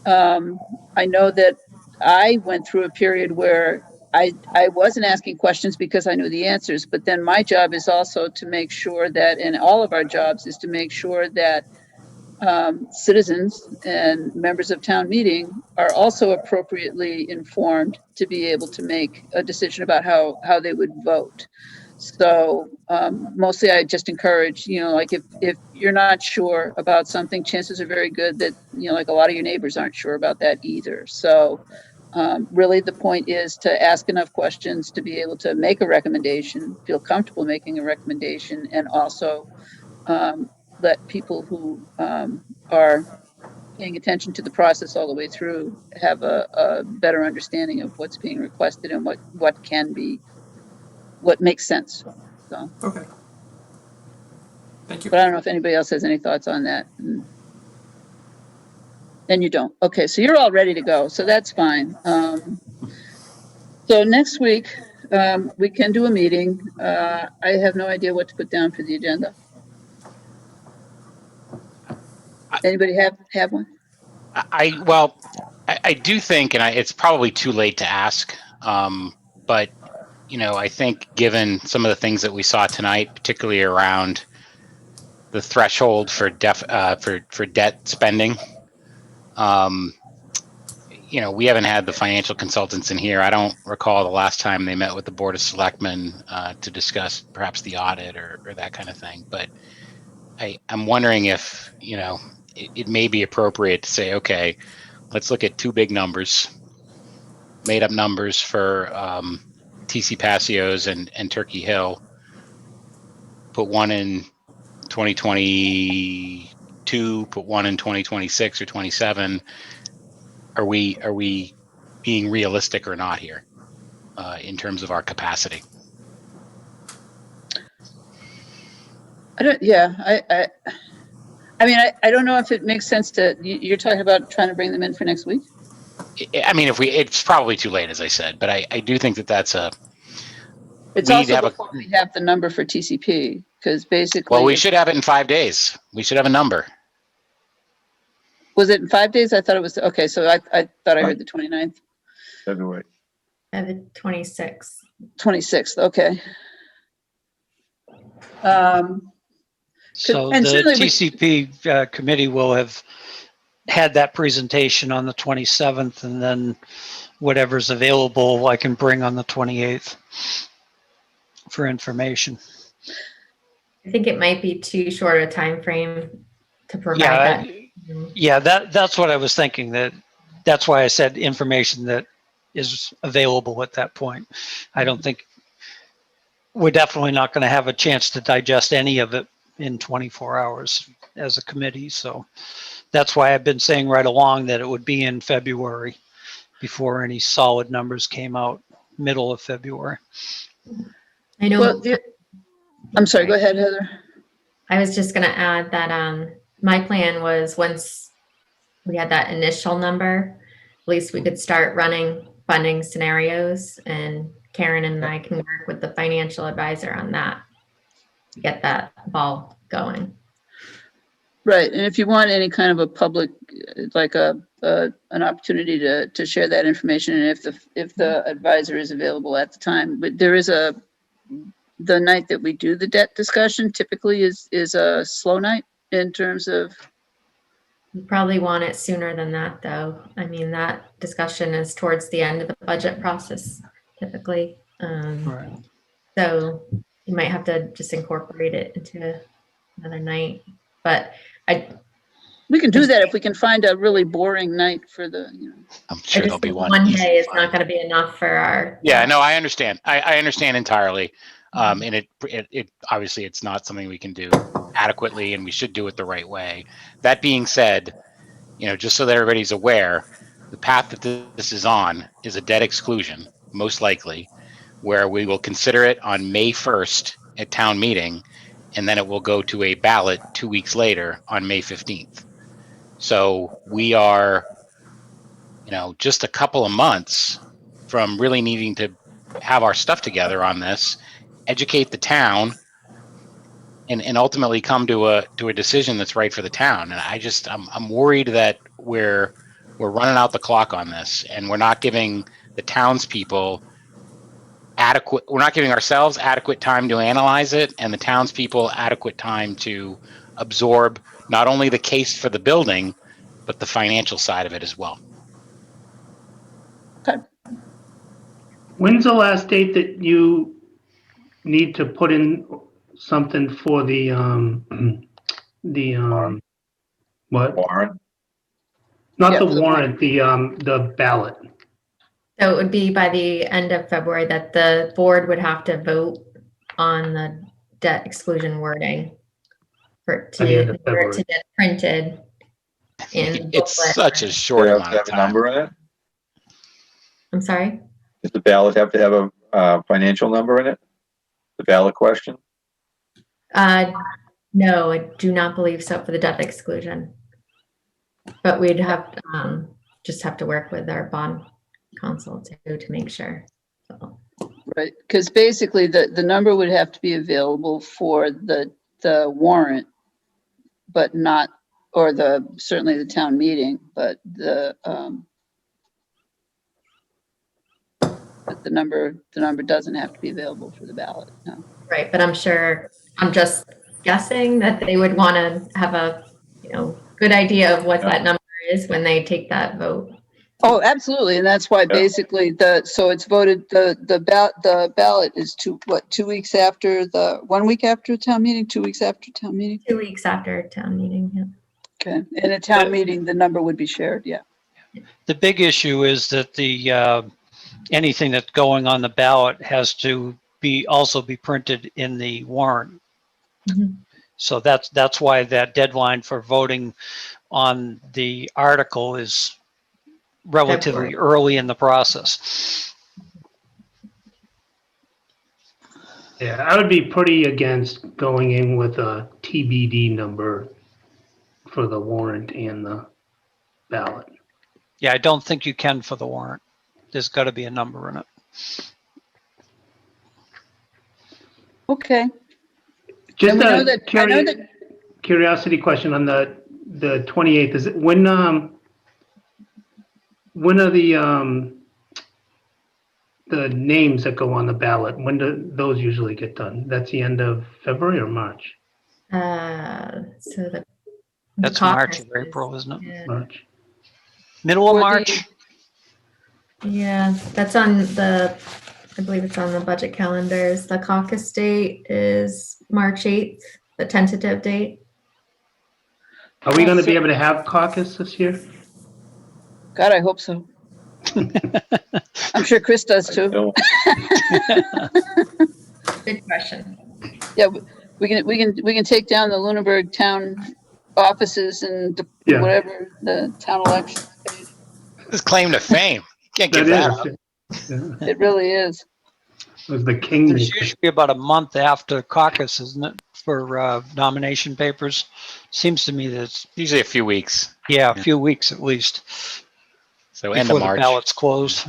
I know that I went through a period where I wasn't asking questions because I knew the answers. But then my job is also to make sure that, and all of our jobs is to make sure that citizens and members of town meeting are also appropriately informed to be able to make a decision about how they would vote. So mostly I just encourage, like, if you're not sure about something, chances are very good that, like, a lot of your neighbors aren't sure about that either. So really the point is to ask enough questions to be able to make a recommendation, feel comfortable making a recommendation, and also let people who are paying attention to the process all the way through have a better understanding of what's being requested and what makes sense. So. Okay. Thank you. But I don't know if anybody else has any thoughts on that. And you don't. Okay, so you're all ready to go. So that's fine. So next week, we can do a meeting. I have no idea what to put down for the agenda. Anybody have one? I do think, and it's probably too late to ask, but you know, I think given some of the things that we saw tonight, particularly around the threshold for debt spending, you know, we haven't had the financial consultants in here. I don't recall the last time they met with the Board of Selectmen to discuss perhaps the audit or that kind of thing. But I'm wondering if, you know, it may be appropriate to say, okay, let's look at two big numbers, made up numbers for TC Passios and Turkey Hill. Put one in 2022, put one in 2026 or 27. Are we being realistic or not here in terms of our capacity? I don't, yeah, I mean, I don't know if it makes sense to, you're talking about trying to bring them in for next week? I mean, it's probably too late, as I said, but I do think that that's It's we need to also have before we have the number for TCP, because basically. Well, we should have it in 5 days. We should have a number. Was it in 5 days? I thought it was, okay, so I thought I heard the 29th. February. And the 26th. 26th, okay. So And the certainly we- TCP committee will have had that presentation on the 27th, and then whatever's available I can bring on the 28th for information. I think it might be too short a time frame to provide Yeah, that. yeah, that's what I was thinking. That's why I said information that is available at that point. I don't think we're definitely not going to have a chance to digest any of it in 24 hours as a committee. So that's why I've been saying right along that it would be in February before any solid numbers came out, middle of February. I know. Well, I'm sorry, go ahead, Heather. I was just going to add that my plan was once we had that initial number, at least we could start running funding scenarios, and Karen and I can work with the financial advisor on that to get that ball going. Right, and if you want any kind of a public, like an opportunity to share that information, and if the advisor is available at the time, but there is the night that we do the debt discussion typically is a slow night in terms of. You probably want it sooner than that, though. I mean, that discussion is towards the end of the budget process, typically. Right. So you might have to just incorporate it into another night. But We can do that if we can find a really boring night for the, you know. I'm sure there'll be one. One easy day is to not find. going to be enough for our. Yeah, no, I understand. I understand entirely. And it obviously it's not something we can do adequately, and we should do it the right way. That being said, you know, just so that everybody's aware, the path that this is on is a debt exclusion, most likely, where we will consider it on May 1st at town meeting, and then it will go to a ballot 2 weeks later on May 15th. So we are, you know, just a couple of months from really needing to have our stuff together on this, educate the town, and ultimately come to a decision that's right for the town. And I'm worried that we're running out the clock on this, and we're not giving the townspeople we're not giving ourselves adequate time to analyze it, and the townspeople adequate time to absorb not only the case for the building, but the financial side of it as well. Okay. When's the last date that you need to put in something for the what? Warren? Not Yeah, the for the warrant, the ballot. So it would be by the end of February that the board would have to vote on the debt exclusion wording for it By the end to, of for it to February. get printed. In It's booklet. such a Does short it have amount to of have a time. number in it? I'm sorry? Does the ballot have to have a financial number in it? The ballot question? No, I do not believe so for the debt exclusion. But we'd have just have to work with our bond counsel to make sure. So. Right, because basically the number would have to be available for the warrant, but not, or certainly the town meeting, but But the number doesn't have to be available for the ballot, no. Right, but I'm just guessing that they would want to have a, good idea of what that number is when they take that vote. Oh, absolutely, and that's why basically so it's voted, the ballot is 2 weeks after 1 week after town meeting, 2 weeks after town meeting? 2 weeks after town meeting, yeah. Okay, in a town meeting, the number would be shared, yeah. The big issue is that the anything that's going on the ballot has to also be printed in the warrant. Mhm. So that's why that deadline for voting on the article is relatively early in the process. Yeah, I would be pretty against going in with a TBD number for the warrant and the ballot. Yeah, I don't think you can for the warrant. There's got to be a number in it. Okay. Just And we know a that- I know that- curiosity question on the 28th. Is it when are the names that go on the ballot, when do those usually get done? That's the end of February or March? So That's March or April, isn't it? Yeah. March. Middle of Or the- March? Yeah, that's I believe it's on the budget calendars. The caucus date is March 8th, the tentative date. Are we going to be able to have caucus this year? God, I hope so. I'm sure Chris does too. No, Good question. Yeah, we can take down the Lunenburg town offices and Yeah. whatever the town election. His claim to fame. You can't give that up. Yeah. It really is. It was the It's kingmaker. usually about a month after caucus, isn't it, for nomination papers? Seems to me that it's, Usually a few weeks. a few weeks at least So end before of the March. ballots close.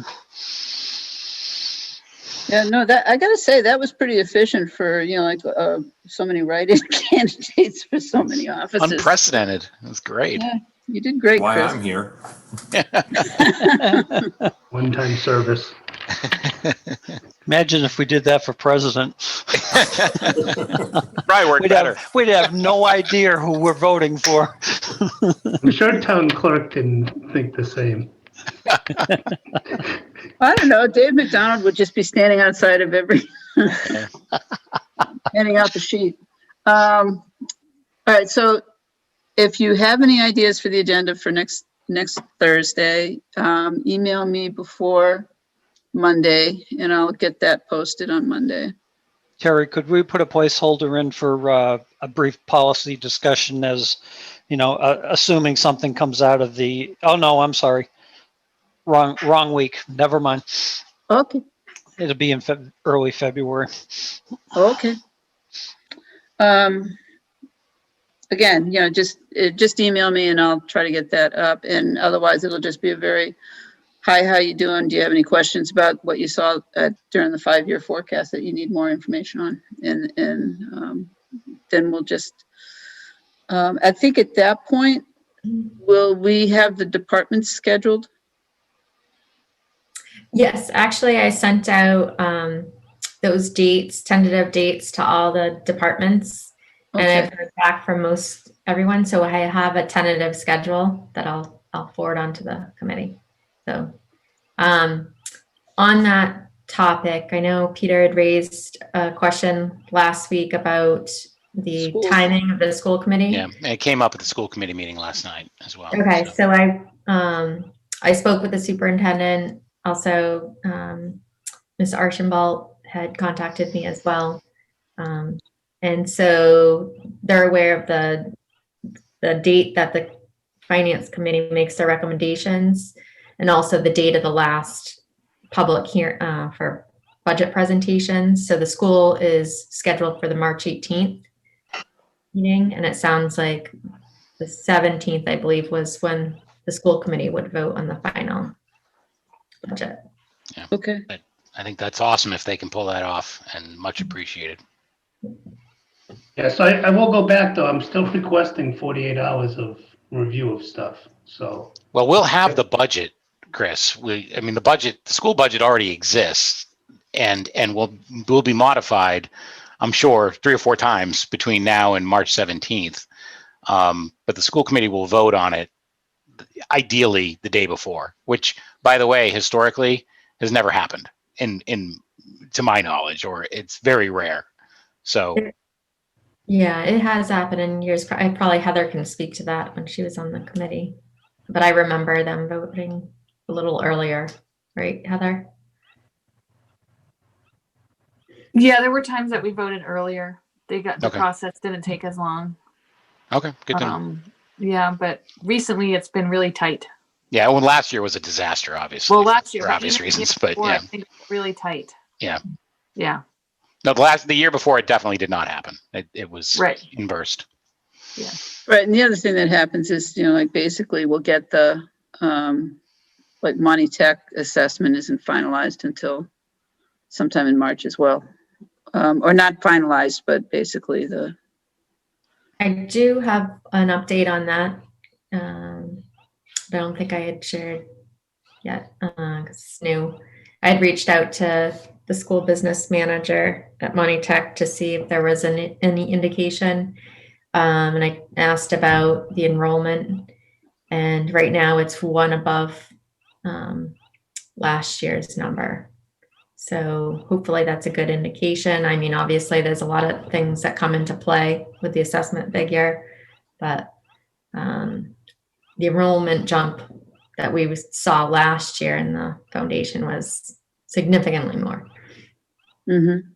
Yeah, no, that I gotta say that was pretty efficient for so many write-in candidates for so many offices. Unprecedented. It was great. Yeah, you did great, Why Chris. I'm here. One-time service. Imagine if we did that for president. Probably worked better. We'd have no idea who we're voting for. I'm sure town clerk didn't think the same. I don't know. Dave McDonald would just be standing outside of every handing out the sheet. All right. So if you have any ideas for the agenda for next Thursday, email me before Monday and I'll get that posted on Monday. Terry, could we put a placeholder in for a brief policy discussion as, assuming something comes out of the, oh no, I'm sorry. Wrong week. Never mind. Okay. It'll be in early February. Okay. Again, just email me and I'll try to get that up. And otherwise, it'll just be a very, hi, how you doing? Do you have any questions about what you saw during the 5-year forecast that you need more information on? And then we'll just, I think at that point, will we have the departments scheduled? Yes, actually, I sent out those tentative dates to all the departments, and Okay. I've heard back from everyone. So I have a tentative schedule that I'll forward on to the committee. So on that topic, I know Peter had raised a question last week about the School. timing of the school committee. Yeah, and it came up at the school committee meeting last night as well. Okay, so I spoke with the superintendent. Also, Ms. Archambault had contacted me as well. And so they're aware of the date that the finance committee makes their recommendations and also the date of the last public hearing for budget presentations. So the school is scheduled for the March 18th meeting, and it sounds like the 17th, I believe, was when the school committee would vote on the final budget. Okay. I think that's awesome if they can pull that off, and much appreciated. Yeah, so I will go back though. I'm still requesting 48 hours of review of stuff. So Well, we'll have the budget Chris. I mean, the school budget already exists and will be modified, I'm sure, 3 or 4 times between now and March 17th. But the school committee will vote on it ideally the day before, which, by the way, historically has never happened to my knowledge, or it's very rare. So Yeah, it has happened in years. Probably Heather can speak to that when she was on the committee. But I remember them voting a little earlier, right, Heather? Yeah, there were times that we voted earlier. The Okay. process didn't take as long. okay, good to know. Yeah, but recently it's been really tight. Yeah, well, last year was a disaster, obviously. Well, last year, for but obvious even the year reasons, but before, yeah, I think it's really tight. Yeah. Yeah. No, the year before it definitely did not happen. It was Right. in burst. Right, and the other thing that happens is, like basically we'll get the, like Monty Tech assessment isn't finalized until sometime in March as well. Or not finalized, but basically I do have an update on that. I don't think I had shared yet because it's new. I had reached out to the school business manager at Monty Tech to see if there was any indication. And I asked about the enrollment. And right now it's 1 above last year's number. So hopefully that's a good indication. I mean, obviously there's a lot of things that come into play with the assessment figure, but the enrollment jump that we saw last year in the foundation was significantly more. Mm-hmm.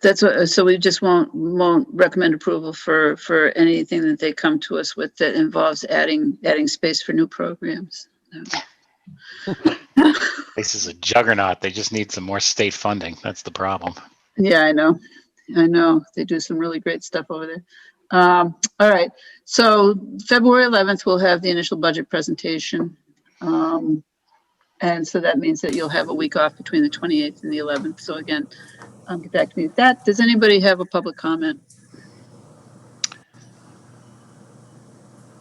That's what, so we just won't recommend approval for anything that they come to us with that involves adding space for new programs. No. This is a juggernaut. They just need some more state funding. That's the problem. Yeah, I know. They do some really great stuff over there. All right. So February 11th, we'll have the initial budget presentation. And so that means that you'll have a week off between the 28th and the 11th. So again, get back to me with that. Does anybody have a public comment?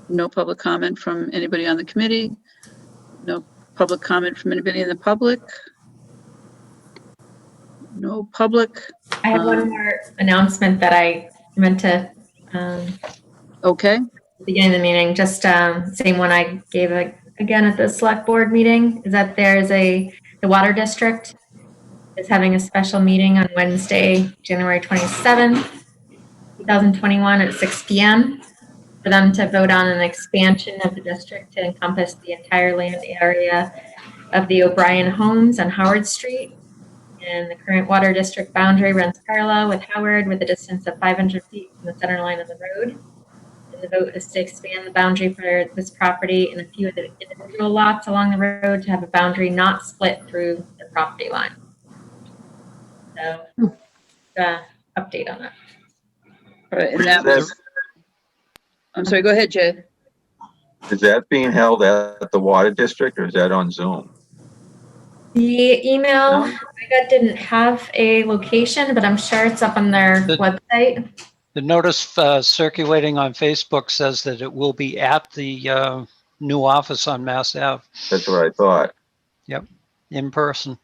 No public comment from anybody on the committee? No public comment from anybody in the public? No public? I have one more announcement that I meant to Okay. beginning of the meeting, just same one I gave again at the select board meeting, is that there's the water district is having a special meeting on Wednesday, January 27th, 2021 at 6 p.m. for them to vote on an expansion of the district to encompass the entire land area of the O'Brien homes on Howard Street. And the current water district boundary runs parallel with Howard with a distance of 500 feet from the center line of the road. And the vote is to expand the boundary for this property and a few of the individual lots along the road to have a boundary not split through the property line. So the update on that. All right, and that was, I'm sorry, go ahead, Jay. Is that being held at the water district or is that on Zoom? The email I got didn't have a location, but I'm sure it's up on their website. The notice circulating on Facebook says that it will be at the new office on Mass Ave. That's what I thought. Yep, in person.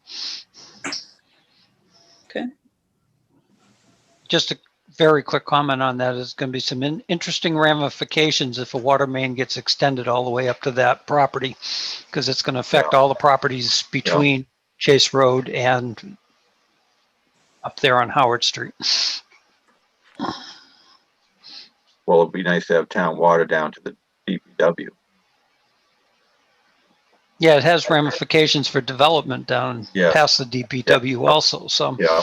Okay. Just a very quick comment on that. There's going to be some interesting ramifications if a water main gets extended all the way up to that property, because it's going to affect all the properties between Chase Road and up there on Howard Street. Well, it'd be nice to have town water down to the DPW. Yeah, it has ramifications for development down past the DPW also. So Yeah.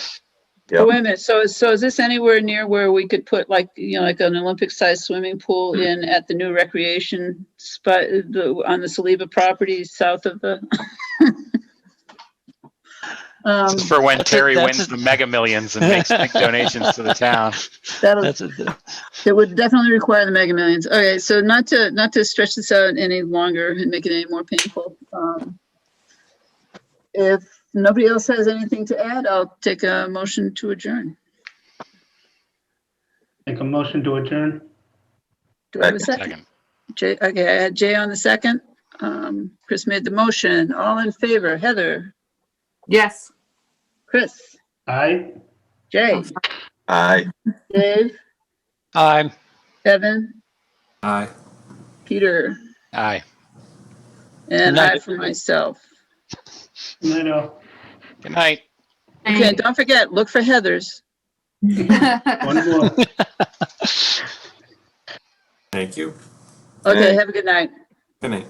Oh, wait a minute. So is this anywhere near where we could put like an Olympic-sized swimming pool in at the new recreation spot on the Saliba property south of the? This is for when Terry wins the Mega Millions and makes big donations to the town. It would definitely require the Mega Millions. Okay, so not to stretch this out any longer and make it any more painful. If nobody else has anything to add, I'll take a motion to adjourn. Make a motion to adjourn. Do I have a second? Jay, okay, I had Jay on the second. Chris made the motion. All in favor, Heather, Yes. Chris, Aye. Jay, Aye. Dave, I'm Evan, Aye. Peter, Aye. and Night. I for myself. I know. Good night. Okay, don't forget, look for Heather's. One more. Thank you. Okay, Hey. have a good night. Good night.